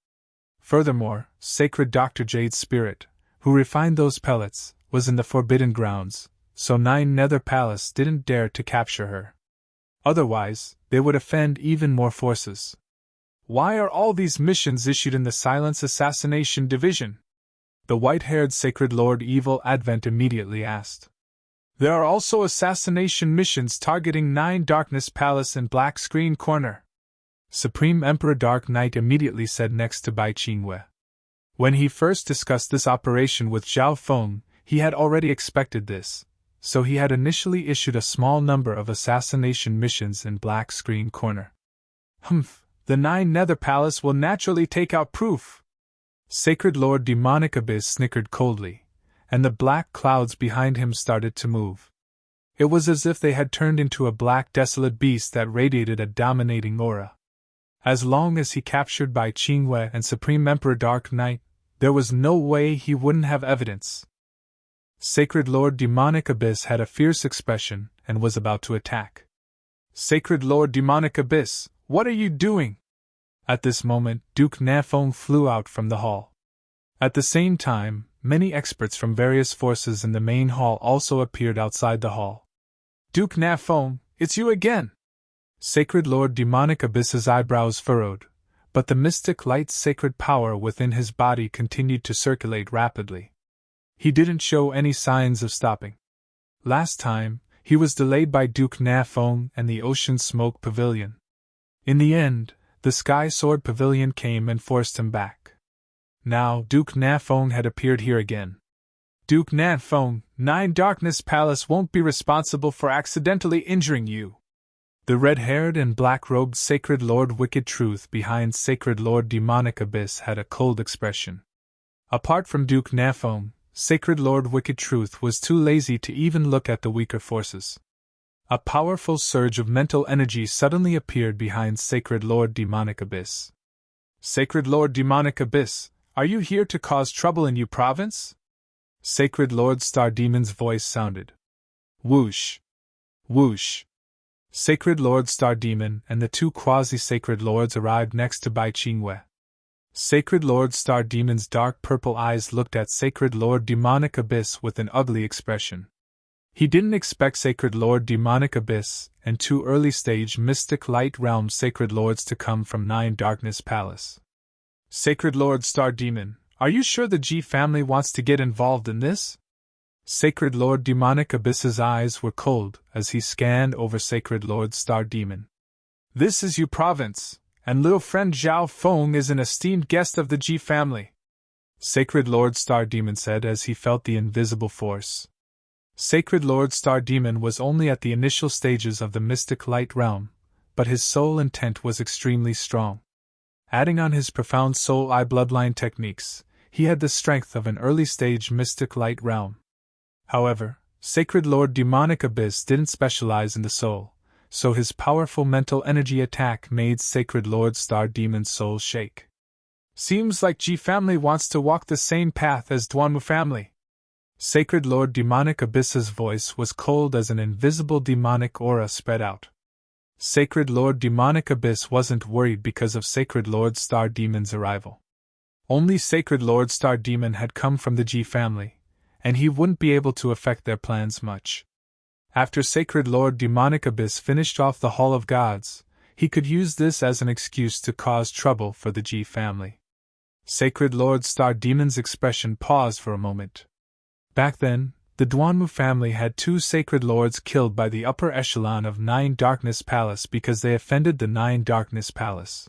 Furthermore, Sacred Dr. Jade's spirit, who refined those pellets, was in the Forbidden Grounds, so 9 Nether Palace didn't dare to capture her. Otherwise, they would offend even more forces. Why are all these missions issued in the Silence Assassination Division? The white-haired Sacred Lord Evil Advent immediately asked. There are also assassination missions targeting 9 Darkness Palace and Black Screen Corner. Supreme Emperor Dark Knight immediately said next to Bai Qingwei. When he first discussed this operation with Zhao Feng, he had already expected this, so he had initially issued a small number of assassination missions in Black Screen Corner. The 9 Nether Palace will naturally take out proof. Sacred Lord Demonic Abyss snickered coldly, and the black clouds behind him started to move. It was as if they had turned into a black desolate beast that radiated a dominating aura. As long as he captured Bai Qingwei and Supreme Emperor Dark Knight, there was no way he wouldn't have evidence. Sacred Lord Demonic Abyss had a fierce expression and was about to attack. Sacred Lord Demonic Abyss, what are you doing? At this moment, Duke Nafeng flew out from the hall. At the same time, many experts from various forces in the main hall also appeared outside the hall. Duke Nafeng, it's you again! Sacred Lord Demonic Abyss's eyebrows furrowed, but the mystic light's sacred power within his body continued to circulate rapidly. He didn't show any signs of stopping. Last time, he was delayed by Duke Nafeng and the Ocean Smoke Pavilion. In the end, the Sky Sword Pavilion came and forced him back. Now Duke Nafeng had appeared here again. Duke Nafeng, 9 Darkness Palace won't be responsible for accidentally injuring you. The red-haired and black-robed Sacred Lord Wicked Truth behind Sacred Lord Demonic Abyss had a cold expression. Apart from Duke Nafeng, Sacred Lord Wicked Truth was too lazy to even look at the weaker forces. A powerful surge of mental energy suddenly appeared behind Sacred Lord Demonic Abyss. Sacred Lord Demonic Abyss, are you here to cause trouble in Yu Province? Sacred Lord Star Demon's voice sounded. Whoosh! Whoosh! Sacred Lord Star Demon and the 2 quasi-sacred lords arrived next to Bai Qingwei. Sacred Lord Star Demon's dark purple eyes looked at Sacred Lord Demonic Abyss with an ugly expression. He didn't expect Sacred Lord Demonic Abyss and 2 early-stage Mystic Light Realm Sacred Lords to come from 9 Darkness Palace. Sacred Lord Star Demon, are you sure the G family wants to get involved in this? Sacred Lord Demonic Abyss's eyes were cold as he scanned over Sacred Lord Star Demon. This is Yu Province, and little friend Zhao Feng is an esteemed guest of the G family. Sacred Lord Star Demon said as he felt the invisible force. Sacred Lord Star Demon was only at the initial stages of the Mystic Light Realm, but his soul intent was extremely strong. Adding on his profound soul eye bloodline techniques, he had the strength of an early-stage Mystic Light Realm. However, Sacred Lord Demonic Abyss didn't specialize in the soul, so his powerful mental energy attack made Sacred Lord Star Demon's soul shake. Seems like G family wants to walk the same path as Duanmu family. Sacred Lord Demonic Abyss's voice was cold as an invisible demonic aura spread out. Sacred Lord Demonic Abyss wasn't worried because of Sacred Lord Star Demon's arrival. Only Sacred Lord Star Demon had come from the G family, and he wouldn't be able to affect their plans much. After Sacred Lord Demonic Abyss finished off the Hall of Gods, he could use this as an excuse to cause trouble for the G family. Sacred Lord Star Demon's expression paused for a moment. Back then, the Duanmu family had 2 Sacred Lords killed by the upper echelon of 9 Darkness Palace because they offended the 9 Darkness Palace.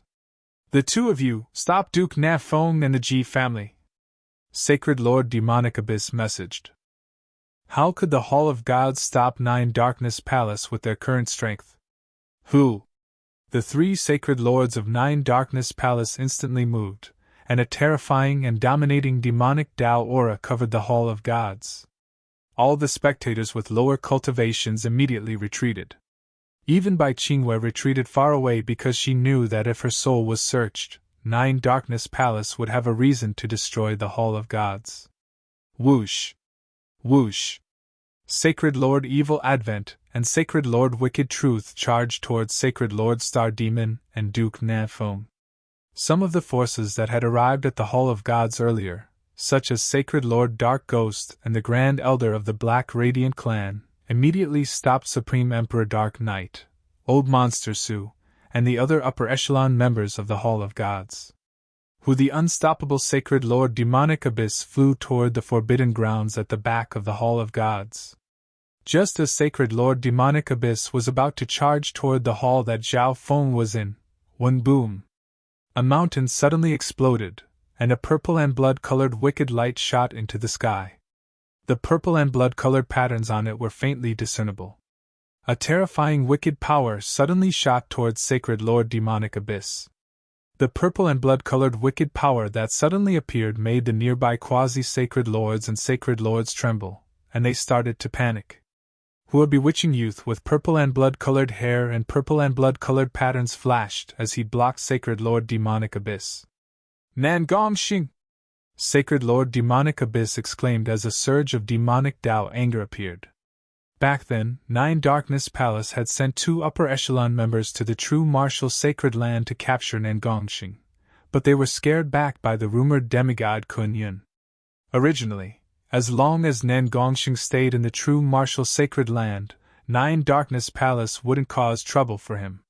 The 2 of you, stop Duke Nafeng and the G family. Sacred Lord Demonic Abyss messaged. How could the Hall of Gods stop 9 Darkness Palace with their current strength? Who? The 3 Sacred Lords of 9 Darkness Palace instantly moved, and a terrifying and dominating demonic Tao aura covered the Hall of Gods. All the spectators with lower cultivations immediately retreated. Even Bai Qingwei retreated far away because she knew that if her soul was searched, 9 Darkness Palace would have a reason to destroy the Hall of Gods. Whoosh! Whoosh! Sacred Lord Evil Advent and Sacred Lord Wicked Truth charged towards Sacred Lord Star Demon and Duke Nafeng. Some of the forces that had arrived at the Hall of Gods earlier, such as Sacred Lord Dark Ghost and the Grand Elder of the Black Radiant Clan, immediately stopped Supreme Emperor Dark Knight, Old Monster Su, and the other upper echelon members of the Hall of Gods. Who the unstoppable Sacred Lord Demonic Abyss flew toward the forbidden grounds at the back of the Hall of Gods. Just as Sacred Lord Demonic Abyss was about to charge toward the hall that Zhao Feng was in, when boom! A mountain suddenly exploded, and a purple and blood-colored wicked light shot into the sky. The purple and blood-colored patterns on it were faintly discernible. A terrifying wicked power suddenly shot towards Sacred Lord Demonic Abyss. The purple and blood-colored wicked power that suddenly appeared made the nearby quasi-sacred lords and sacred lords tremble, and they started to panic. Who a bewitching youth with purple and blood-colored hair and purple and blood-colored patterns flashed as he blocked Sacred Lord Demonic Abyss. Nan Gongxing! Sacred Lord Demonic Abyss exclaimed as a surge of demonic Tao anger appeared. Back then, 9 Darkness Palace had sent 2 upper echelon members to the true martial sacred land to capture Nan Gongxing, but they were scared back by the rumored demigod Kun Yun. Originally, as long as Nan Gongxing stayed in the true martial sacred land, 9 Darkness Palace wouldn't cause trouble for him.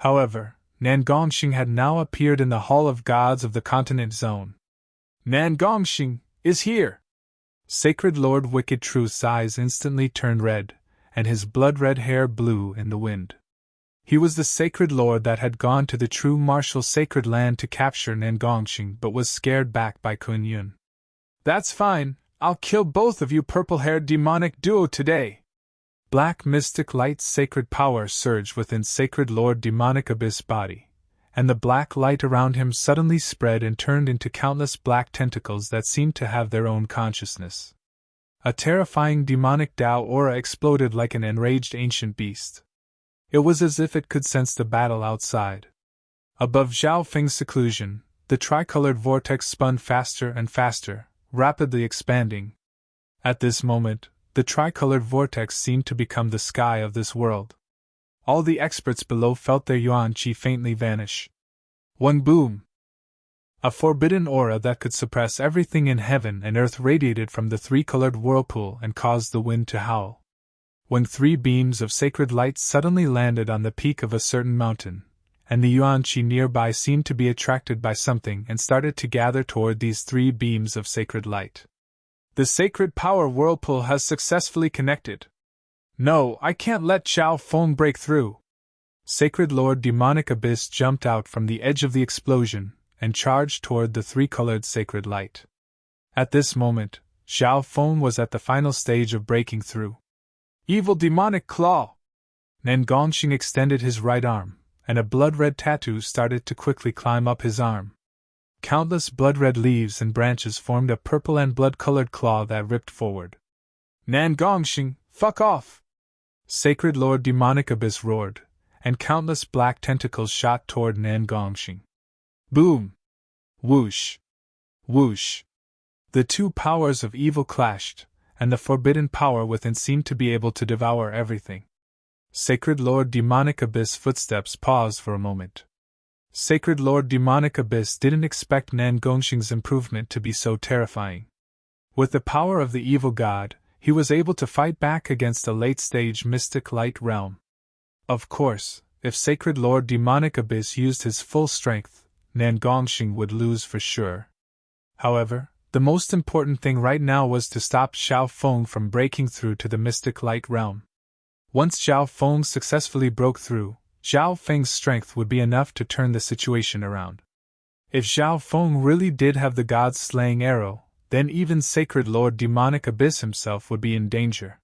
However, Nan Gongxing had now appeared in the Hall of Gods of the Continent Zone. Nan Gongxing is here! Sacred Lord Wicked Truth's eyes instantly turned red, and his blood-red hair blew in the wind. He was the Sacred Lord that had gone to the true martial sacred land to capture Nan Gongxing but was scared back by Kun Yun. That's fine, I'll kill both of you purple-haired demonic duo today! Black mystic light sacred power surged within Sacred Lord Demonic Abyss body, and the black light around him suddenly spread and turned into countless black tentacles that seemed to have their own consciousness. A terrifying demonic Tao aura exploded like an enraged ancient beast. It was as if it could sense the battle outside. Above Zhao Feng's seclusion, the tricolored vortex spun faster and faster, rapidly expanding. At this moment, the tricolored vortex seemed to become the sky of this world. All the experts below felt their yuan qi faintly vanish. One boom! A forbidden aura that could suppress everything in heaven and earth radiated from the 3-colored whirlpool and caused the wind to howl. When 3 beams of sacred light suddenly landed on the peak of a certain mountain, and the yuan qi nearby seemed to be attracted by something and started to gather toward these 3 beams of sacred light. The sacred power whirlpool has successfully connected. No, I can't let Zhao Feng break through. Sacred Lord Demonic Abyss jumped out from the edge of the explosion and charged toward the 3-colored sacred light. At this moment, Zhao Feng was at the final stage of breaking through. Evil demonic claw! Nan Gongxing extended his right arm, and a blood-red tattoo started to quickly climb up his arm. Countless blood-red leaves and branches formed a purple and blood-colored claw that ripped forward. Nan Gongxing, fuck off! Sacred Lord Demonic Abyss roared, and countless black tentacles shot toward Nan Gongxing. Boom! Whoosh! Whoosh! The 2 powers of evil clashed, and the forbidden power within seemed to be able to devour everything. Sacred Lord Demonic Abyss footsteps paused for a moment. Sacred Lord Demonic Abyss didn't expect Nan Gongxing's improvement to be so terrifying. With the power of the evil god, he was able to fight back against a late-stage mystic light realm. Of course, if Sacred Lord Demonic Abyss used his full strength, Nan Gongxing would lose for sure. However, the most important thing right now was to stop Zhao Feng from breaking through to the mystic light realm. Once Zhao Feng successfully broke through, Zhao Feng's strength would be enough to turn the situation around. If Zhao Feng really did have the god's slaying arrow, then even Sacred Lord Demonic Abyss himself would be in danger.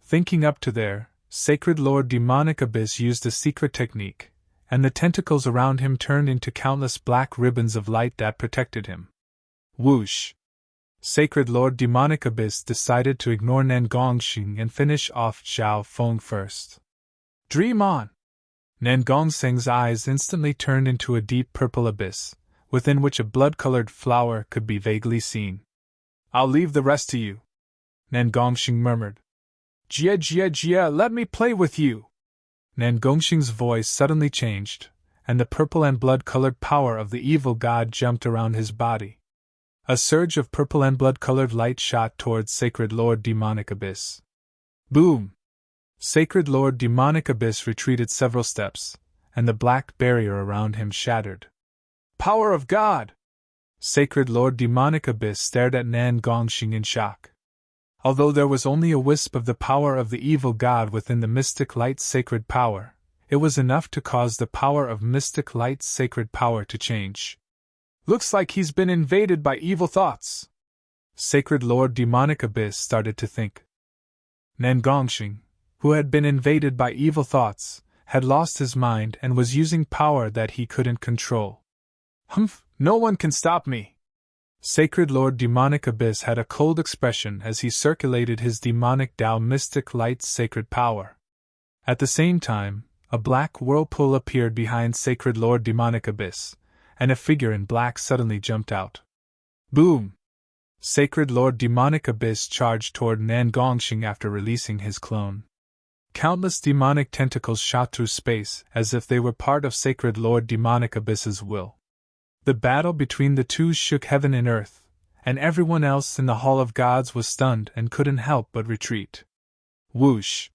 Thinking up to there, Sacred Lord Demonic Abyss used a secret technique, and the tentacles around him turned into countless black ribbons of light that protected him. Whoosh! Sacred Lord Demonic Abyss decided to ignore Nan Gongxing and finish off Zhao Feng first. Dream on! Nan Gongxing's eyes instantly turned into a deep purple abyss, within which a blood-colored flower could be vaguely seen. I'll leave the rest to you, Nan Gongxing murmured. Jia Jia Jia, let me play with you! Nan Gongxing's voice suddenly changed, and the purple and blood-colored power of the evil god jumped around his body. A surge of purple and blood-colored light shot towards Sacred Lord Demonic Abyss. Boom! Sacred Lord Demonic Abyss retreated several steps, and the black barrier around him shattered. Power of God! Sacred Lord Demonic Abyss stared at Nan Gongxing in shock. Although there was only a wisp of the power of the evil god within the mystic light's sacred power, it was enough to cause the power of mystic light's sacred power to change. "Looks like he's been invaded by evil thoughts," Sacred Lord Demonic Abyss started to think. Nangongxing, who had been invaded by evil thoughts, had lost his mind and was using power that he couldn't control. "Humph, no one can stop me." Sacred Lord Demonic Abyss had a cold expression as he circulated his demonic Tao mystic light's sacred power. At the same time, a black whirlpool appeared behind Sacred Lord Demonic Abyss, and a figure in black suddenly jumped out. Boom! Sacred Lord Demonic Abyss charged toward Nangongxing after releasing his clone. Countless demonic tentacles shot through space as if they were part of Sacred Lord Demonic Abyss's will. The battle between the two shook heaven and earth, and everyone else in the Hall of Gods was stunned and couldn't help but retreat. Whoosh!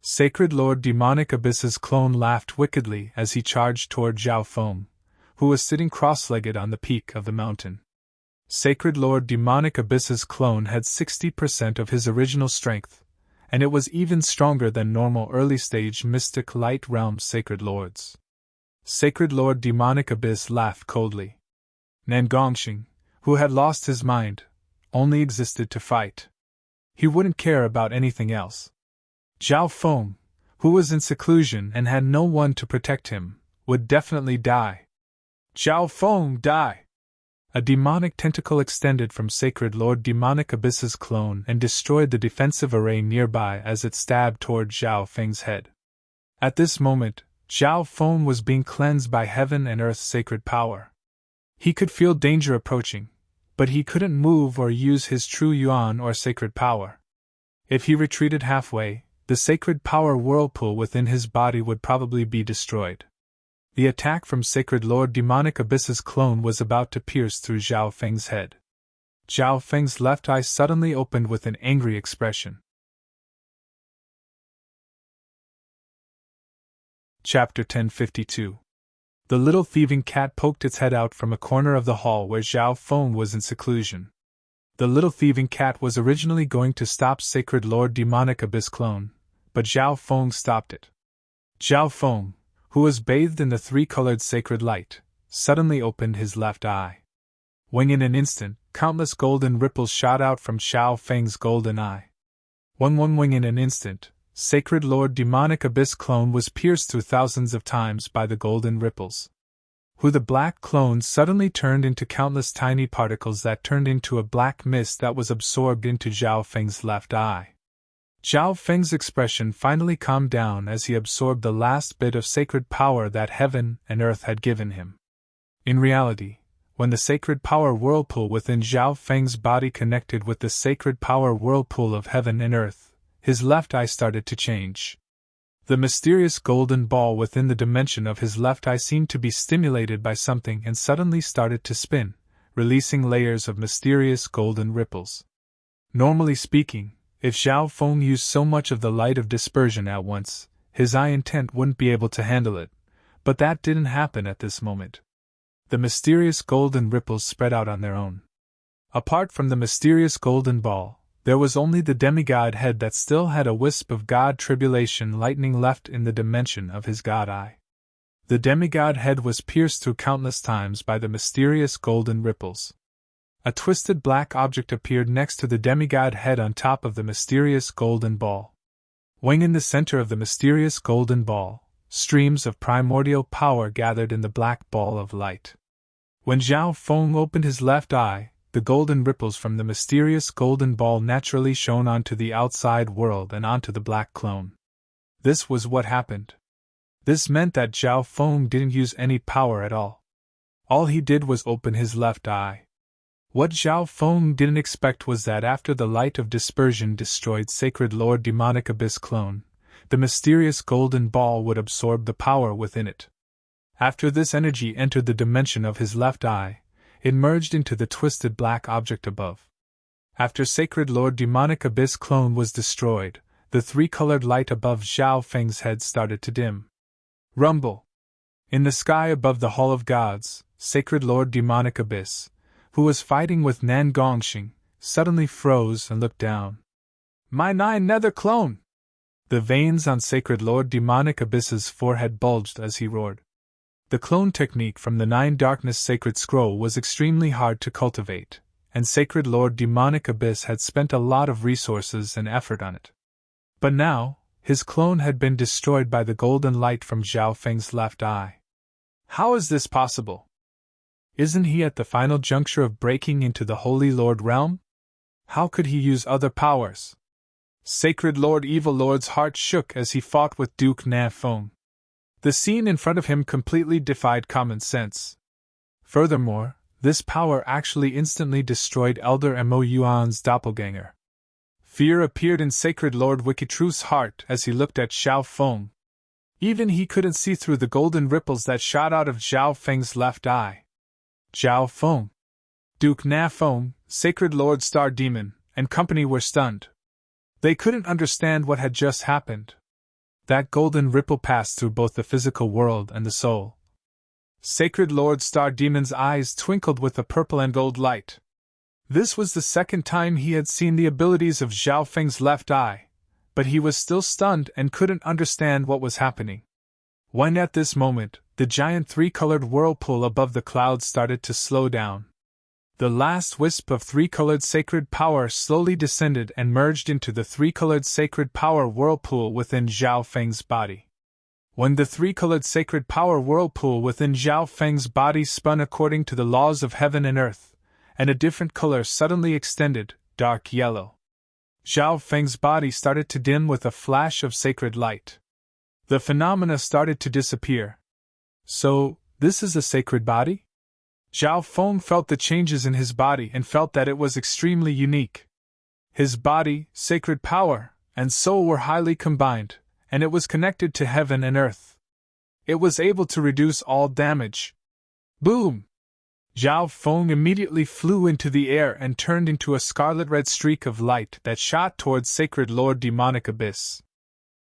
Sacred Lord Demonic Abyss's clone laughed wickedly as he charged toward Zhao Feng, who was sitting cross-legged on the peak of the mountain. Sacred Lord Demonic Abyss's clone had 60% of his original strength, and it was even stronger than normal early-stage Mystic Light Realm Sacred Lords. Sacred Lord Demonic Abyss laughed coldly. Nangongxing, who had lost his mind, only existed to fight. He wouldn't care about anything else. Zhao Feng, who was in seclusion and had no one to protect him, would definitely die. Zhao Feng, die! A demonic tentacle extended from Sacred Lord Demonic Abyss's clone and destroyed the defensive array nearby as it stabbed toward Zhao Feng's head. At this moment, Zhao Feng was being cleansed by heaven and earth's sacred power. He could feel danger approaching, but he couldn't move or use his true yuan or sacred power. If he retreated halfway, the sacred power whirlpool within his body would probably be destroyed. The attack from Sacred Lord Demonic Abyss's clone was about to pierce through Zhao Feng's head. Zhao Feng's left eye suddenly opened with an angry expression. Chapter 1052. The little thieving cat poked its head out from a corner of the hall where Zhao Feng was in seclusion. The little thieving cat was originally going to stop Sacred Lord Demonic Abyss clone, but Zhao Feng stopped it. Zhao Feng, who was bathed in the three-colored sacred light, suddenly opened his left eye. Wing in an instant, countless golden ripples shot out from Zhao Feng's golden eye. One wing in an instant, Sacred Lord Demonic Abyss clone was pierced through thousands of times by the golden ripples. The black clone suddenly turned into countless tiny particles that turned into a black mist that was absorbed into Zhao Feng's left eye. Zhao Feng's expression finally calmed down as he absorbed the last bit of sacred power that heaven and earth had given him. In reality, when the sacred power whirlpool within Zhao Feng's body connected with the sacred power whirlpool of heaven and earth, his left eye started to change. The mysterious golden ball within the dimension of his left eye seemed to be stimulated by something and suddenly started to spin, releasing layers of mysterious golden ripples. Normally speaking, if Zhao Feng used so much of the light of dispersion at once, his eye intent wouldn't be able to handle it, but that didn't happen at this moment. The mysterious golden ripples spread out on their own. Apart from the mysterious golden ball, there was only the demigod head that still had a wisp of god tribulation lightning left in the dimension of his god eye. The demigod head was pierced through countless times by the mysterious golden ripples. A twisted black object appeared next to the demigod head on top of the mysterious golden ball. Wing in the center of the mysterious golden ball, streams of primordial power gathered in the black ball of light. When Zhao Feng opened his left eye, the golden ripples from the mysterious golden ball naturally shone onto the outside world and onto the black clone. This was what happened. This meant that Zhao Feng didn't use any power at all. All he did was open his left eye. What Zhao Feng didn't expect was that after the light of dispersion destroyed Sacred Lord Demonic Abyss clone, the mysterious golden ball would absorb the power within it. After this energy entered the dimension of his left eye, it merged into the twisted black object above. After Sacred Lord Demonic Abyss clone was destroyed, the three-colored light above Zhao Feng's head started to dim. Rumble! In the sky above the Hall of Gods, Sacred Lord Demonic Abyss, who was fighting with Nangongxing, suddenly froze and looked down. My nine nether clone! The veins on Sacred Lord Demonic Abyss's forehead bulged as he roared. The clone technique from the Nine Darkness Sacred Scroll was extremely hard to cultivate, and Sacred Lord Demonic Abyss had spent a lot of resources and effort on it. But now, his clone had been destroyed by the golden light from Zhao Feng's left eye. How is this possible? Isn't he at the final juncture of breaking into the Holy Lord realm? How could he use other powers? Sacred Lord Evil Lord's heart shook as he fought with Duke Na Feng. The scene in front of him completely defied common sense. Furthermore, this power actually instantly destroyed Elder Mo Yuan's doppelganger. Fear appeared in Sacred Lord Wikitruth's heart as he looked at Zhao Feng. Even he couldn't see through the golden ripples that shot out of Zhao Feng's left eye. Zhao Feng, Duke Na Feng, Sacred Lord Star Demon, and company were stunned. They couldn't understand what had just happened. That golden ripple passed through both the physical world and the soul. Sacred Lord Star Demon's eyes twinkled with a purple and gold light. This was the second time he had seen the abilities of Zhao Feng's left eye, but he was still stunned and couldn't understand what was happening. When at this moment, the giant three-colored whirlpool above the clouds started to slow down. The last wisp of three-colored sacred power slowly descended and merged into the three-colored sacred power whirlpool within Zhao Feng's body. When the three-colored sacred power whirlpool within Zhao Feng's body spun according to the laws of heaven and earth, and a different color suddenly extended, dark yellow. Zhao Feng's body started to dim with a flash of sacred light. The phenomena started to disappear. So, this is a sacred body? Zhao Feng felt the changes in his body and felt that it was extremely unique. His body, sacred power, and soul were highly combined, and it was connected to heaven and earth. It was able to reduce all damage. Boom! Zhao Feng immediately flew into the air and turned into a scarlet-red streak of light that shot towards Sacred Lord Demonic Abyss.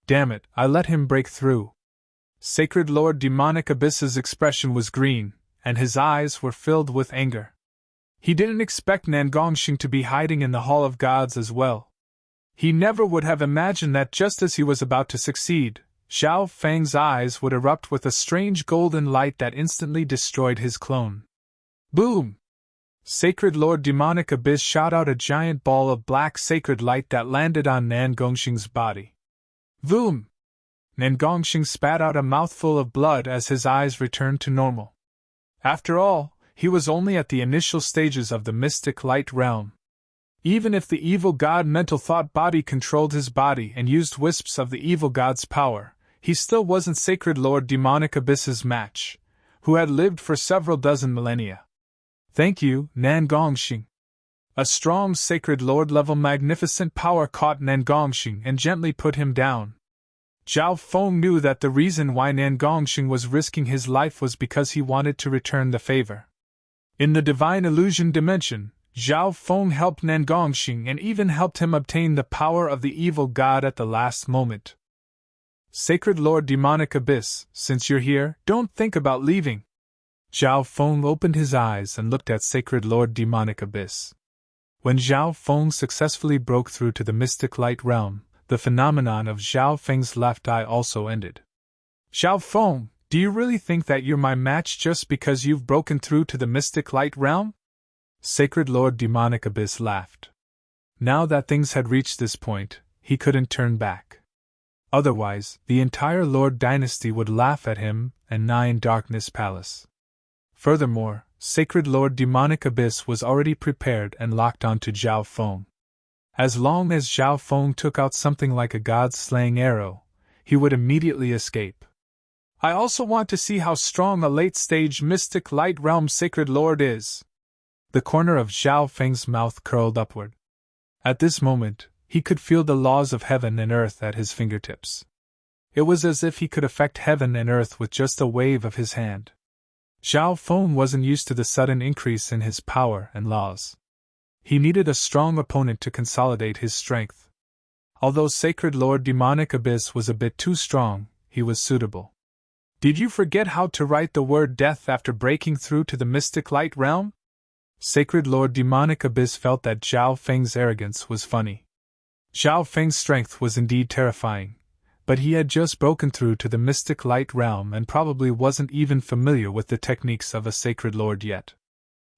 Damn it, I let him break through. Sacred Lord Demonic Abyss's expression was green, and his eyes were filled with anger. He didn't expect Nangongxing to be hiding in the Hall of Gods as well. He never would have imagined that just as he was about to succeed, Zhao Feng's eyes would erupt with a strange golden light that instantly destroyed his clone. Boom! Sacred Lord Demonic Abyss shot out a giant ball of black sacred light that landed on Nangongxing's body. Boom! Nangongxing spat out a mouthful of blood as his eyes returned to normal. After all, he was only at the initial stages of the mystic light realm. Even if the evil god mental thought body controlled his body and used wisps of the evil god's power, he still wasn't Sacred Lord Demonic Abyss's match, who had lived for several dozen millennia. Thank you, Nangongxing. A strong Sacred Lord-level magnificent power caught Nangongxing and gently put him down. Zhao Feng knew that the reason why Nangongxing was risking his life was because he wanted to return the favor. In the Divine Illusion dimension, Zhao Feng helped Nangongxing and even helped him obtain the power of the evil god at the last moment. Sacred Lord Demonic Abyss, since you're here, don't think about leaving. Zhao Feng opened his eyes and looked at Sacred Lord Demonic Abyss. When Zhao Feng successfully broke through to the mystic light realm, the phenomenon of Zhao Feng's left eye also ended. Zhao Feng, do you really think that you're my match just because you've broken through to the mystic light realm? Sacred Lord Demonic Abyss laughed. Now that things had reached this point, he couldn't turn back. Otherwise, the entire Lord dynasty would laugh at him and Nine Darkness Palace. Furthermore, Sacred Lord Demonic Abyss was already prepared and locked onto Zhao Feng. As long as Zhao Feng took out something like a god-slaying arrow, he would immediately escape. I also want to see how strong a late-stage mystic light realm Sacred Lord is. The corner of Zhao Feng's mouth curled upward. At this moment, he could feel the laws of heaven and earth at his fingertips. It was as if he could affect heaven and earth with just a wave of his hand. Zhao Feng wasn't used to the sudden increase in his power and laws. He needed a strong opponent to consolidate his strength. Although Sacred Lord Demonic Abyss was a bit too strong, he was suitable. Did you forget how to write the word death after breaking through to the mystic light realm? Sacred Lord Demonic Abyss felt that Zhao Feng's arrogance was funny. Zhao Feng's strength was indeed terrifying, but he had just broken through to the mystic light realm and probably wasn't even familiar with the techniques of a sacred lord yet.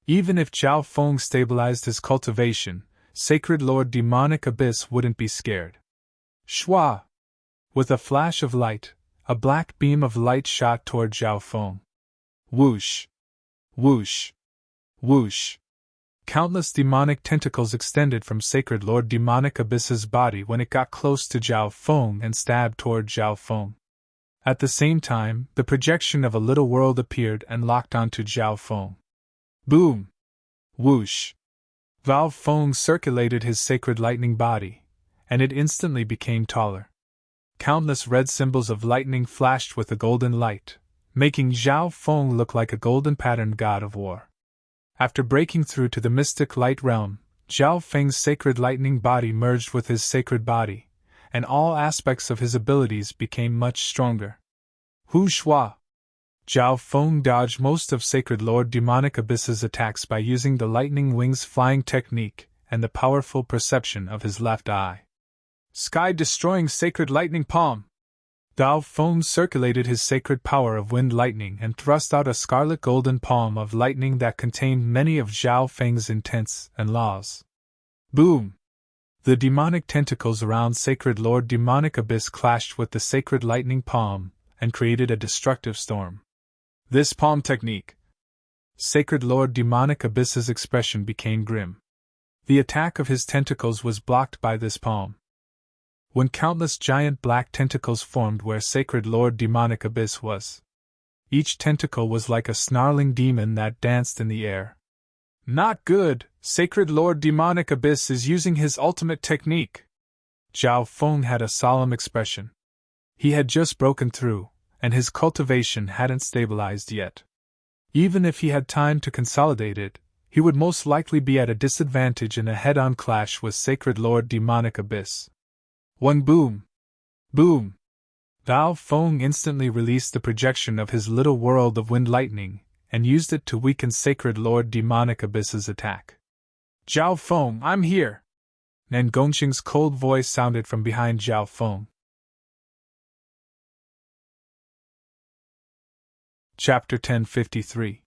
Even if Zhao Feng stabilized his cultivation, Sacred Lord Demonic Abyss wouldn't be scared. Shwa! With a flash of light, a black beam of light shot toward Zhao Feng. Whoosh! Whoosh! Whoosh! Countless demonic tentacles extended from Sacred Lord Demonic Abyss's body when it got close to Zhao Feng and stabbed toward Zhao Feng. At the same time, the projection of a little world appeared and locked onto Zhao Feng. Boom! Whoosh! Zhao Feng circulated his sacred lightning body, and it instantly became taller. Countless red symbols of lightning flashed with a golden light, making Zhao Feng look like a golden-patterned god of war. After breaking through to the mystic light realm, Zhao Feng's sacred lightning body merged with his sacred body, and all aspects of his abilities became much stronger. Hu Shua! Zhao Feng dodged most of Sacred Lord Demonic Abyss's attacks by using the lightning wings flying technique and the powerful perception of his left eye. Sky-destroying Sacred Lightning Palm! Zhao Feng circulated his sacred power of wind lightning and thrust out a scarlet golden palm of lightning that contained many of Zhao Feng's intents and laws. Boom! The demonic tentacles around Sacred Lord Demonic Abyss clashed with the sacred lightning palm and created a destructive storm. This palm technique. Sacred Lord Demonic Abyss's expression became grim. The attack of his tentacles was blocked by this palm. When countless giant black tentacles formed where Sacred Lord Demonic Abyss was. Each tentacle was like a snarling demon that danced in the air. Not good, Sacred Lord Demonic Abyss is using his ultimate technique. Zhao Feng had a solemn expression. He had just broken through, and his cultivation hadn't stabilized yet. Even if he had time to consolidate it, he would most likely be at a disadvantage in a head-on clash with Sacred Lord Demonic Abyss. One boom! Boom! Zhao Feng instantly released the projection of his little world of wind lightning, and used it to weaken Sacred Lord Demonic Abyss's attack. Zhao Feng, I'm here! Nan Gongqing's cold voice sounded from behind Zhao Feng. Chapter 1053.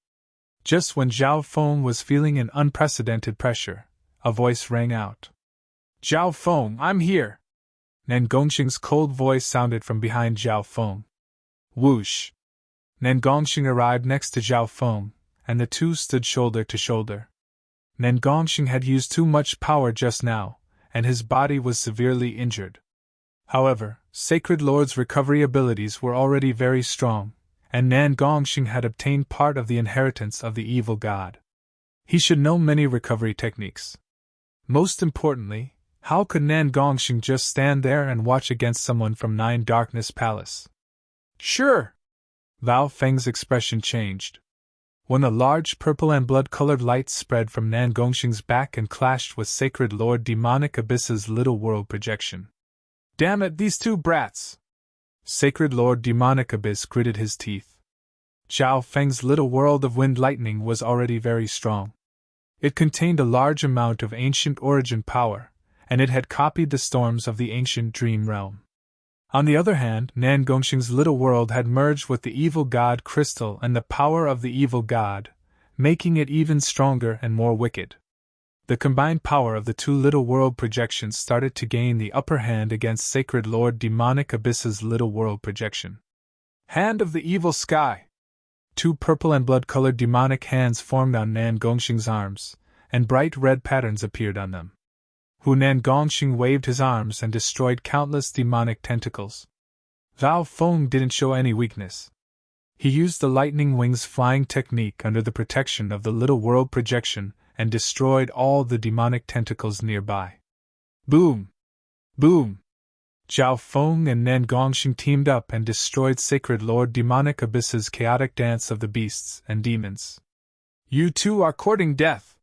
Just when Zhao Feng was feeling an unprecedented pressure, a voice rang out. Zhao Feng, I'm here! Nan Gongqing's cold voice sounded from behind Zhao Feng. Whoosh! Nan Gongqing arrived next to Zhao Feng, and the two stood shoulder to shoulder. Nan Gongqing had used too much power just now, and his body was severely injured. However, Sacred Lord's recovery abilities were already very strong, and Nan Gongqing had obtained part of the inheritance of the evil god. He should know many recovery techniques. Most importantly, how could Nan Gongqing just stand there and watch against someone from Nine Darkness Palace? Sure! Zhao Feng's expression changed. When a large purple and blood-colored light spread from Nan Gongqing's back and clashed with Sacred Lord Demonic Abyss's little world projection. Damn it, these two brats! Sacred Lord Demonic Abyss gritted his teeth. Zhao Feng's little world of wind lightning was already very strong. It contained a large amount of ancient origin power, and it had copied the storms of the ancient dream realm. On the other hand, Nan Gongqing's little world had merged with the evil god crystal and the power of the evil god, making it even stronger and more wicked. The combined power of the two little world projections started to gain the upper hand against Sacred Lord Demonic Abyss's little world projection. Hand of the Evil Sky! Two purple and blood-colored demonic hands formed on Nan Gongqing's arms, and bright red patterns appeared on them. Nan Gongqing waved his arms and destroyed countless demonic tentacles. Zhao Feng didn't show any weakness. He used the lightning wings flying technique under the protection of the little world projection and destroyed all the demonic tentacles nearby. Boom! Boom! Zhao Feng and Nan Gongqing teamed up and destroyed Sacred Lord Demonic Abyss's chaotic dance of the beasts and demons. You two are courting death!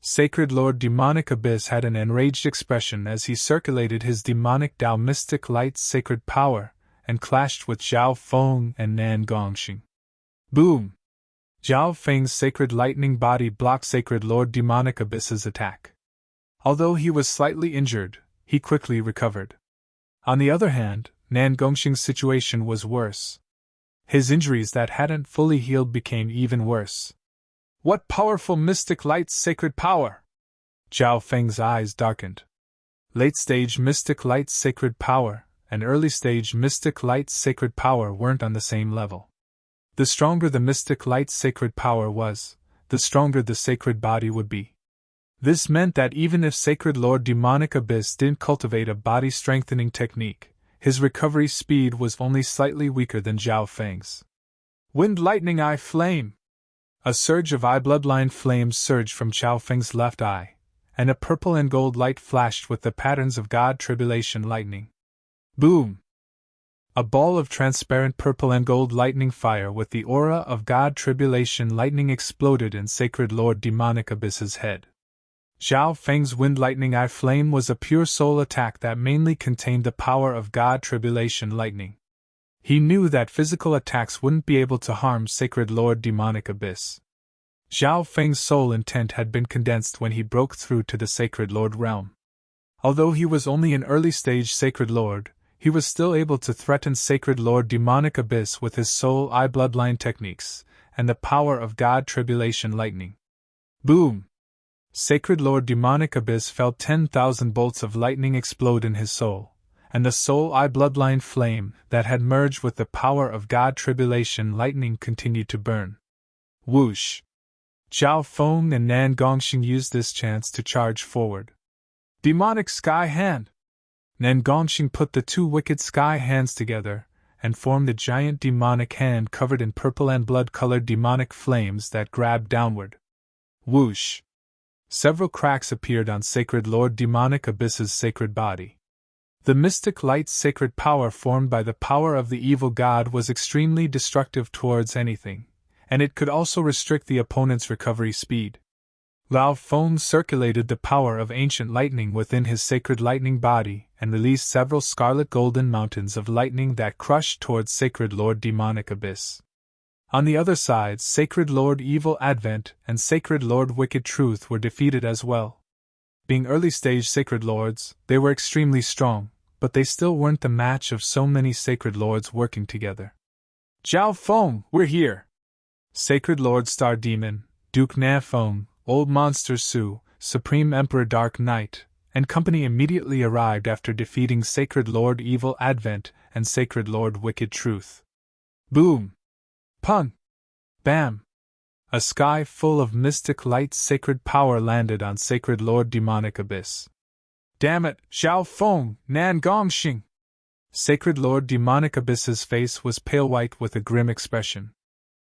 Sacred Lord Demonic Abyss had an enraged expression as he circulated his demonic Tao mystic light's sacred power and clashed with Zhao Feng and Nan Gongqing. Boom! Zhao Feng's sacred lightning body blocked Sacred Lord Demonic Abyss's attack. Although he was slightly injured, he quickly recovered. On the other hand, Nan Gongxing's situation was worse. His injuries that hadn't fully healed became even worse. What powerful mystic light's sacred power! Zhao Feng's eyes darkened. Late-stage mystic light's sacred power and early-stage mystic light's sacred power weren't on the same level. The stronger the mystic light's sacred power was, the stronger the sacred body would be. This meant that even if Sacred Lord Demonic Abyss didn't cultivate a body-strengthening technique, his recovery speed was only slightly weaker than Zhao Feng's. Wind Lightning Eye Flame! A surge of eye bloodline flames surged from Zhao Feng's left eye, and a purple and gold light flashed with the patterns of God Tribulation lightning. Boom! A ball of transparent purple and gold lightning fire with the aura of God Tribulation lightning exploded in Sacred Lord Demonic Abyss's head. Zhao Feng's Wind Lightning Eye Flame was a pure soul attack that mainly contained the power of God Tribulation lightning. He knew that physical attacks wouldn't be able to harm Sacred Lord Demonic Abyss. Zhao Feng's soul intent had been condensed when he broke through to the Sacred Lord realm. Although he was only an early-stage Sacred Lord, he was still able to threaten Sacred Lord Demonic Abyss with his soul eye bloodline techniques and the power of God Tribulation lightning. Boom! Sacred Lord Demonic Abyss felt 10,000 bolts of lightning explode in his soul, and the soul eye bloodline flame that had merged with the power of God Tribulation lightning continued to burn. Whoosh! Zhao Feng and Nan Gongxing used this chance to charge forward. Demonic Sky Hand! Nan Gongxing put the two wicked sky hands together and formed a giant demonic hand covered in purple and blood-colored demonic flames that grabbed downward. Whoosh! Several cracks appeared on Sacred Lord Demonic Abyss's sacred body. The mystic light's sacred power formed by the power of the evil god was extremely destructive towards anything, and it could also restrict the opponent's recovery speed. Lao Feng circulated the power of ancient lightning within his sacred lightning body and released several scarlet golden mountains of lightning that crushed towards Sacred Lord Demonic Abyss. On the other side, Sacred Lord Evil Advent and Sacred Lord Wicked Truth were defeated as well. Being early-stage Sacred Lords, they were extremely strong, but they still weren't the match of so many Sacred Lords working together. Zhao Feng, we're here! Sacred Lord Star Demon, Duke Na Feng, Old Monster Su, Supreme Emperor Dark Knight, and company immediately arrived after defeating Sacred Lord Evil Advent and Sacred Lord Wicked Truth. Boom! Pung! Bam! A sky full of mystic light's sacred power landed on Sacred Lord Demonic Abyss. Damn it, Zhao Feng, Nan Gongxing! Sacred Lord Demonic Abyss's face was pale white with a grim expression.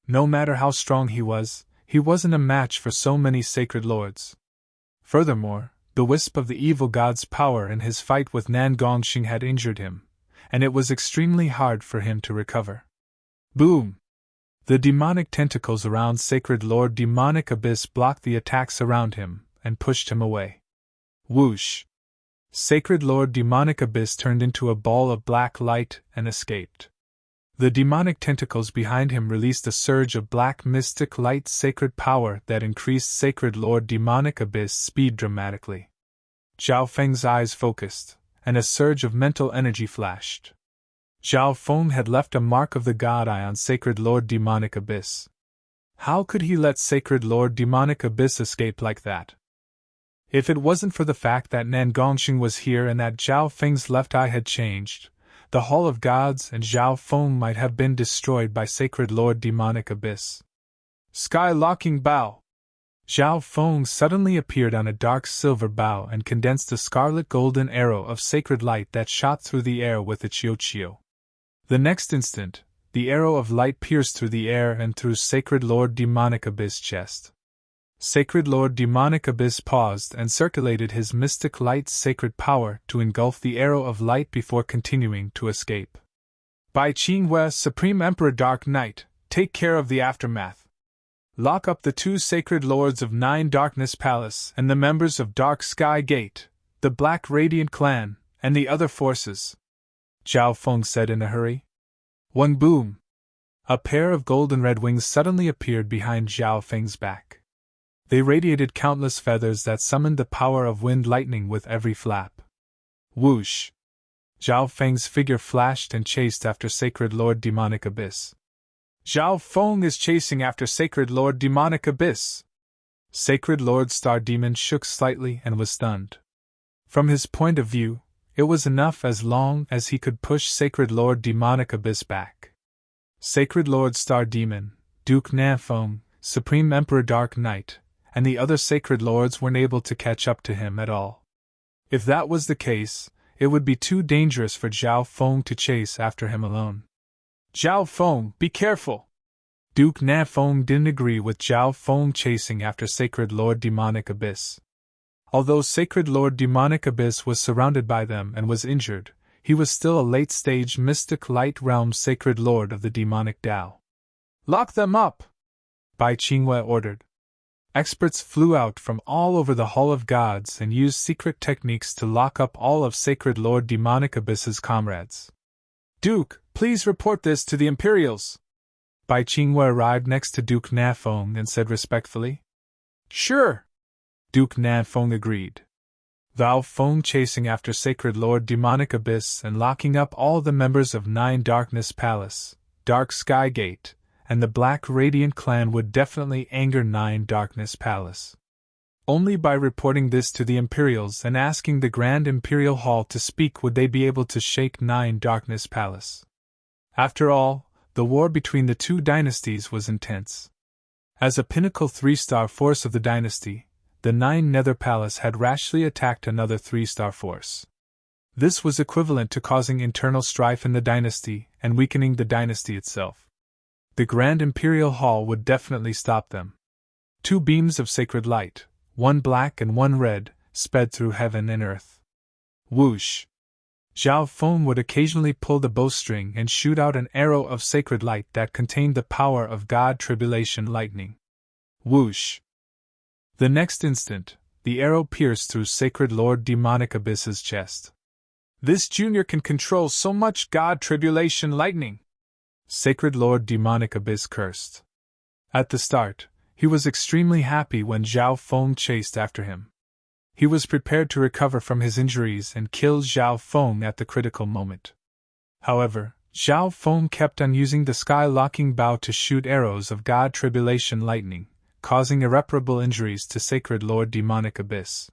No matter how strong he wasn't a match for so many Sacred Lords. Furthermore, the wisp of the evil god's power in his fight with Nan Gongxing had injured him, and it was extremely hard for him to recover. Boom! The demonic tentacles around Sacred Lord Demonic Abyss blocked the attacks around him and pushed him away. Whoosh! Sacred Lord Demonic Abyss turned into a ball of black light and escaped. The demonic tentacles behind him released a surge of black mystic light sacred power that increased Sacred Lord Demonic Abyss speed dramatically. Zhao Feng's eyes focused, and a surge of mental energy flashed. Zhao Feng had left a mark of the God Eye on Sacred Lord Demonic Abyss. How could he let Sacred Lord Demonic Abyss escape like that? If it wasn't for the fact that Nan Gongxing was here and that Zhao Feng's left eye had changed, the Hall of Gods and Zhao Feng might have been destroyed by Sacred Lord Demonic Abyss. Sky-locking bow! Zhao Feng suddenly appeared on a dark silver bow and condensed a scarlet golden arrow of sacred light that shot through the air with its Chiu. The next instant, the arrow of light pierced through the air and through Sacred Lord Demonic Abyss' chest. Sacred Lord Demonic Abyss paused and circulated his mystic light's sacred power to engulf the arrow of light before continuing to escape. By Qinghua, Supreme Emperor Dark Knight, take care of the aftermath. Lock up the two Sacred Lords of Nine Darkness Palace and the members of Dark Sky Gate, the Black Radiant Clan, and the other forces, Zhao Feng said in a hurry. One boom! A pair of golden red wings suddenly appeared behind Zhao Feng's back. They radiated countless feathers that summoned the power of wind lightning with every flap. Whoosh! Zhao Feng's figure flashed and chased after Sacred Lord Demonic Abyss. Zhao Feng is chasing after Sacred Lord Demonic Abyss! Sacred Lord Star Demon shook slightly and was stunned. From his point of view, it was enough as long as he could push Sacred Lord Demonic Abyss back. Sacred Lord Star Demon, Duke Nanfeng, Supreme Emperor Dark Knight, and the other Sacred Lords weren't able to catch up to him at all. If that was the case, it would be too dangerous for Zhao Feng to chase after him alone. Zhao Feng, be careful! Duke Nanfeng didn't agree with Zhao Feng chasing after Sacred Lord Demonic Abyss. Although Sacred Lord Demonic Abyss was surrounded by them and was injured, he was still a late-stage mystic light realm Sacred Lord of the Demonic Tao. Lock them up! Bai Qingwei ordered. Experts flew out from all over the Hall of Gods and used secret techniques to lock up all of Sacred Lord Demonic Abyss's comrades. Duke, please report this to the Imperials! Bai Qingwei arrived next to Duke Nanfeng and said respectfully. Sure! Duke Nanfeng agreed. Zhao Feng chasing after Sacred Lord Demonic Abyss and locking up all the members of Nine Darkness Palace, Dark Sky Gate, and the Black Radiant clan would definitely anger Nine Darkness Palace. Only by reporting this to the Imperials and asking the Grand Imperial Hall to speak would they be able to shake Nine Darkness Palace. After all, the war between the two dynasties was intense. As a pinnacle 3-star force of the dynasty, the Nine Nether Palace had rashly attacked another 3-star force. This was equivalent to causing internal strife in the dynasty and weakening the dynasty itself. The Grand Imperial Hall would definitely stop them. 2 beams of sacred light, one black and one red, sped through heaven and earth. Whoosh! Zhao Feng would occasionally pull the bowstring and shoot out an arrow of sacred light that contained the power of God Tribulation Lightning. Whoosh! The next instant, the arrow pierced through Sacred Lord Demonic Abyss's chest. This junior can control so much God Tribulation Lightning! Sacred Lord Demonic Abyss cursed. At the start, he was extremely happy when Zhao Feng chased after him. He was prepared to recover from his injuries and kill Zhao Feng at the critical moment. However, Zhao Feng kept on using the sky-locking bow to shoot arrows of God Tribulation Lightning, causing irreparable injuries to Sacred Lord Demonic Abyss.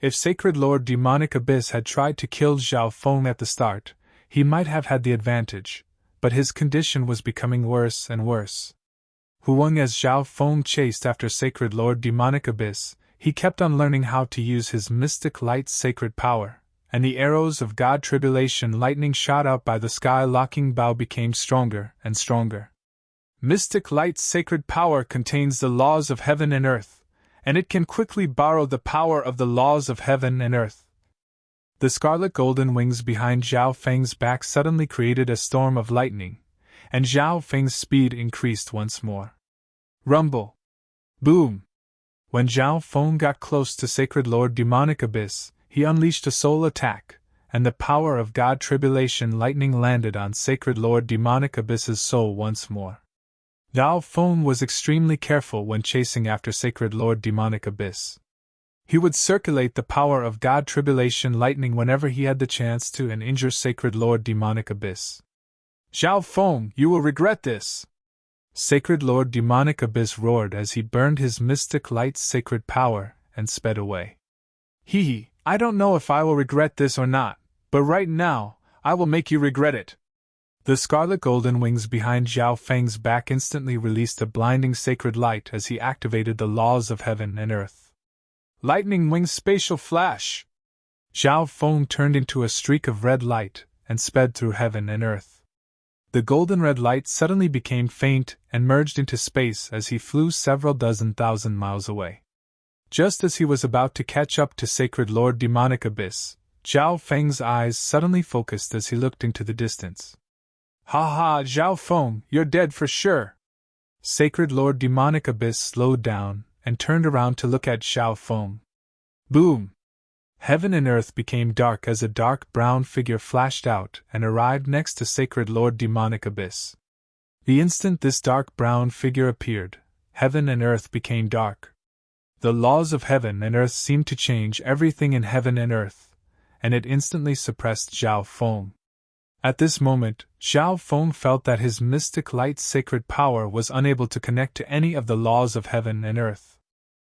If Sacred Lord Demonic Abyss had tried to kill Zhao Feng at the start, he might have had the advantage, but his condition was becoming worse and worse. Huang as Zhao Feng chased after Sacred Lord Demonic Abyss, he kept on learning how to use his mystic light's sacred power, and the arrows of God Tribulation Lightning shot out by the sky-locking bow became stronger and stronger. Mystic light's sacred power contains the laws of heaven and earth, and it can quickly borrow the power of the laws of heaven and earth. The scarlet golden wings behind Zhao Feng's back suddenly created a storm of lightning, and Zhao Feng's speed increased once more. Rumble! Boom! When Zhao Feng got close to Sacred Lord Demonic Abyss, he unleashed a soul attack, and the power of God Tribulation Lightning landed on Sacred Lord Demonic Abyss's soul once more. Zhao Feng was extremely careful when chasing after Sacred Lord Demonic Abyss. He would circulate the power of God Tribulation Lightning whenever he had the chance to and injure Sacred Lord Demonic Abyss. Zhao Feng, you will regret this! Sacred Lord Demonic Abyss roared as he burned his mystic light's sacred power and sped away. Hee, I don't know if I will regret this or not, but right now, I will make you regret it. The scarlet golden wings behind Zhao Feng's back instantly released a blinding sacred light as he activated the laws of heaven and earth. Lightning Wing Spatial Flash! Zhao Feng turned into a streak of red light and sped through heaven and earth. The golden red light suddenly became faint and merged into space as he flew several dozen thousand miles away. Just as he was about to catch up to Sacred Lord Demonic Abyss, Zhao Feng's eyes suddenly focused as he looked into the distance. Ha ha, Zhao Feng, you're dead for sure! Sacred Lord Demonic Abyss slowed down and turned around to look at Zhao Feng. Boom! Heaven and earth became dark as a dark brown figure flashed out and arrived next to Sacred Lord Demonic Abyss. The instant this dark brown figure appeared, heaven and earth became dark. The laws of heaven and earth seemed to change everything in heaven and earth, and it instantly suppressed Zhao Feng. At this moment, Zhao Feng felt that his mystic light's sacred power was unable to connect to any of the laws of heaven and earth.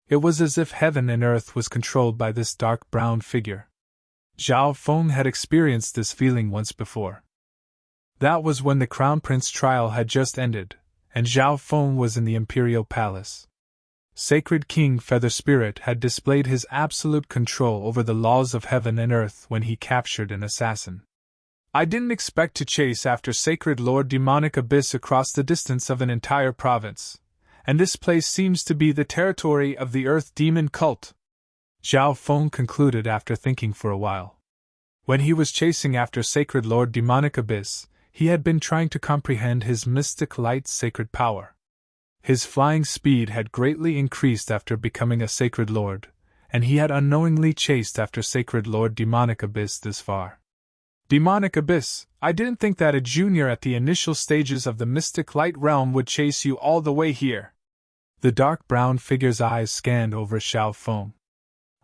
It was as if heaven and earth was controlled by this dark brown figure. Zhao Feng had experienced this feeling once before. That was when the Crown Prince trial had just ended, and Zhao Feng was in the Imperial Palace. Sacred King Feather Spirit had displayed his absolute control over the laws of heaven and earth when he captured an assassin. I didn't expect to chase after Sacred Lord Demonic Abyss across the distance of an entire province, and this place seems to be the territory of the Earth Demon Cult, Zhao Feng concluded after thinking for a while. When he was chasing after Sacred Lord Demonic Abyss, he had been trying to comprehend his mystic light's sacred power. His flying speed had greatly increased after becoming a Sacred Lord, and he had unknowingly chased after Sacred Lord Demonic Abyss this far. Demonic Abyss, I didn't think that a junior at the initial stages of the mystic light realm would chase you all the way here. The dark brown figure's eyes scanned over Zhao Feng.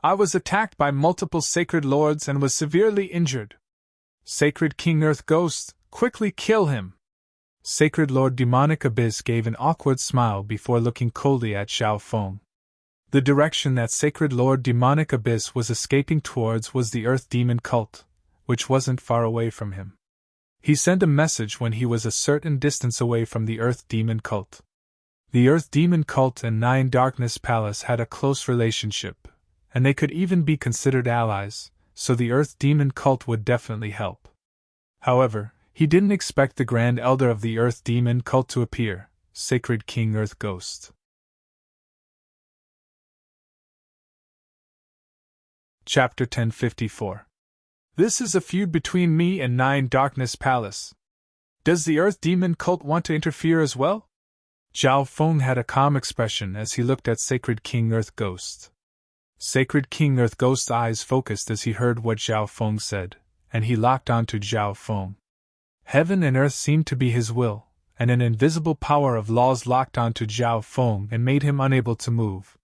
I was attacked by multiple Sacred Lords and was severely injured. Sacred King Earth Ghost, quickly kill him! Sacred Lord Demonic Abyss gave an awkward smile before looking coldly at Zhao Feng. The direction that Sacred Lord Demonic Abyss was escaping towards was the Earth Demon Cult, which wasn't far away from him. He sent a message when he was a certain distance away from the Earth Demon Cult. The Earth Demon Cult and Nine Darkness Palace had a close relationship, and they could even be considered allies, so the Earth Demon Cult would definitely help. However, he didn't expect the Grand Elder of the Earth Demon Cult to appear, Sacred King Earth Ghost. Chapter 1054. This is a feud between me and Nine Darkness Palace. Does the Earth Demon Cult want to interfere as well? Zhao Feng had a calm expression as he looked at Sacred King Earth Ghost. Sacred King Earth Ghost's eyes focused as he heard what Zhao Feng said, and he locked onto Zhao Feng. Heaven and earth seemed to be his will, and an invisible power of laws locked onto Zhao Feng and made him unable to move.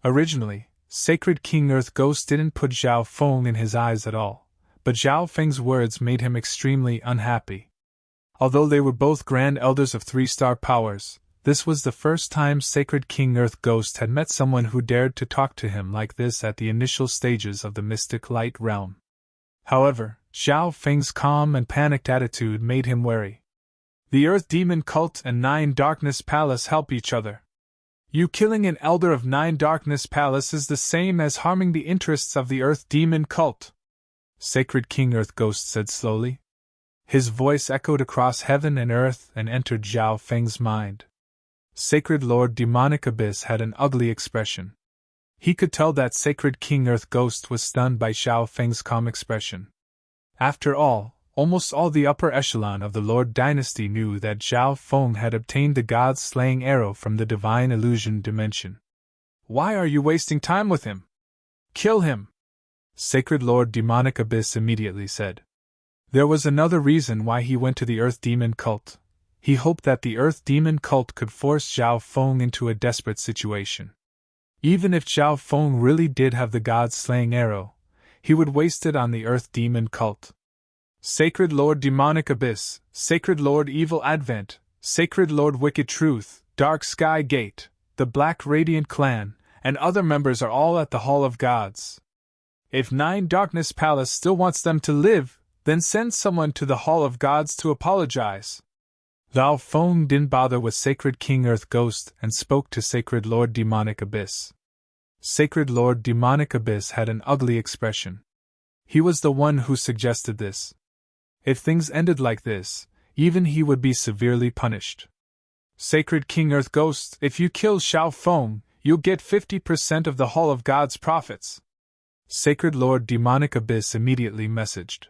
Originally, Sacred King Earth Ghost didn't put Zhao Feng in his eyes at all, but Zhao Feng's words made him extremely unhappy. Although they were both Grand Elders of 3-star powers, this was the first time Sacred King Earth Ghost had met someone who dared to talk to him like this at the initial stages of the Mystic Light realm. However, Zhao Feng's calm and panicked attitude made him wary. The Earth Demon Cult and Nine Darkness Palace help each other. You killing an Elder of Nine Darkness Palace is the same as harming the interests of the Earth Demon Cult, Sacred King Earth Ghost said slowly. His voice echoed across heaven and earth and entered Zhao Feng's mind. Sacred Lord Demonic Abyss had an ugly expression. He could tell that Sacred King Earth Ghost was stunned by Zhao Feng's calm expression. After all, almost all the upper echelon of the Lord Dynasty knew that Zhao Feng had obtained the God-slaying arrow from the Divine Illusion dimension. Why are you wasting time with him? Kill him! Sacred Lord Demonic Abyss immediately said. There was another reason why he went to the Earth Demon Cult. He hoped that the Earth Demon Cult could force Zhao Feng into a desperate situation. Even if Zhao Feng really did have the God-slaying arrow, he would waste it on the Earth Demon Cult. Sacred Lord Demonic Abyss, Sacred Lord Evil Advent, Sacred Lord Wicked Truth, Dark Sky Gate, the Black Radiant Clan, and other members are all at the Hall of Gods. If Nine Darkness Palace still wants them to live, then send someone to the Hall of Gods to apologize. Zhao Feng didn't bother with Sacred King Earth Ghost and spoke to Sacred Lord Demonic Abyss. Sacred Lord Demonic Abyss had an ugly expression. He was the one who suggested this. If things ended like this, even he would be severely punished. Sacred King Earth Ghost, if you kill Zhao Feng, you'll get 50% of the Hall of Gods' profits. Sacred Lord Demonic Abyss immediately messaged.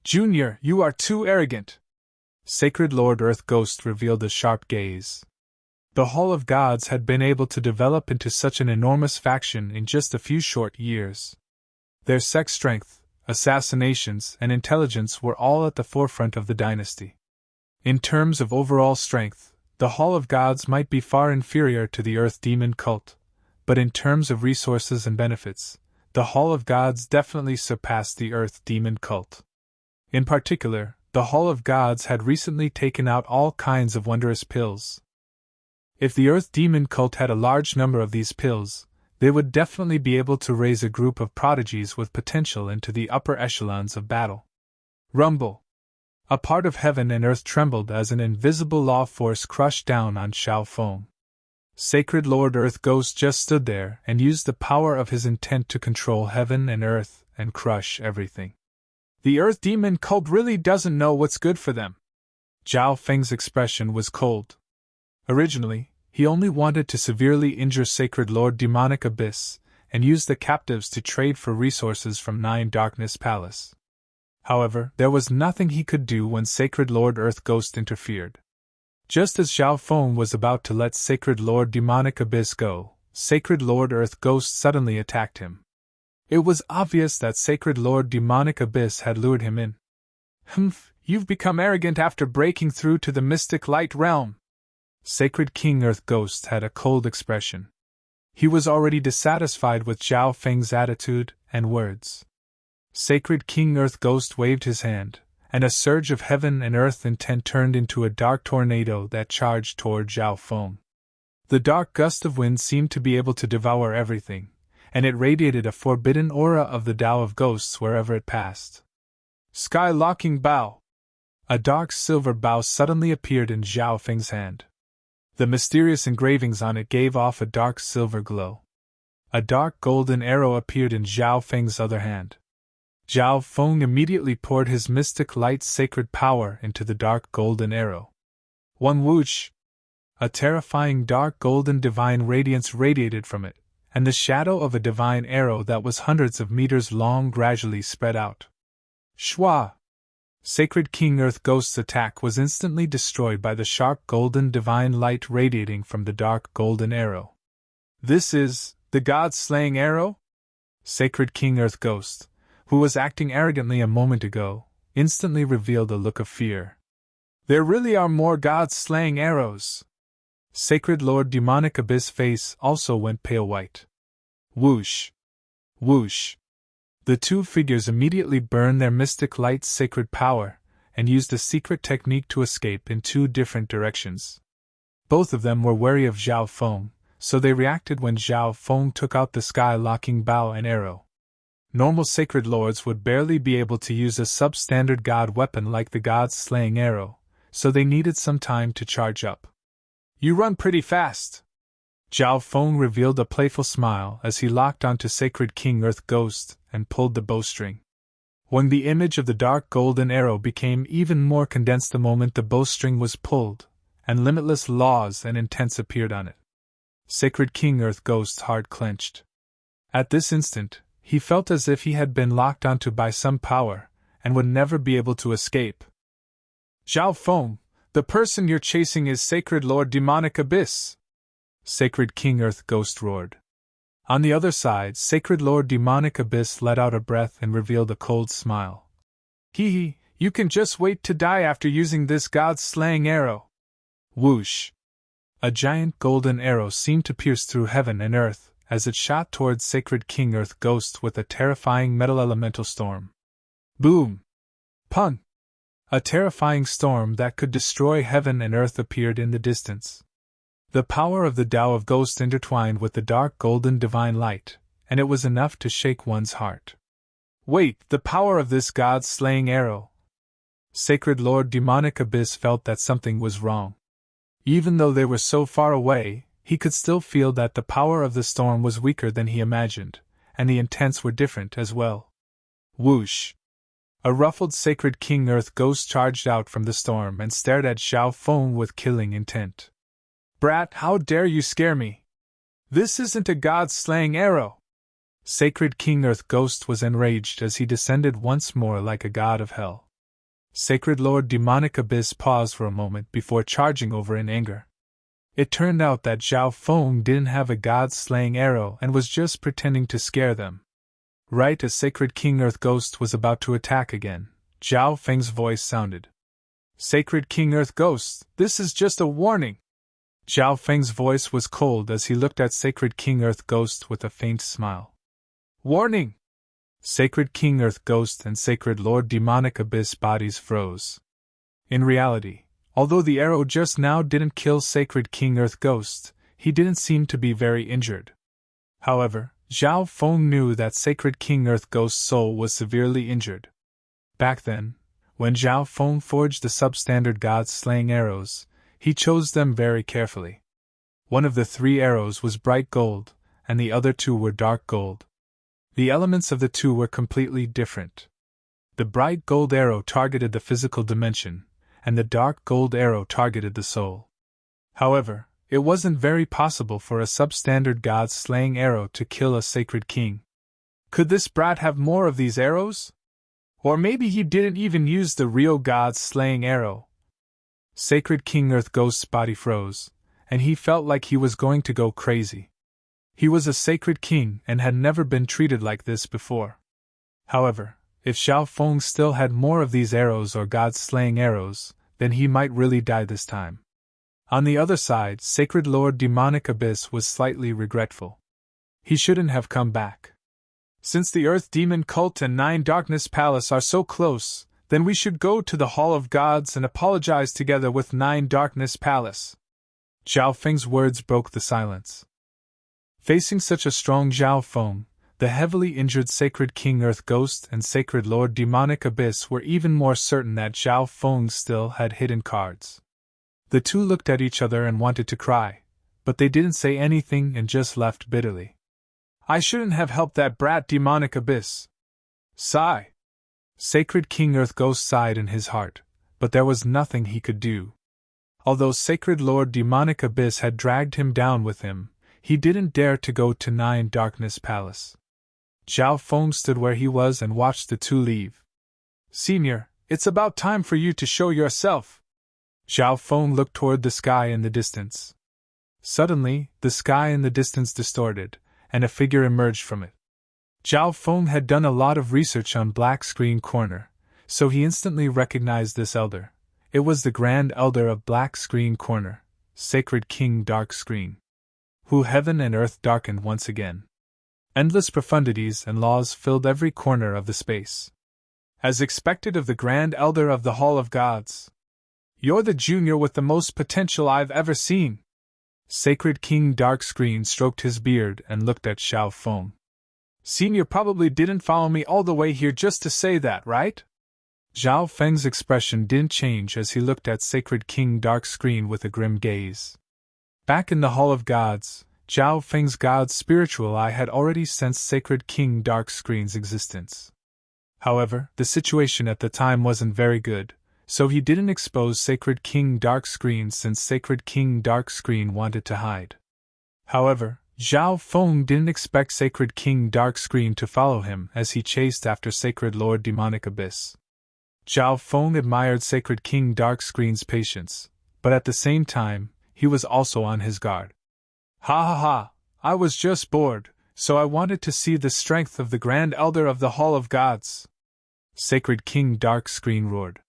Junior, you are too arrogant. Sacred Lord Earth Ghost revealed a sharp gaze. The Hall of Gods had been able to develop into such an enormous faction in just a few short years. Their sex strength, assassinations, and intelligence were all at the forefront of the dynasty. In terms of overall strength, the Hall of Gods might be far inferior to the Earth Demon Cult, but in terms of resources and benefits, the Hall of Gods definitely surpassed the Earth Demon cult. In particular, the Hall of Gods had recently taken out all kinds of wondrous pills. If the Earth Demon cult had a large number of these pills, they would definitely be able to raise a group of prodigies with potential into the upper echelons of battle. Rumble! A part of heaven and earth trembled as an invisible law force crushed down on Xiao Feng. Sacred Lord Earth Ghost just stood there and used the power of his intent to control heaven and earth and crush everything. The Earth Demon cult really doesn't know what's good for them. Zhao Feng's expression was cold. Originally, he only wanted to severely injure Sacred Lord Demonic Abyss and use the captives to trade for resources from Nine Darkness Palace. However, there was nothing he could do when Sacred Lord Earth Ghost interfered. Just as Xiao Feng was about to let Sacred Lord Demonic Abyss go, Sacred Lord Earth Ghost suddenly attacked him. It was obvious that Sacred Lord Demonic Abyss had lured him in. "Humph, you've become arrogant after breaking through to the mystic light realm." Sacred King Earth Ghost had a cold expression. He was already dissatisfied with Zhao Feng's attitude and words. Sacred King Earth Ghost waved his hand, and a surge of heaven and earth intent turned into a dark tornado that charged toward Zhao Feng. The dark gust of wind seemed to be able to devour everything, and it radiated a forbidden aura of the Tao of Ghosts wherever it passed. Sky-locking bow! A dark silver bow suddenly appeared in Zhao Feng's hand. The mysterious engravings on it gave off a dark silver glow. A dark golden arrow appeared in Zhao Feng's other hand. Zhao Feng immediately poured his mystic light sacred power into the dark golden arrow. One whoosh! A terrifying dark golden divine radiance radiated from it, and the shadow of a divine arrow that was hundreds of meters long gradually spread out. Shwa! Sacred King Earth Ghost's attack was instantly destroyed by the sharp golden divine light radiating from the dark golden arrow. "This is the god-slaying arrow?" Sacred King Earth Ghost, who was acting arrogantly a moment ago, instantly revealed a look of fear. "There really are more god-slaying arrows." Sacred Lord Demonic Abyss' face also went pale white. Whoosh! Whoosh! The two figures immediately burned their mystic light's sacred power, and used a secret technique to escape in two different directions. Both of them were wary of Zhao Feng, so they reacted when Zhao Feng took out the sky-locking bow and arrow. Normal sacred lords would barely be able to use a substandard god weapon like the god's slaying arrow, so they needed some time to charge up. "You run pretty fast." Zhao Feng revealed a playful smile as he locked onto Sacred King Earth Ghost and pulled the bowstring. When the image of the dark golden arrow became even more condensed the moment the bowstring was pulled, and limitless laws and intents appeared on it. Sacred King Earth Ghost's heart clenched. At this instant, he felt as if he had been locked onto by some power, and would never be able to escape. "Zhao Feng, the person you're chasing is Sacred Lord Demonic Abyss!" Sacred King Earth Ghost roared. On the other side, Sacred Lord Demonic Abyss let out a breath and revealed a cold smile. "Hee, you can just wait to die after using this god-slaying arrow." Whoosh! A giant golden arrow seemed to pierce through heaven and earth as it shot towards Sacred King Earth Ghost with a terrifying metal elemental storm. Boom! Pun! A terrifying storm that could destroy heaven and earth appeared in the distance. The power of the Tao of Ghost intertwined with the dark golden divine light, and it was enough to shake one's heart. "Wait, the power of this god-slaying arrow!" Sacred Lord Demonic Abyss felt that something was wrong. Even though they were so far away, he could still feel that the power of the storm was weaker than he imagined, and the intents were different as well. Whoosh! A ruffled Sacred King Earth Ghost charged out from the storm and stared at Zhao Feng with killing intent. "Brat, how dare you scare me? This isn't a god-slaying arrow!" Sacred King Earth Ghost was enraged as he descended once more like a god of hell. Sacred Lord Demonic Abyss paused for a moment before charging over in anger. It turned out that Zhao Feng didn't have a god-slaying arrow and was just pretending to scare them. Right as Sacred King Earth Ghost was about to attack again, Zhao Feng's voice sounded. "Sacred King Earth Ghost, this is just a warning." Zhao Feng's voice was cold as he looked at Sacred King Earth Ghost with a faint smile. Warning! Sacred King Earth Ghost and Sacred Lord Demonic Abyss bodies froze. In reality, although the arrow just now didn't kill Sacred King Earth Ghost, he didn't seem to be very injured. However, Zhao Feng knew that Sacred King Earth Ghost's soul was severely injured. Back then, when Zhao Feng forged the substandard god-slaying arrows, he chose them very carefully. One of the 3 arrows was bright gold, and the other 2 were dark gold. The elements of the 2 were completely different. The bright gold arrow targeted the physical dimension, and the dark gold arrow targeted the soul. However, it wasn't very possible for a substandard god-slaying arrow to kill a sacred king. Could this brat have more of these arrows? Or maybe he didn't even use the real god-slaying arrow. Sacred King Earth Ghost's body froze, and he felt like he was going to go crazy. He was a sacred king and had never been treated like this before. However, if Zhao Feng still had more of these arrows or god-slaying arrows, then he might really die this time. On the other side, Sacred Lord Demonic Abyss was slightly regretful. He shouldn't have come back. Since the Earth Demon Cult and 9 Darkness Palace are so close, then we should go to the Hall of Gods and apologize together with 9 Darkness Palace. Zhao Feng's words broke the silence. Facing such a strong Zhao Feng, the heavily injured Sacred King Earth Ghost and Sacred Lord Demonic Abyss were even more certain that Zhao Feng still had hidden cards. The 2 looked at each other and wanted to cry, but they didn't say anything and just laughed bitterly. I shouldn't have helped that brat Demonic Abyss. Sigh. Sacred King Earth Ghost sighed in his heart, but there was nothing he could do. Although Sacred Lord Demonic Abyss had dragged him down with him, he didn't dare to go to 9 Darkness Palace. Zhao Feng stood where he was and watched the 2 leave. Senior, it's about time for you to show yourself. Zhao Feng looked toward the sky in the distance. Suddenly, the sky in the distance distorted, and a figure emerged from it. Zhao Feng had done a lot of research on Black Screen Corner, so he instantly recognized this elder. It was the Grand Elder of Black Screen Corner, Sacred King Dark Screen, who heaven and earth darkened once again. Endless profundities and laws filled every corner of the space. As expected of the Grand Elder of the Hall of Gods. You're the junior with the most potential I've ever seen. Sacred King Dark Screen stroked his beard and looked at Zhao Feng. Senior probably didn't follow me all the way here just to say that, right? Zhao Feng's expression didn't change as he looked at Sacred King Dark Screen with a grim gaze. Back in the Hall of Gods, Zhao Feng's God's spiritual eye had already sensed Sacred King Dark Screen's existence. However, the situation at the time wasn't very good, so he didn't expose Sacred King Dark Screen since Sacred King Dark Screen wanted to hide. However, Zhao Feng didn't expect Sacred King Dark Screen to follow him as he chased after Sacred Lord Demonic Abyss. Zhao Feng admired Sacred King Dark Screen's patience, but at the same time, he was also on his guard. Ha ha ha, I was just bored, so I wanted to see the strength of the Grand Elder of the Hall of Gods. Sacred King Dark Screen roared.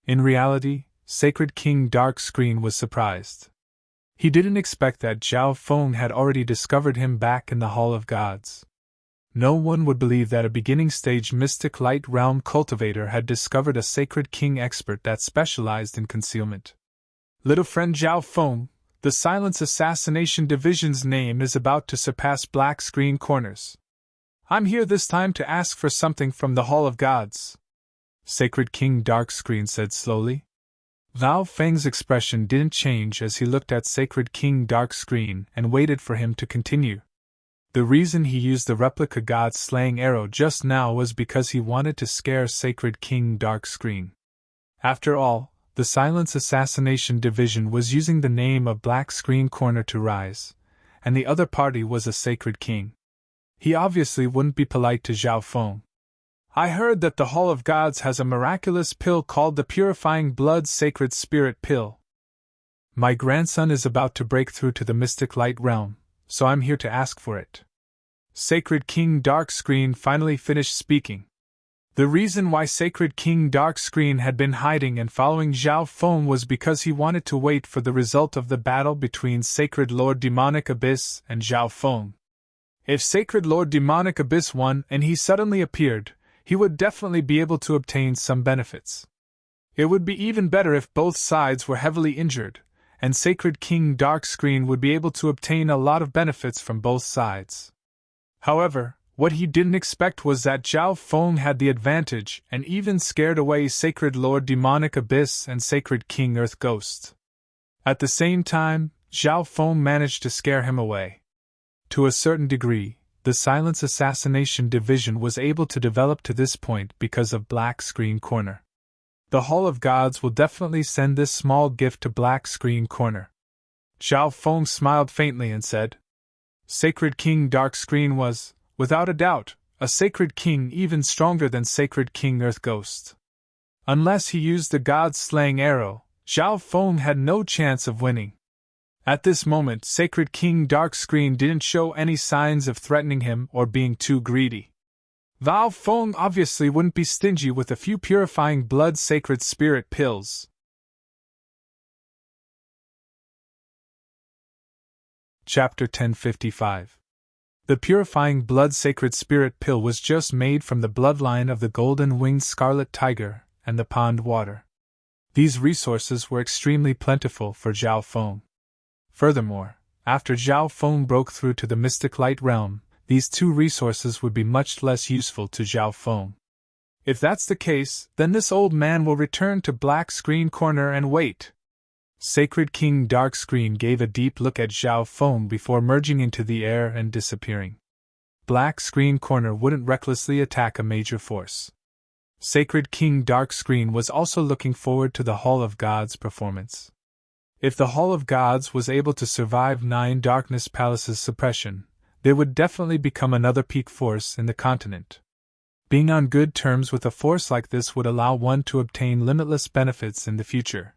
In reality, Sacred King Dark Screen was surprised. He didn't expect that Zhao Feng had already discovered him back in the Hall of Gods. No one would believe that a beginning-stage Mystic Light Realm cultivator had discovered a Sacred King expert that specialized in concealment. Little friend Zhao Feng, the Silence Assassination Division's name is about to surpass Black Screen Corners. I'm here this time to ask for something from the Hall of Gods. Sacred King Dark Screen said slowly. Zhao Feng's expression didn't change as he looked at Sacred King Dark Screen and waited for him to continue. The reason he used the replica god-slaying arrow just now was because he wanted to scare Sacred King Dark Screen. After all, the Silence Assassination Division was using the name of Black Screen Corner to rise, and the other party was a Sacred King. He obviously wouldn't be polite to Zhao Feng. I heard that the Hall of Gods has a miraculous pill called the Purifying Blood Sacred Spirit Pill. My grandson is about to break through to the Mystic Light Realm, so I'm here to ask for it. Sacred King Dark Screen finally finished speaking. The reason why Sacred King Dark Screen had been hiding and following Zhao Feng was because he wanted to wait for the result of the battle between Sacred Lord Demonic Abyss and Zhao Feng. If Sacred Lord Demonic Abyss won and he suddenly appeared, he would definitely be able to obtain some benefits. It would be even better if both sides were heavily injured, and Sacred King Darkscreen would be able to obtain a lot of benefits from both sides. However, what he didn't expect was that Zhao Feng had the advantage and even scared away Sacred Lord Demonic Abyss and Sacred King Earth Ghost. At the same time, Zhao Feng managed to scare him away. To a certain degree, the Silence Assassination Division was able to develop to this point because of Black Screen Corner. The Hall of Gods will definitely send this small gift to Black Screen Corner. Zhao Feng smiled faintly and said, Sacred King Darkscreen was, without a doubt, a Sacred King even stronger than Sacred King Earth Ghost. Unless he used the God-slaying arrow, Zhao Feng had no chance of winning. At this moment, Sacred King Darkscreen didn't show any signs of threatening him or being too greedy. Zhao Feng obviously wouldn't be stingy with a few purifying blood sacred spirit pills. Chapter 1055. The purifying blood sacred spirit pill was just made from the bloodline of the golden-winged scarlet tiger and the pond water. These resources were extremely plentiful for Zhao Feng. Furthermore, after Zhao Feng broke through to the mystic light realm, these two resources would be much less useful to Zhao Feng. If that's the case, then this old man will return to Black Screen Corner and wait. Sacred King Darkscreen gave a deep look at Zhao Feng before merging into the air and disappearing. Black Screen Corner wouldn't recklessly attack a major force. Sacred King Darkscreen was also looking forward to the Hall of Gods performance. If the Hall of Gods was able to survive 9 Darkness Palaces' suppression, they would definitely become another peak force in the continent. Being on good terms with a force like this would allow one to obtain limitless benefits in the future.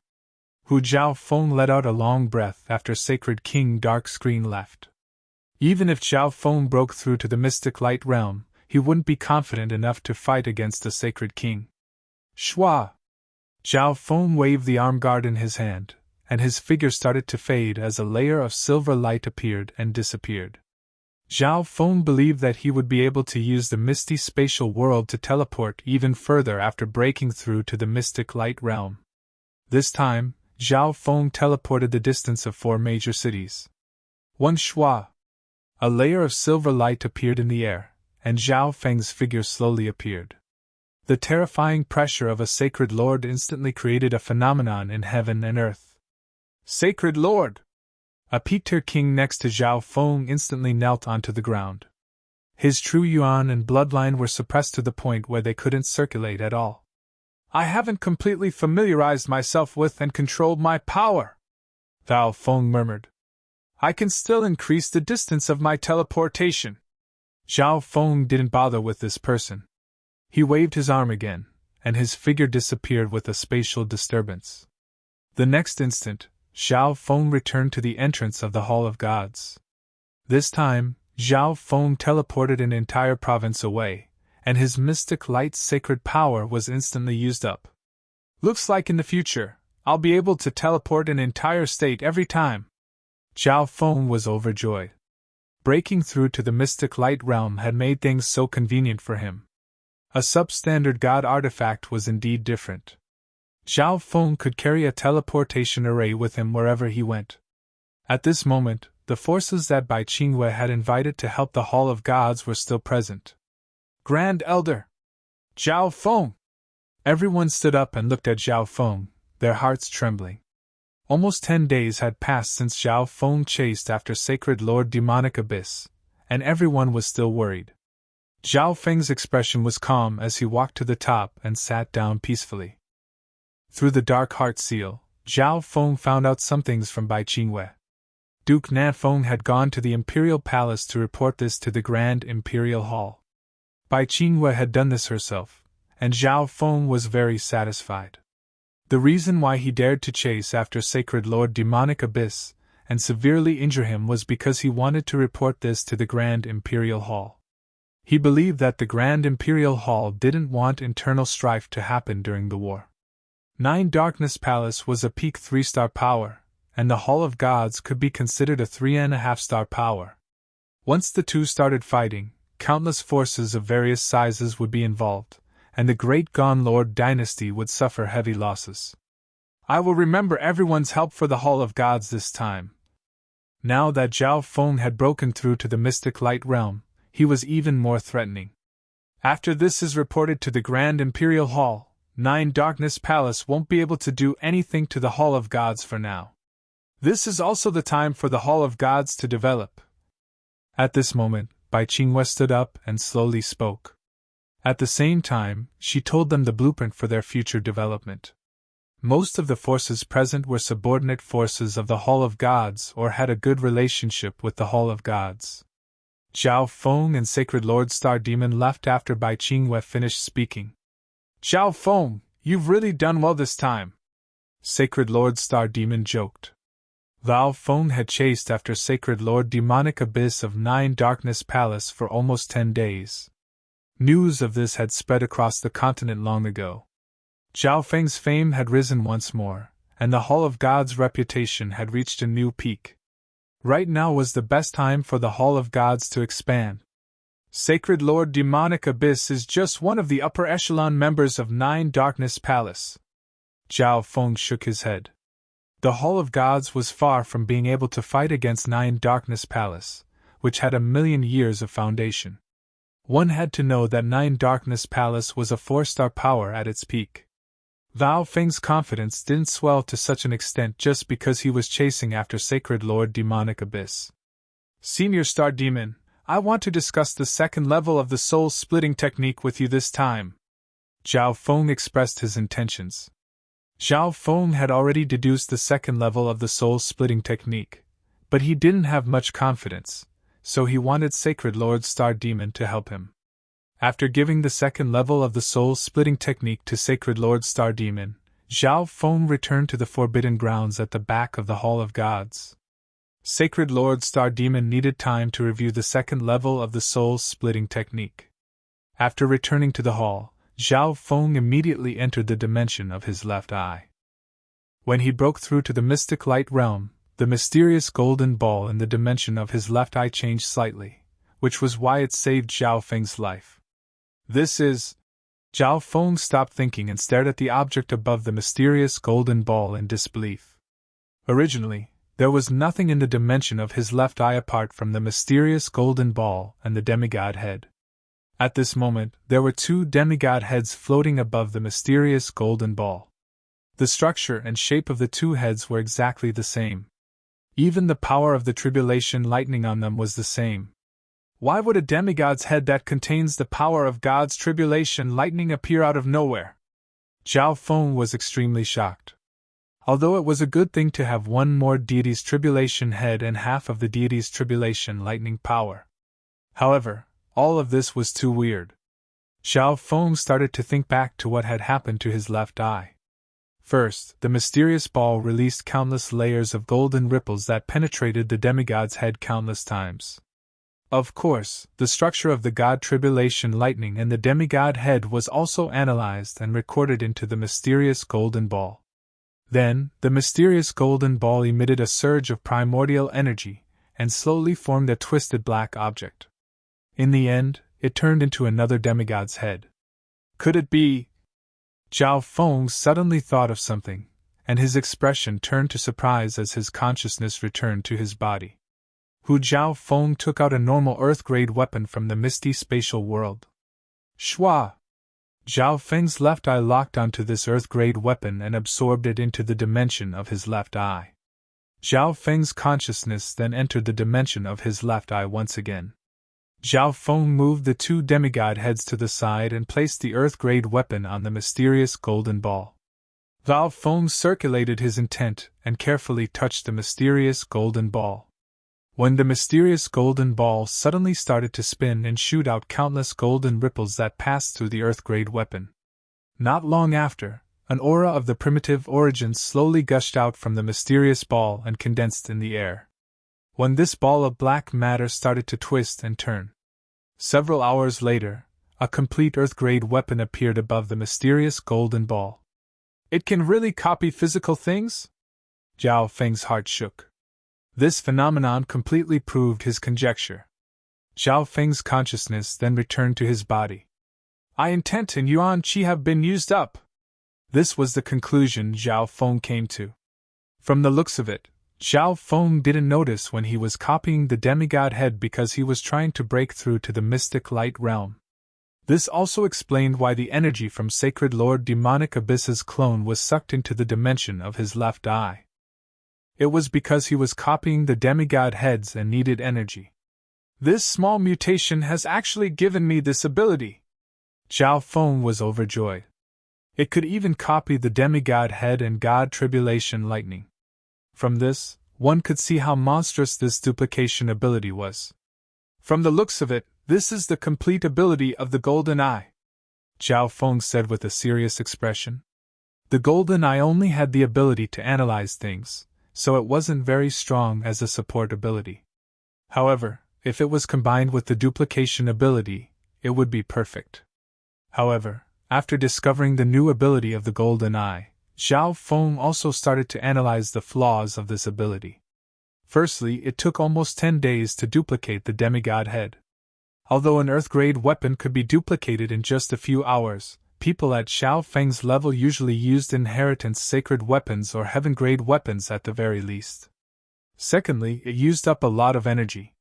Hu Zhao Feng let out a long breath after Sacred King Darkscreen left. Even if Zhao Feng broke through to the Mystic Light Realm, he wouldn't be confident enough to fight against the Sacred King. Shwa! Zhao Feng waved the arm guard in his hand, and his figure started to fade as a layer of silver light appeared and disappeared. Zhao Feng believed that he would be able to use the misty spatial world to teleport even further after breaking through to the Mystic Light Realm. This time, Zhao Feng teleported the distance of 4 major cities. One Shua! A layer of silver light appeared in the air, and Zhao Feng's figure slowly appeared. The terrifying pressure of a sacred lord instantly created a phenomenon in heaven and earth. Sacred Lord! A Peter King next to Zhao Feng instantly knelt onto the ground. His true yuan and bloodline were suppressed to the point where they couldn't circulate at all. I haven't completely familiarized myself with and controlled my power, Zhao Feng murmured. I can still increase the distance of my teleportation. Zhao Feng didn't bother with this person. He waved his arm again, and his figure disappeared with a spatial disturbance. The next instant, Zhao Feng returned to the entrance of the Hall of Gods. This time, Zhao Feng teleported an entire province away, and his mystic light's sacred power was instantly used up. Looks like in the future, I'll be able to teleport an entire state every time. Zhao Feng was overjoyed. Breaking through to the mystic light realm had made things so convenient for him. A substandard god artifact was indeed different. Zhao Feng could carry a teleportation array with him wherever he went. At this moment, the forces that Bai Qingwei had invited to help the Hall of Gods were still present. Grand Elder! Zhao Feng! Everyone stood up and looked at Zhao Feng, their hearts trembling. Almost 10 days had passed since Zhao Feng chased after Sacred Lord Demonic Abyss, and everyone was still worried. Zhao Feng's expression was calm as he walked to the top and sat down peacefully. Through the Dark Heart Seal, Zhao Feng found out some things from Bai Qingwei. Duke Nanfeng had gone to the Imperial Palace to report this to the Grand Imperial Hall. Bai Qingwei had done this herself, and Zhao Feng was very satisfied. The reason why he dared to chase after Sacred Lord Demonic Abyss and severely injure him was because he wanted to report this to the Grand Imperial Hall. He believed that the Grand Imperial Hall didn't want internal strife to happen during the war. 9 Darkness Palace was a peak 3-star power, and the Hall of Gods could be considered a 3.5-star power. Once the two started fighting, countless forces of various sizes would be involved, and the great Gone Lord dynasty would suffer heavy losses. I will remember everyone's help for the Hall of Gods this time. Now that Zhao Feng had broken through to the mystic light realm, he was even more threatening. After this is reported to the Grand Imperial Hall, Nine Darkness Palace won't be able to do anything to the Hall of Gods for now. This is also the time for the Hall of Gods to develop. At this moment, Bai Qingwei stood up and slowly spoke. At the same time, she told them the blueprint for their future development. Most of the forces present were subordinate forces of the Hall of Gods or had a good relationship with the Hall of Gods. Zhao Feng and Sacred Lord Star Demon left after Bai Qingwei finished speaking. Zhao Feng, you've really done well this time, Sacred Lord Star Demon joked. Zhao Feng had chased after Sacred Lord Demonic Abyss of Nine Darkness Palace for almost 10 days. News of this had spread across the continent long ago. Zhao Feng's fame had risen once more, and the Hall of Gods' reputation had reached a new peak. Right now was the best time for the Hall of Gods to expand. Sacred Lord Demonic Abyss is just one of the upper echelon members of Nine Darkness Palace. Zhao Feng shook his head. The Hall of Gods was far from being able to fight against Nine Darkness Palace, which had 1,000,000 years of foundation. One had to know that Nine Darkness Palace was a 4-star power at its peak. Zhao Feng's confidence didn't swell to such an extent just because he was chasing after Sacred Lord Demonic Abyss. Senior Star Demon, I want to discuss the second level of the soul-splitting technique with you this time. Zhao Feng expressed his intentions. Zhao Feng had already deduced the second level of the soul-splitting technique, but he didn't have much confidence, so he wanted Sacred Lord Star Demon to help him. After giving the second level of the soul-splitting technique to Sacred Lord Star Demon, Zhao Feng returned to the Forbidden Grounds at the back of the Hall of Gods. Sacred Lord Star Demon needed time to review the second level of the soul-splitting technique. After returning to the hall, Zhao Feng immediately entered the dimension of his left eye. When he broke through to the mystic light realm, the mysterious golden ball in the dimension of his left eye changed slightly, which was why it saved Zhao Feng's life. This is... Zhao Feng stopped thinking and stared at the object above the mysterious golden ball in disbelief. Originally, there was nothing in the dimension of his left eye apart from the mysterious golden ball and the demigod head. At this moment, there were 2 demigod heads floating above the mysterious golden ball. The structure and shape of the 2 heads were exactly the same. Even the power of the tribulation lightning on them was the same. Why would a demigod's head that contains the power of God's tribulation lightning appear out of nowhere? Zhao Feng was extremely shocked. Although it was a good thing to have one more deity's tribulation head and half of the deity's tribulation lightning power. However, all of this was too weird. Zhao Feng started to think back to what had happened to his left eye. First, the mysterious ball released countless layers of golden ripples that penetrated the demigod's head countless times. Of course, the structure of the God Tribulation Lightning and the demigod head was also analyzed and recorded into the mysterious golden ball. Then, the mysterious golden ball emitted a surge of primordial energy, and slowly formed a twisted black object. In the end, it turned into another demigod's head. Could it be? Zhao Feng suddenly thought of something, and his expression turned to surprise as his consciousness returned to his body. Zhao Feng took out a normal Earth-grade weapon from the misty spatial world. Shwa! Zhao Feng's left eye locked onto this Earth-grade weapon and absorbed it into the dimension of his left eye. Zhao Feng's consciousness then entered the dimension of his left eye once again. Zhao Feng moved the 2 demigod heads to the side and placed the Earth-grade weapon on the mysterious golden ball. Zhao Feng circulated his intent and carefully touched the mysterious golden ball. When the mysterious golden ball suddenly started to spin and shoot out countless golden ripples that passed through the Earth-grade weapon. Not long after, an aura of the primitive origin slowly gushed out from the mysterious ball and condensed in the air. When this ball of black matter started to twist and turn. Several hours later, a complete Earth-grade weapon appeared above the mysterious golden ball. It can really copy physical things? Zhao Feng's heart shook. This phenomenon completely proved his conjecture. Zhao Feng's consciousness then returned to his body. Intent and Yuan Qi have been used up. This was the conclusion Zhao Feng came to. From the looks of it, Zhao Feng didn't notice when he was copying the demigod head because he was trying to break through to the mystic light realm. This also explained why the energy from Sacred Lord Demonic Abyss's clone was sucked into the dimension of his left eye. It was because he was copying the demigod heads and needed energy. This small mutation has actually given me this ability. Zhao Feng was overjoyed. It could even copy the demigod head and god tribulation lightning. From this, one could see how monstrous this duplication ability was. From the looks of it, this is the complete ability of the golden eye, Zhao Feng said with a serious expression. The golden eye only had the ability to analyze things, so it wasn't very strong as a support ability. However, if it was combined with the duplication ability, it would be perfect. However, after discovering the new ability of the golden eye, Zhao Feng also started to analyze the flaws of this ability. Firstly, it took almost 10 days to duplicate the demigod head. Although an Earth-grade weapon could be duplicated in just a few hours, people at Zhao Feng's level usually used inheritance sacred weapons or heaven-grade weapons at the very least. Secondly, it used up a lot of energy.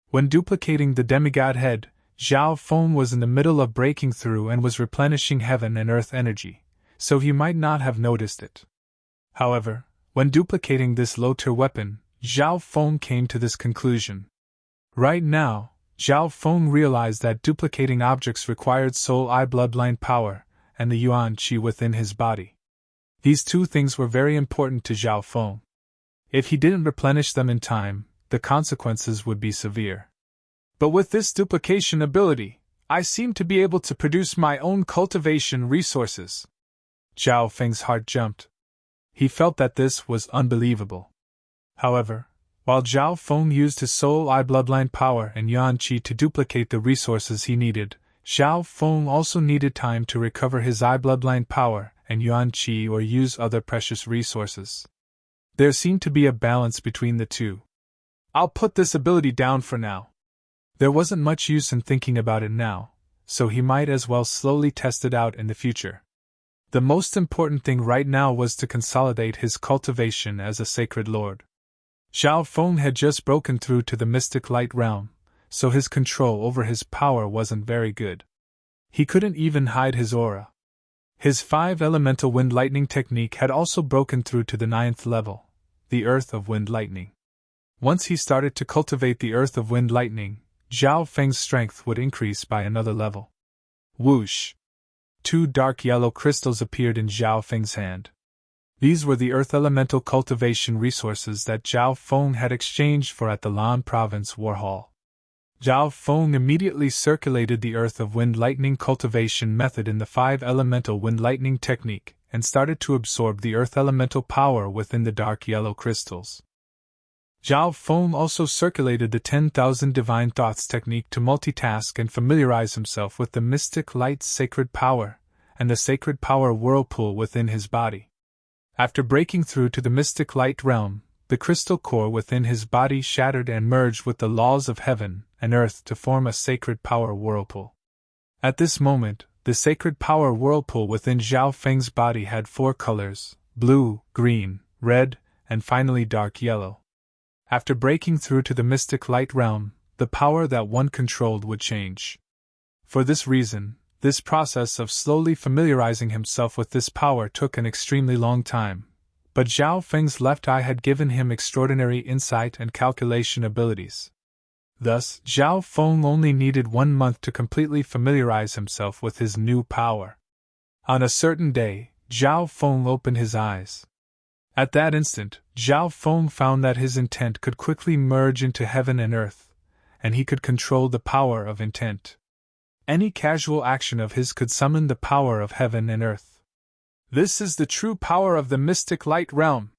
When duplicating the demigod head, Zhao Feng was in the middle of breaking through and was replenishing heaven and earth energy, so he might not have noticed it. However, when duplicating this low-tier weapon, Zhao Feng came to this conclusion. Right now, Zhao Feng realized that duplicating objects required soul eye bloodline power and the yuan qi within his body. These two things were very important to Zhao Feng. If he didn't replenish them in time, the consequences would be severe. But with this duplication ability, I seem to be able to produce my own cultivation resources. Zhao Feng's heart jumped. He felt that this was unbelievable. However, while Zhao Feng used his soul eye bloodline power and yuan qi to duplicate the resources he needed, Zhao Feng also needed time to recover his eye bloodline power and yuan qi or use other precious resources. There seemed to be a balance between the two. I'll put this ability down for now. There wasn't much use in thinking about it now, so he might as well slowly test it out in the future. The most important thing right now was to consolidate his cultivation as a sacred lord. Zhao Feng had just broken through to the mystic light realm, so his control over his power wasn't very good. He couldn't even hide his aura. His 5-elemental wind lightning technique had also broken through to the 9th level, the Earth of Wind Lightning. Once he started to cultivate the Earth of Wind Lightning, Zhao Feng's strength would increase by another level. Whoosh! 2 dark yellow crystals appeared in Zhao Feng's hand. These were the Earth Elemental cultivation resources that Zhao Feng had exchanged for at the Lan Province War Hall. Zhao Feng immediately circulated the Earth of Wind Lightning cultivation method in the 5-elemental wind lightning technique and started to absorb the Earth Elemental power within the dark yellow crystals. Zhao Feng also circulated the 10,000 Divine Thoughts technique to multitask and familiarize himself with the mystic light's sacred power and the sacred power whirlpool within his body. After breaking through to the mystic light realm, the crystal core within his body shattered and merged with the laws of heaven and earth to form a sacred power whirlpool. At this moment, the sacred power whirlpool within Zhao Feng's body had 4 colors: blue, green, red, and finally dark yellow. After breaking through to the mystic light realm, the power that one controlled would change. For this reason, this process of slowly familiarizing himself with this power took an extremely long time, but Zhao Feng's left eye had given him extraordinary insight and calculation abilities. Thus, Zhao Feng only needed 1 month to completely familiarize himself with his new power. On a certain day, Zhao Feng opened his eyes. At that instant, Zhao Feng found that his intent could quickly merge into heaven and earth, and he could control the power of intent. Any casual action of his could summon the power of heaven and earth. This is the true power of the mystic light realm.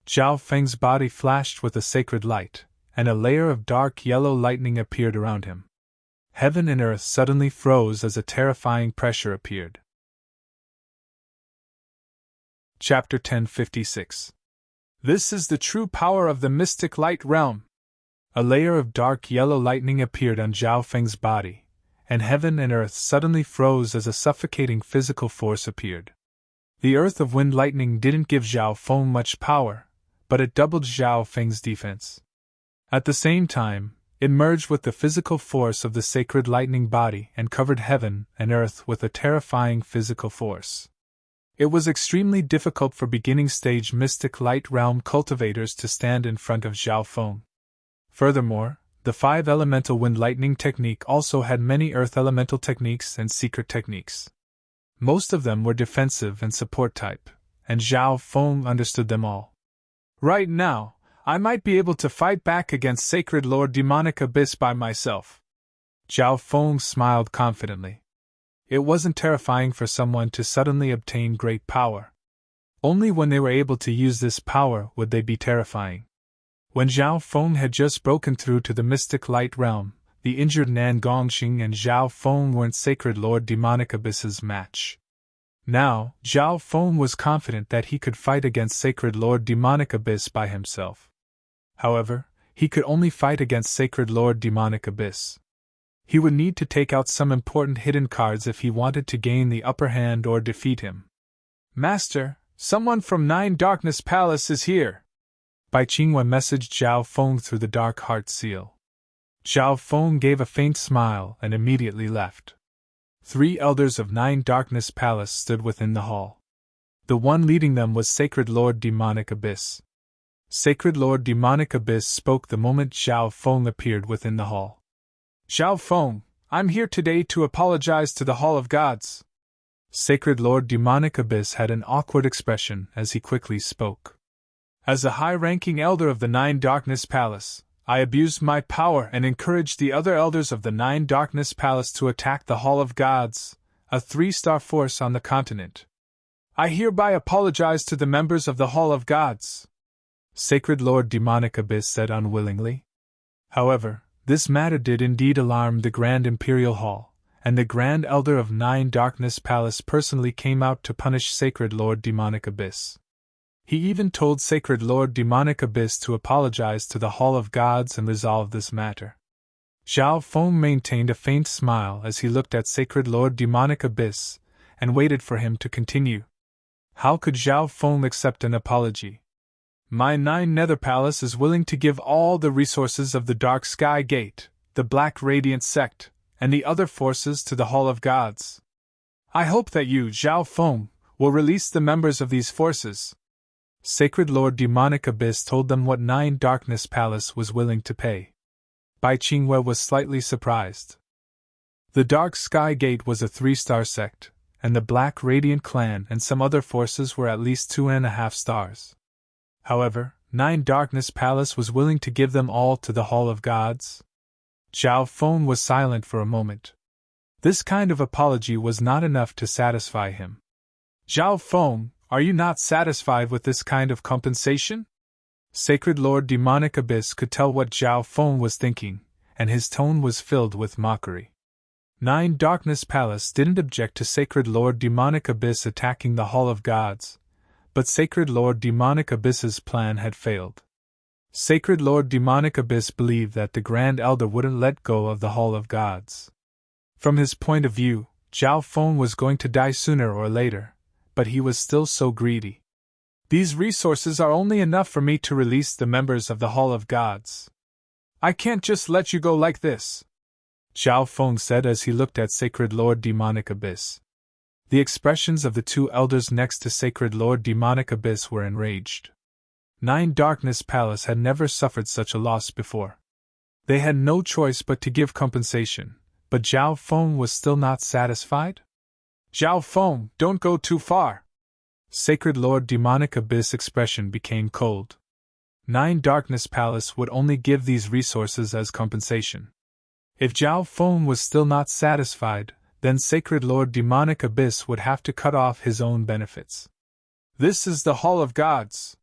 Zhao Feng's body flashed with a sacred light, and a layer of dark yellow lightning appeared around him. Heaven and earth suddenly froze as a terrifying pressure appeared. Chapter 1056. This is the true power of the mystic light realm. A layer of dark yellow lightning appeared on Zhao Feng's body, and heaven and earth suddenly froze as a suffocating physical force appeared. The earth of wind lightning didn't give Zhao Feng much power, but it doubled Zhao Feng's defense. At the same time, it merged with the physical force of the sacred lightning body and covered heaven and earth with a terrifying physical force. It was extremely difficult for beginning-stage mystic light realm cultivators to stand in front of Zhao Feng. Furthermore, the 5 elemental wind lightning technique also had many earth elemental techniques and secret techniques. Most of them were defensive and support type, and Zhao Feng understood them all. Right now, I might be able to fight back against Sacred Lord Demonic Abyss by myself. Zhao Feng smiled confidently. It wasn't terrifying for someone to suddenly obtain great power. Only when they were able to use this power would they be terrifying. When Zhao Feng had just broken through to the mystic light realm, the injured Nan Gongxing and Zhao Feng weren't Sacred Lord Demonic Abyss's match. Now, Zhao Feng was confident that he could fight against Sacred Lord Demonic Abyss by himself. However, he could only fight against Sacred Lord Demonic Abyss. He would need to take out some important hidden cards if he wanted to gain the upper hand or defeat him. Master, someone from 9 Darkness Palace is here. Bai Qingwen messaged Zhao Feng through the Dark Heart seal. Zhao Feng gave a faint smile and immediately left. 3 elders of 9 Darkness Palace stood within the hall. The one leading them was Sacred Lord Demonic Abyss. Sacred Lord Demonic Abyss spoke the moment Zhao Feng appeared within the hall. Zhao Feng, I'm here today to apologize to the Hall of Gods. Sacred Lord Demonic Abyss had an awkward expression as he quickly spoke. As a high-ranking elder of the 9 Darkness Palace, I abused my power and encouraged the other elders of the 9 Darkness Palace to attack the Hall of Gods, a 3-star force on the continent. I hereby apologize to the members of the Hall of Gods. Sacred Lord Demonic Abyss said unwillingly. However, this matter did indeed alarm the Grand Imperial Hall, and the Grand Elder of 9 Darkness Palace personally came out to punish Sacred Lord Demonic Abyss. He even told Sacred Lord Demonic Abyss to apologize to the Hall of Gods and resolve this matter. Zhao Feng maintained a faint smile as he looked at Sacred Lord Demonic Abyss, and waited for him to continue. How could Zhao Feng accept an apology? My 9 Nether Palace is willing to give all the resources of the Dark Sky Gate, the Black Radiant Sect, and the other forces to the Hall of Gods. I hope that you, Zhao Feng, will release the members of these forces. Sacred Lord Demonic Abyss told them what 9 Darkness Palace was willing to pay. Bai Qingwe was slightly surprised. The Dark Sky Gate was a 3-star sect, and the Black Radiant Clan and some other forces were at least 2.5 stars. However, 9 Darkness Palace was willing to give them all to the Hall of Gods. Zhao Feng was silent for a moment. This kind of apology was not enough to satisfy him. Zhao Feng, are you not satisfied with this kind of compensation? Sacred Lord Demonic Abyss could tell what Zhao Feng was thinking, and his tone was filled with mockery. 9 Darkness Palace didn't object to Sacred Lord Demonic Abyss attacking the Hall of Gods, but Sacred Lord Demonic Abyss's plan had failed. Sacred Lord Demonic Abyss believed that the Grand Elder wouldn't let go of the Hall of Gods. From his point of view, Zhao Feng was going to die sooner or later, but he was still so greedy. These resources are only enough for me to release the members of the Hall of Gods. I can't just let you go like this, Zhao Feng said as he looked at Sacred Lord Demonic Abyss. The expressions of the 2 elders next to Sacred Lord Demonic Abyss were enraged. 9 Darkness Palace had never suffered such a loss before. They had no choice but to give compensation, but Zhao Feng was still not satisfied? Zhao Feng, don't go too far. Sacred Lord Demonic Abyss' expression became cold. 9 Darkness Palace would only give these resources as compensation. If Zhao Feng was still not satisfied, then Sacred Lord Demonic Abyss would have to cut off his own benefits. This is the Hall of Gods.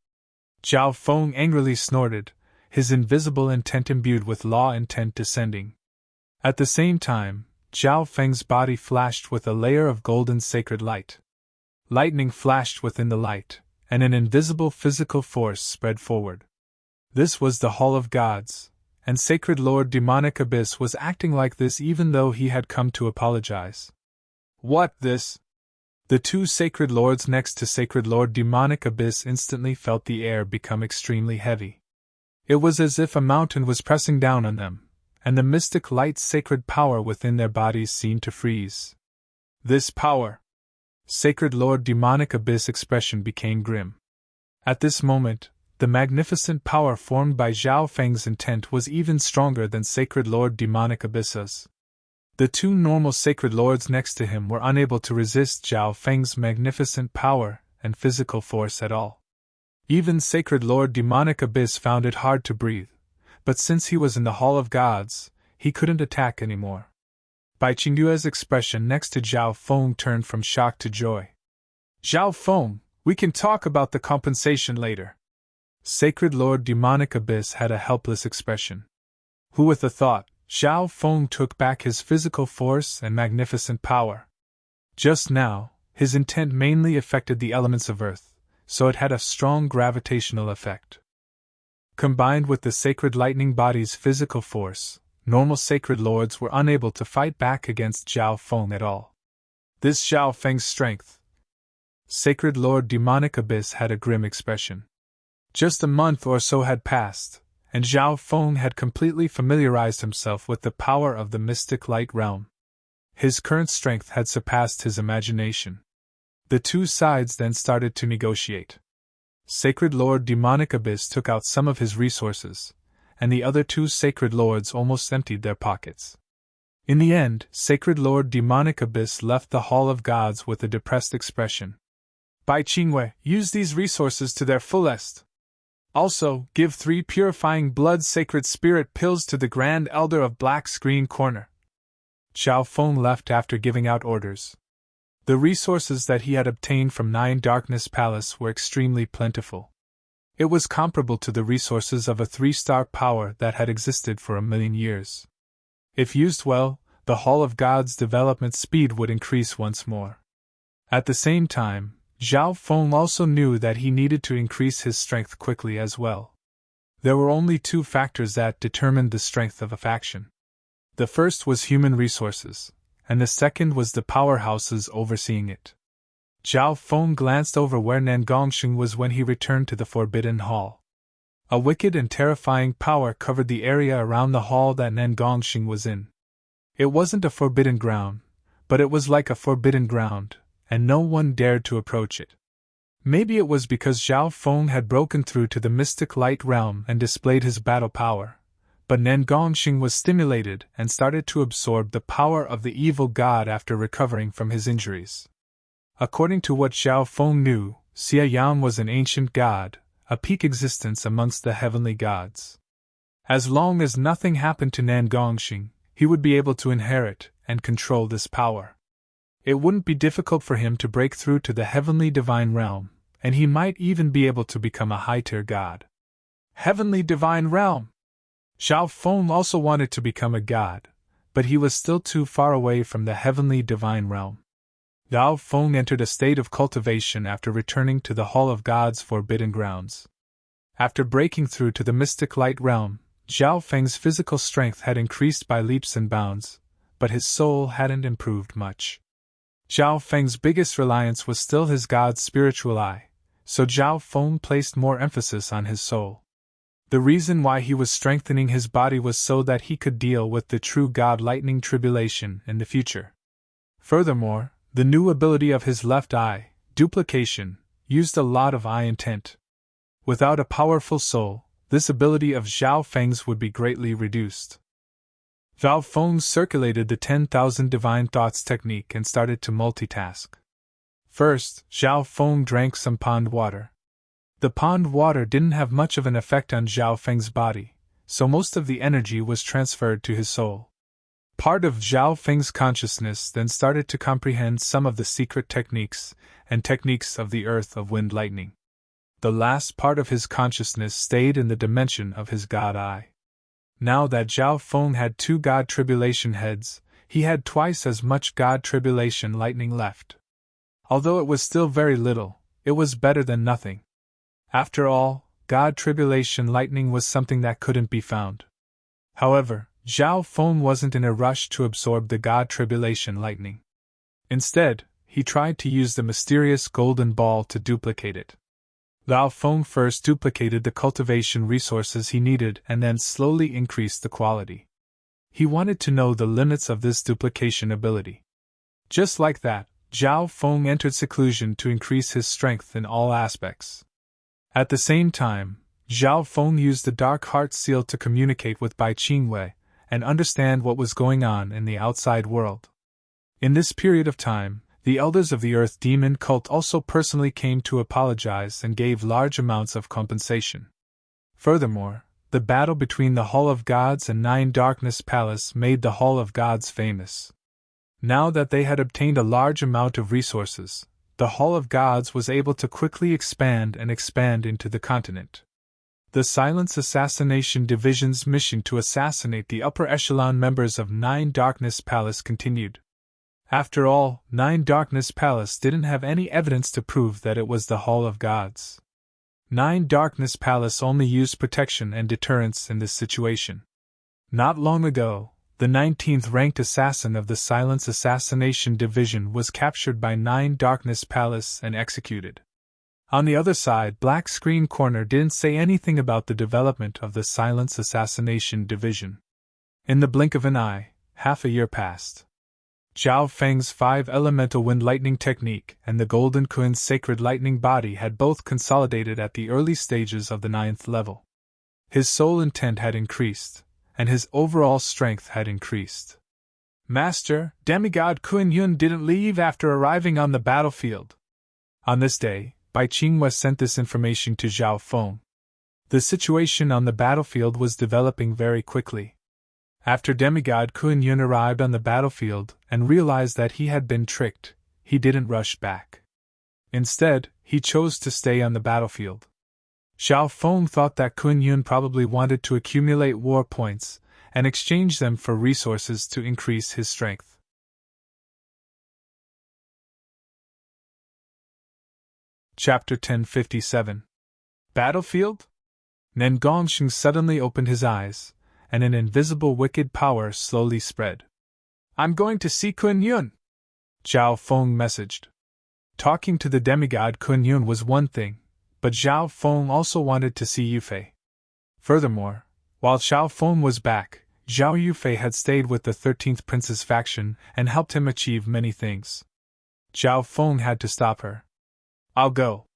Zhao Feng angrily snorted, his invisible intent imbued with law intent descending. At the same time, Zhao Feng's body flashed with a layer of golden sacred light. Lightning flashed within the light, and an invisible physical force spread forward. This was the Hall of Gods, and Sacred Lord Demonic Abyss was acting like this even though he had come to apologize. What this? The two Sacred Lords next to Sacred Lord Demonic Abyss instantly felt the air become extremely heavy. It was as if a mountain was pressing down on them, and the mystic light's sacred power within their bodies seemed to freeze. This power! Sacred Lord Demonic Abyss' expression became grim. At this moment, the magnificent power formed by Zhao Feng's intent was even stronger than Sacred Lord Demonic Abyss's. The two normal Sacred Lords next to him were unable to resist Zhao Feng's magnificent power and physical force at all. Even Sacred Lord Demonic Abyss found it hard to breathe, but since he was in the Hall of Gods, he couldn't attack anymore. Bai Qingdue's expression next to Zhao Feng turned from shock to joy. Zhao Feng, we can talk about the compensation later. Sacred Lord Demonic Abyss had a helpless expression. Who with a thought, Zhao Feng took back his physical force and magnificent power. Just now, his intent mainly affected the elements of earth, so it had a strong gravitational effect. Combined with the sacred lightning body's physical force, normal Sacred Lords were unable to fight back against Zhao Feng at all. This Zhao Feng's strength. Sacred Lord Demonic Abyss had a grim expression. Just a month or so had passed, and Zhao Feng had completely familiarized himself with the power of the mystic light realm. His current strength had surpassed his imagination. The two sides then started to negotiate. Sacred Lord Demonic Abyss took out some of his resources, and the other two Sacred Lords almost emptied their pockets. In the end, Sacred Lord Demonic Abyss left the Hall of Gods with a depressed expression. Bai Qingwei, use these resources to their fullest. Also, give 3 purifying blood sacred spirit pills to the Grand Elder of Black Screen Corner. Zhao Feng left after giving out orders. The resources that he had obtained from 9 Darkness Palace were extremely plentiful. It was comparable to the resources of a 3-star power that had existed for 1,000,000 years. If used well, the Hall of Gods' development speed would increase once more. At the same time, Zhao Feng also knew that he needed to increase his strength quickly as well. There were only 2 factors that determined the strength of a faction. The first was human resources, and the second was the powerhouses overseeing it. Zhao Feng glanced over where Nan Gongsheng was when he returned to the Forbidden Hall. A wicked and terrifying power covered the area around the hall that Nan Gongsheng was in. It wasn't a forbidden ground, but it was like a forbidden ground, and no one dared to approach it. Maybe it was because Zhao Feng had broken through to the mystic light realm and displayed his battle power, but Nan Gongsheng was stimulated and started to absorb the power of the evil god after recovering from his injuries. According to what Zhao Feng knew, Xia Yan was an ancient god, a peak existence amongst the heavenly gods. As long as nothing happened to Nan Gongsheng, he would be able to inherit and control this power. It wouldn't be difficult for him to break through to the heavenly divine realm, and he might even be able to become a high-tier god. Heavenly divine realm! Zhao Feng also wanted to become a god, but he was still too far away from the heavenly divine realm. Zhao Feng entered a state of cultivation after returning to the Hall of Gods' forbidden grounds. After breaking through to the mystic light realm, Zhao Feng's physical strength had increased by leaps and bounds, but his soul hadn't improved much. Zhao Feng's biggest reliance was still his god's spiritual eye, so Zhao Feng placed more emphasis on his soul. The reason why he was strengthening his body was so that he could deal with the true god lightning tribulation in the future. Furthermore, the new ability of his left eye, duplication, used a lot of eye intent. Without a powerful soul, this ability of Zhao Feng's would be greatly reduced. Zhao Feng circulated the 10,000 divine thoughts technique and started to multitask. First, Zhao Feng drank some pond water. The pond water didn't have much of an effect on Zhao Feng's body, so most of the energy was transferred to his soul. Part of Zhao Feng's consciousness then started to comprehend some of the secret techniques and techniques of the earth of wind lightning. The last part of his consciousness stayed in the dimension of his god eye. Now that Zhao Feng had 2 god tribulation heads, he had twice as much god tribulation lightning left. Although it was still very little, it was better than nothing. After all, god tribulation lightning was something that couldn't be found. However, Zhao Feng wasn't in a rush to absorb the God Tribulation lightning. Instead, he tried to use the mysterious golden ball to duplicate it. Zhao Feng first duplicated the cultivation resources he needed and then slowly increased the quality. He wanted to know the limits of this duplication ability. Just like that, Zhao Feng entered seclusion to increase his strength in all aspects. At the same time, Zhao Feng used the Dark Heart Seal to communicate with Bai Qingwei and understand what was going on in the outside world. In this period of time, the elders of the Earth Demon cult also personally came to apologize and gave large amounts of compensation. Furthermore, the battle between the Hall of Gods and Nine Darkness Palace made the Hall of Gods famous. Now that they had obtained a large amount of resources, the Hall of Gods was able to quickly expand into the continent. The Silence Assassination Division's mission to assassinate the upper echelon members of Nine Darkness Palace continued. After all, Nine Darkness Palace didn't have any evidence to prove that it was the Hall of Gods. Nine Darkness Palace only used protection and deterrence in this situation. Not long ago, the 19th ranked assassin of the Silence Assassination Division was captured by Nine Darkness Palace and executed. On the other side, Black Screen Corner didn't say anything about the development of the Silence Assassination Division. In the blink of an eye, half a year passed. Zhao Feng's 5 elemental wind lightning technique and the Golden Kun's sacred lightning body had both consolidated at the early stages of the 9th level. His soul intent had increased, and his overall strength had increased. Master, Demigod Kun Yun didn't leave after arriving on the battlefield. On this day, Bai Qingwei sent this information to Zhao Feng. The situation on the battlefield was developing very quickly. After Demigod Kun Yun arrived on the battlefield and realized that he had been tricked, he didn't rush back. Instead, he chose to stay on the battlefield. Zhao Feng thought that Kun Yun probably wanted to accumulate war points and exchange them for resources to increase his strength. Chapter 1057. Battlefield? Nen Gongsheng suddenly opened his eyes, and an invisible wicked power slowly spread. "I'm going to see Kun Yun," Zhao Feng messaged. Talking to the demigod Kun Yun was one thing, but Zhao Feng also wanted to see Yufei. Furthermore, while Zhao Feng was back, Zhao Yufei had stayed with the 13th Prince's faction and helped him achieve many things. Zhao Feng had to stop her. "I'll go.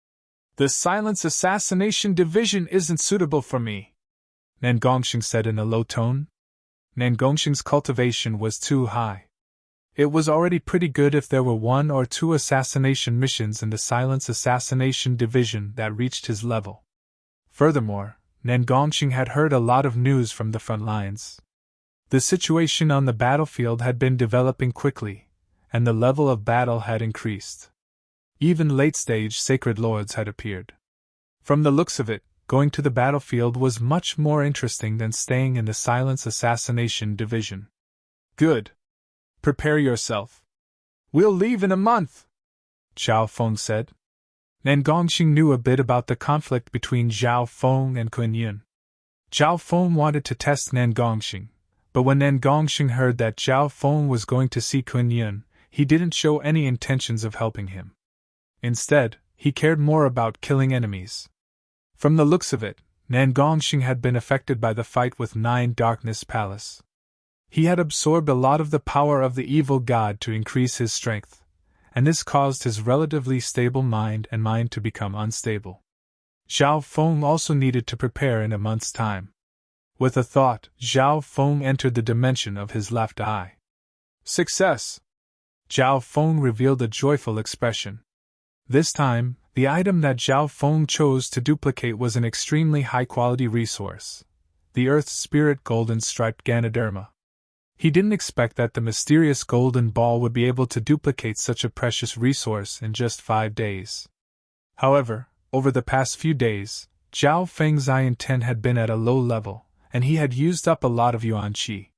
The Silence Assassination Division isn't suitable for me," Nen Gongsheng said in a low tone. Nen Gongsheng's cultivation was too high. It was already pretty good if there were 1 or 2 assassination missions in the Silence Assassination Division that reached his level. Furthermore, Nen Gongsheng had heard a lot of news from the front lines. The situation on the battlefield had been developing quickly, and the level of battle had increased. Even late-stage sacred lords had appeared. From the looks of it, going to the battlefield was much more interesting than staying in the Silence Assassination Division. "Good. Prepare yourself. We'll leave in a month," Zhao Feng said. Nen Gongsheng knew a bit about the conflict between Zhao Feng and Kun Yun. Zhao Feng wanted to test Nen Gongsheng, but when Nen Gongsheng heard that Zhao Feng was going to see Kun Yun, he didn't show any intentions of helping him. Instead, he cared more about killing enemies. From the looks of it, Nen Gongsheng had been affected by the fight with Nine Darkness Palace. He had absorbed a lot of the power of the evil god to increase his strength, and this caused his relatively stable mind to become unstable. Zhao Feng also needed to prepare in a month's time. With a thought, Zhao Feng entered the dimension of his left eye. "Success!" Zhao Feng revealed a joyful expression. This time, the item that Zhao Feng chose to duplicate was an extremely high-quality resource, the Earth's Spirit Golden Striped Ganoderma. He didn't expect that the mysterious golden ball would be able to duplicate such a precious resource in just 5 days. However, over the past few days, Zhao Feng's eye intent had been at a low level, and he had used up a lot of yuan qi.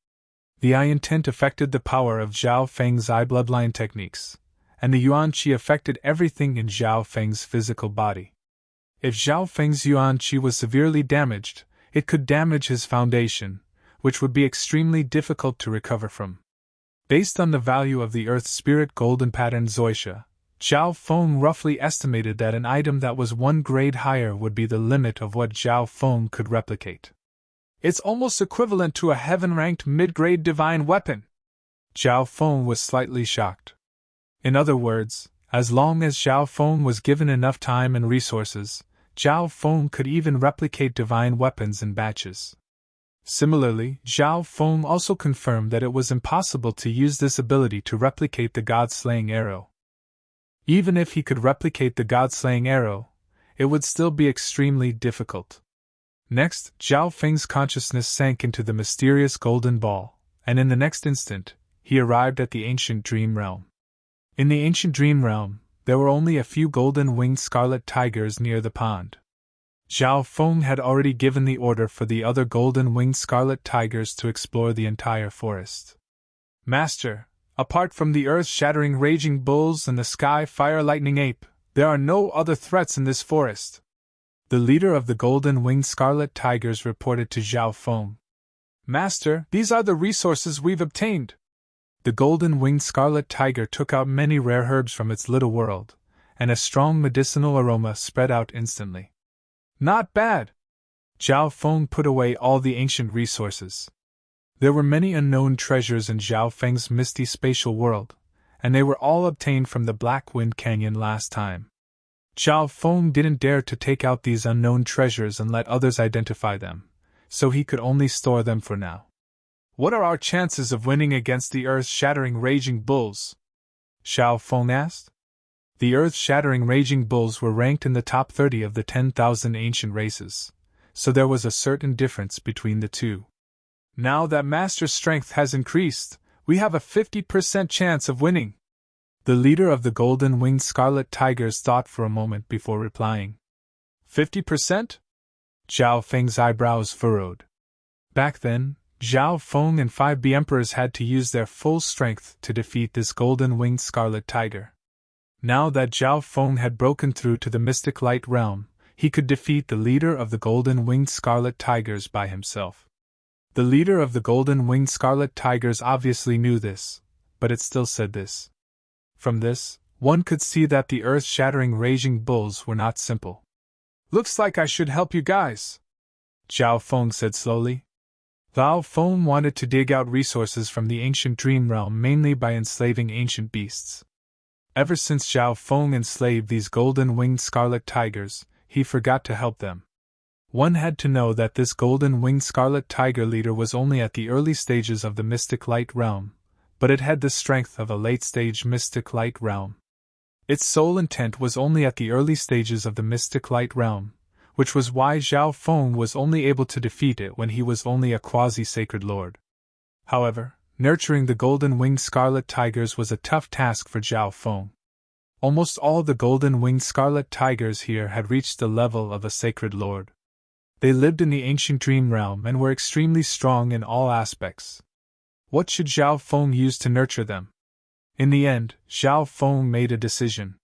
The eye intent affected the power of Zhao Feng's eye bloodline techniques, and the yuan qi affected everything in Zhao Feng's physical body. If Zhao Feng's yuan qi was severely damaged, it could damage his foundation, which would be extremely difficult to recover from. Based on the value of the Earth Spirit Golden Pattern Zoysia, Zhao Feng roughly estimated that an item that was 1 grade higher would be the limit of what Zhao Feng could replicate. It's almost equivalent to a heaven-ranked mid-grade divine weapon. Zhao Feng was slightly shocked. In other words, as long as Zhao Feng was given enough time and resources, Zhao Feng could even replicate divine weapons in batches. Similarly, Zhao Feng also confirmed that it was impossible to use this ability to replicate the God-slaying arrow. Even if he could replicate the God-slaying arrow, it would still be extremely difficult. Next, Zhao Feng's consciousness sank into the mysterious golden ball, and in the next instant, he arrived at the ancient dream realm. In the ancient dream realm, there were only a few golden-winged scarlet tigers near the pond. Zhao Feng had already given the order for the other golden-winged scarlet tigers to explore the entire forest. Master, apart from the earth-shattering raging bulls and the sky-fire-lightning ape, there are no other threats in this forest. The leader of the golden-winged scarlet tigers reported to Zhao Feng. Master, these are the resources we've obtained. The golden-winged scarlet tiger took out many rare herbs from its little world, and a strong medicinal aroma spread out instantly. Not bad! Zhao Feng put away all the ancient resources. There were many unknown treasures in Zhao Feng's misty spatial world, and they were all obtained from the Black Wind Canyon last time. Zhao Feng didn't dare to take out these unknown treasures and let others identify them, so he could only store them for now. What are our chances of winning against the earth-shattering raging bulls? Zhao Feng asked. The earth-shattering raging bulls were ranked in the top 30 of the 10,000 ancient races, so there was a certain difference between the two. Now that Master's strength has increased, we have a 50% chance of winning. The leader of the golden-winged scarlet tigers thought for a moment before replying. 50%? Zhao Feng's eyebrows furrowed. Back then, Zhao Feng and 5 emperors had to use their full strength to defeat this golden-winged scarlet tiger. Now that Zhao Feng had broken through to the mystic light realm, he could defeat the leader of the golden-winged scarlet tigers by himself. The leader of the golden-winged scarlet tigers obviously knew this, but it still said this. From this, one could see that the earth-shattering raging bulls were not simple. Looks like I should help you guys, Zhao Feng said slowly. Zhao Feng wanted to dig out resources from the ancient dream realm mainly by enslaving ancient beasts. Ever since Zhao Feng enslaved these golden-winged scarlet tigers, he forgot to help them. One had to know that this golden-winged scarlet tiger leader was only at the early stages of the mystic light realm, but it had the strength of a late-stage mystic light realm. Its sole intent was only at the early stages of the mystic light realm, which was why Zhao Feng was only able to defeat it when he was only a quasi-sacred lord. However, nurturing the golden-winged scarlet tigers was a tough task for Zhao Feng. Almost all the golden-winged scarlet tigers here had reached the level of a sacred lord. They lived in the ancient dream realm and were extremely strong in all aspects. What should Zhao Feng use to nurture them? In the end, Zhao Feng made a decision.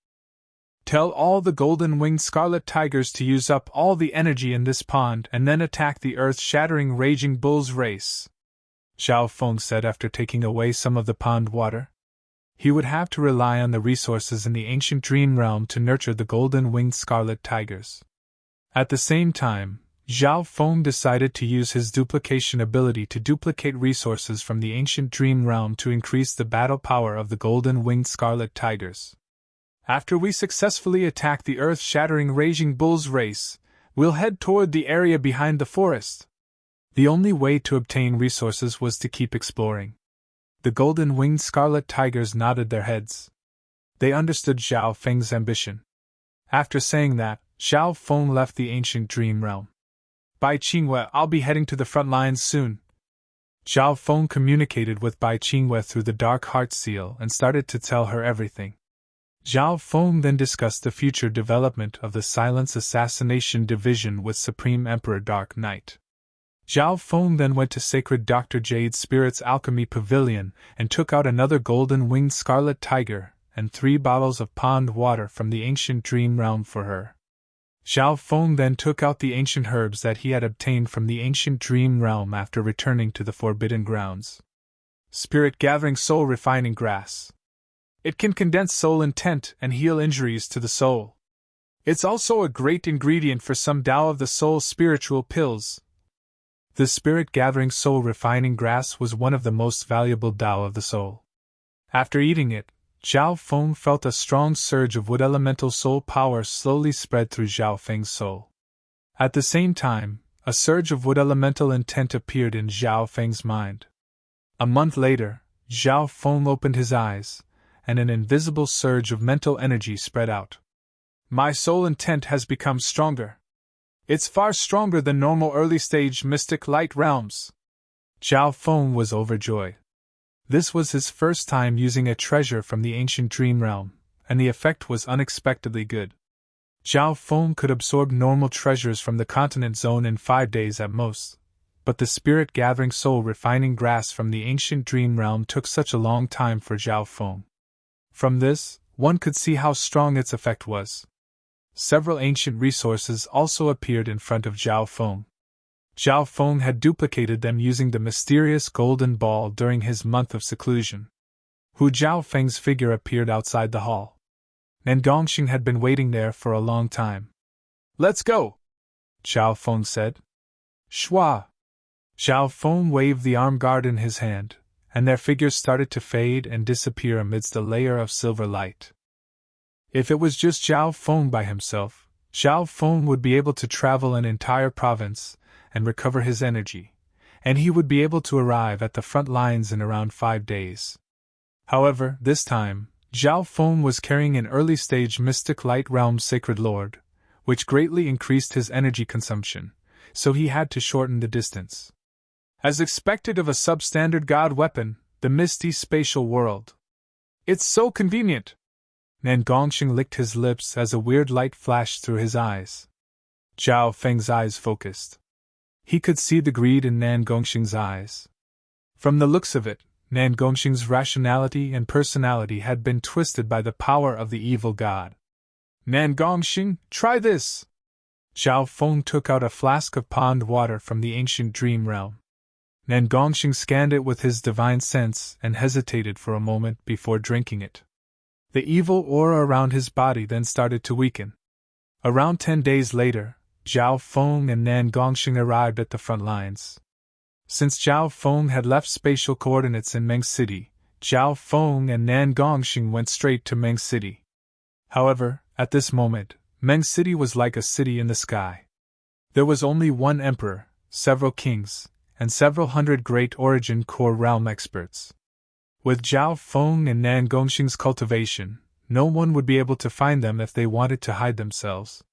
Tell all the golden-winged scarlet tigers to use up all the energy in this pond and then attack the earth-shattering raging bulls race, Zhao Feng said after taking away some of the pond water. He would have to rely on the resources in the ancient dream realm to nurture the golden-winged scarlet tigers. At the same time, Zhao Feng decided to use his duplication ability to duplicate resources from the ancient dream realm to increase the battle power of the golden-winged scarlet tigers. After we successfully attack the earth-shattering raging bulls race, we'll head toward the area behind the forest. The only way to obtain resources was to keep exploring. The golden-winged scarlet tigers nodded their heads. They understood Zhao Feng's ambition. After saying that, Zhao Feng left the ancient dream realm. Bai Qingwe, I'll be heading to the front lines soon. Zhao Feng communicated with Bai Qingwe through the Dark Heart Seal and started to tell her everything. Zhao Feng then discussed the future development of the Silence Assassination Division with Supreme Emperor Dark Knight. Zhao Feng then went to Sacred Dr. Jade's Spirit's Alchemy Pavilion and took out another golden-winged scarlet tiger and 3 bottles of pond water from the ancient dream realm for her. Zhao Feng then took out the ancient herbs that he had obtained from the ancient dream realm after returning to the Forbidden Grounds. Spirit Gathering Soul Refining Grass. It can condense soul intent and heal injuries to the soul. It's also a great ingredient for some Tao of the Soul spiritual pills. The Spirit Gathering Soul Refining Grass was one of the most valuable Tao of the Soul. After eating it, Zhao Feng felt a strong surge of wood elemental soul power slowly spread through Zhao Feng's soul. At the same time, a surge of wood elemental intent appeared in Zhao Feng's mind. A month later, Zhao Feng opened his eyes, and an invisible surge of mental energy spread out. My soul intent has become stronger. It's far stronger than normal early-stage mystic light realms. Zhao Feng was overjoyed. This was his first time using a treasure from the ancient dream realm, and the effect was unexpectedly good. Zhao Feng could absorb normal treasures from the continent zone in 5 days at most, but the spirit gathering soul refining grass from the ancient dream realm took such a long time for Zhao Feng. From this, one could see how strong its effect was. Several ancient resources also appeared in front of Zhao Feng. Zhao Feng had duplicated them using the mysterious golden ball during his month of seclusion. Hu Zhao Feng's figure appeared outside the hall. Nangongxing had been waiting there for a long time. Let's go! Zhao Feng said. Shua! Zhao Feng waved the arm guard in his hand, and their figures started to fade and disappear amidst a layer of silver light. If it was just Zhao Feng by himself, Zhao Feng would be able to travel an entire province and recover his energy, and he would be able to arrive at the front lines in around 5 days. However, this time, Zhao Feng was carrying an early-stage mystic light realm sacred lord, which greatly increased his energy consumption, so he had to shorten the distance. As expected of a substandard god weapon, the misty spatial world. It's so convenient! Nangongxing licked his lips as a weird light flashed through his eyes. Zhao Feng's eyes focused. He could see the greed in Nangongxing's eyes. From the looks of it, Nangongxing's rationality and personality had been twisted by the power of the evil god. Nangongxing, try this! Zhao Feng took out a flask of pond water from the ancient dream realm. Nangongxing scanned it with his divine sense and hesitated for a moment before drinking it. The evil aura around his body then started to weaken. Around 10 days later, Zhao Feng and Nangongxing arrived at the front lines. Since Zhao Feng had left spatial coordinates in Meng City, Zhao Feng and Nangongxing went straight to Meng City. However, at this moment, Meng City was like a city in the sky. There was only one emperor, several kings, and several hundred great origin core realm experts. With Zhao Feng and Nangongxing's cultivation, no one would be able to find them if they wanted to hide themselves.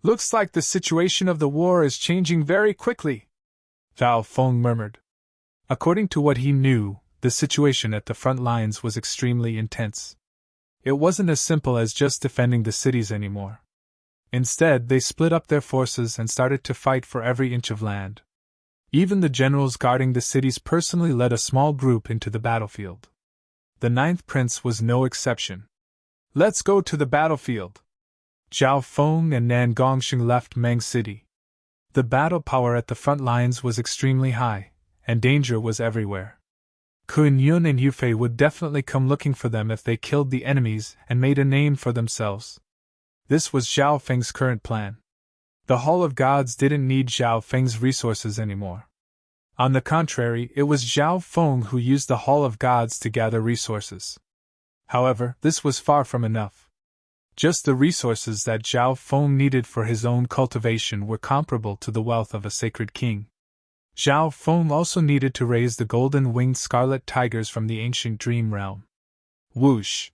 Looks like the situation of the war is changing very quickly, Zhao Feng murmured. According to what he knew, the situation at the front lines was extremely intense. It wasn't as simple as just defending the cities anymore. Instead, they split up their forces and started to fight for every inch of land. Even the generals guarding the cities personally led a small group into the battlefield. The 9th prince was no exception. Let's go to the battlefield! Zhao Feng and Nangongxing left Meng City. The battle power at the front lines was extremely high, and danger was everywhere. Kun Yun and Yufei would definitely come looking for them if they killed the enemies and made a name for themselves. This was Zhao Feng's current plan. The Hall of Gods didn't need Zhao Feng's resources anymore. On the contrary, it was Zhao Feng who used the Hall of Gods to gather resources. However, this was far from enough. Just the resources that Zhao Feng needed for his own cultivation were comparable to the wealth of a sacred king. Zhao Feng also needed to raise the golden-winged scarlet tigers from the ancient dream realm. Whoosh!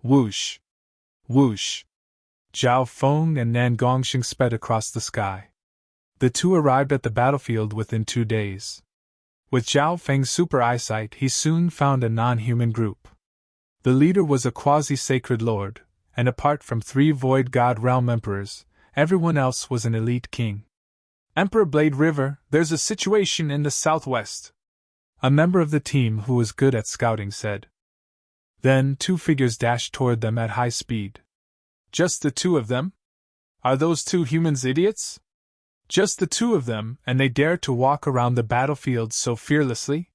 Whoosh! Whoosh! Zhao Feng and Nangongxing sped across the sky. The two arrived at the battlefield within 2 days. With Zhao Feng's super eyesight, he soon found a non-human group. The leader was a quasi-sacred lord, and apart from 3 void god realm emperors, everyone else was an elite king. Emperor Blade River, there's a situation in the southwest. A member of the team who was good at scouting said. Then 2 figures dashed toward them at high speed. Just the 2 of them? Are those two humans idiots? Just the two of them, and they dare to walk around the battlefield so fearlessly?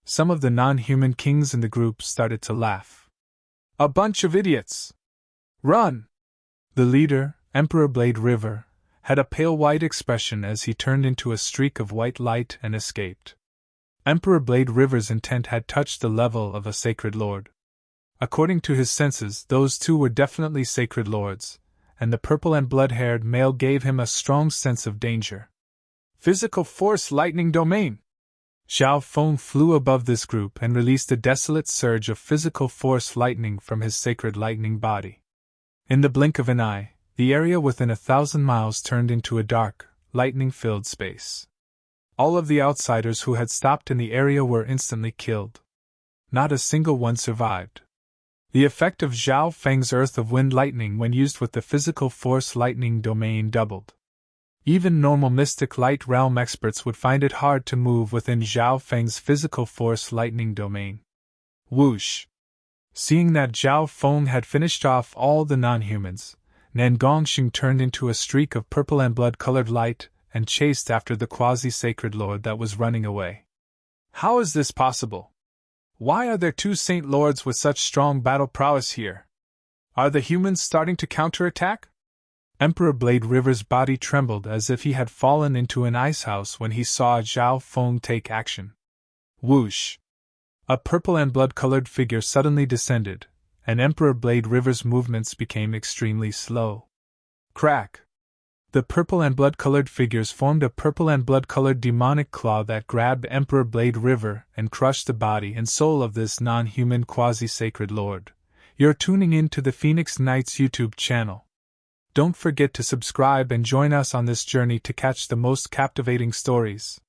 Some of the non-human kings in the group started to laugh. A bunch of idiots! Run! The leader, Emperor Blade River, had a pale white expression as he turned into a streak of white light and escaped. Emperor Blade River's intent had touched the level of a sacred lord. According to his senses, those two were definitely sacred lords, and the purple and blood-haired male gave him a strong sense of danger. Physical force lightning domain! Zhao Feng flew above this group and released a desolate surge of physical force lightning from his sacred lightning body. In the blink of an eye, the area within 1,000 miles turned into a dark, lightning-filled space. All of the outsiders who had stopped in the area were instantly killed. Not a single one survived. The effect of Zhao Feng's Earth of Wind Lightning when used with the physical force lightning domain doubled. Even normal mystic light realm experts would find it hard to move within Zhao Feng's physical force lightning domain. Whoosh! Seeing that Zhao Feng had finished off all the non-humans, Nan Gongxing turned into a streak of purple and blood-colored light and chased after the quasi-sacred lord that was running away. How is this possible? Why are there two saint lords with such strong battle prowess here? Are the humans starting to counterattack? Emperor Blade River's body trembled as if he had fallen into an icehouse when he saw Zhao Feng take action. Whoosh! A purple and blood-colored figure suddenly descended, and Emperor Blade River's movements became extremely slow. Crack! The purple and blood-colored figures formed a purple and blood-colored demonic claw that grabbed Emperor Blade River and crushed the body and soul of this non-human quasi-sacred lord. You're tuning in to the Phoenix Knights YouTube channel. Don't forget to subscribe and join us on this journey to catch the most captivating stories.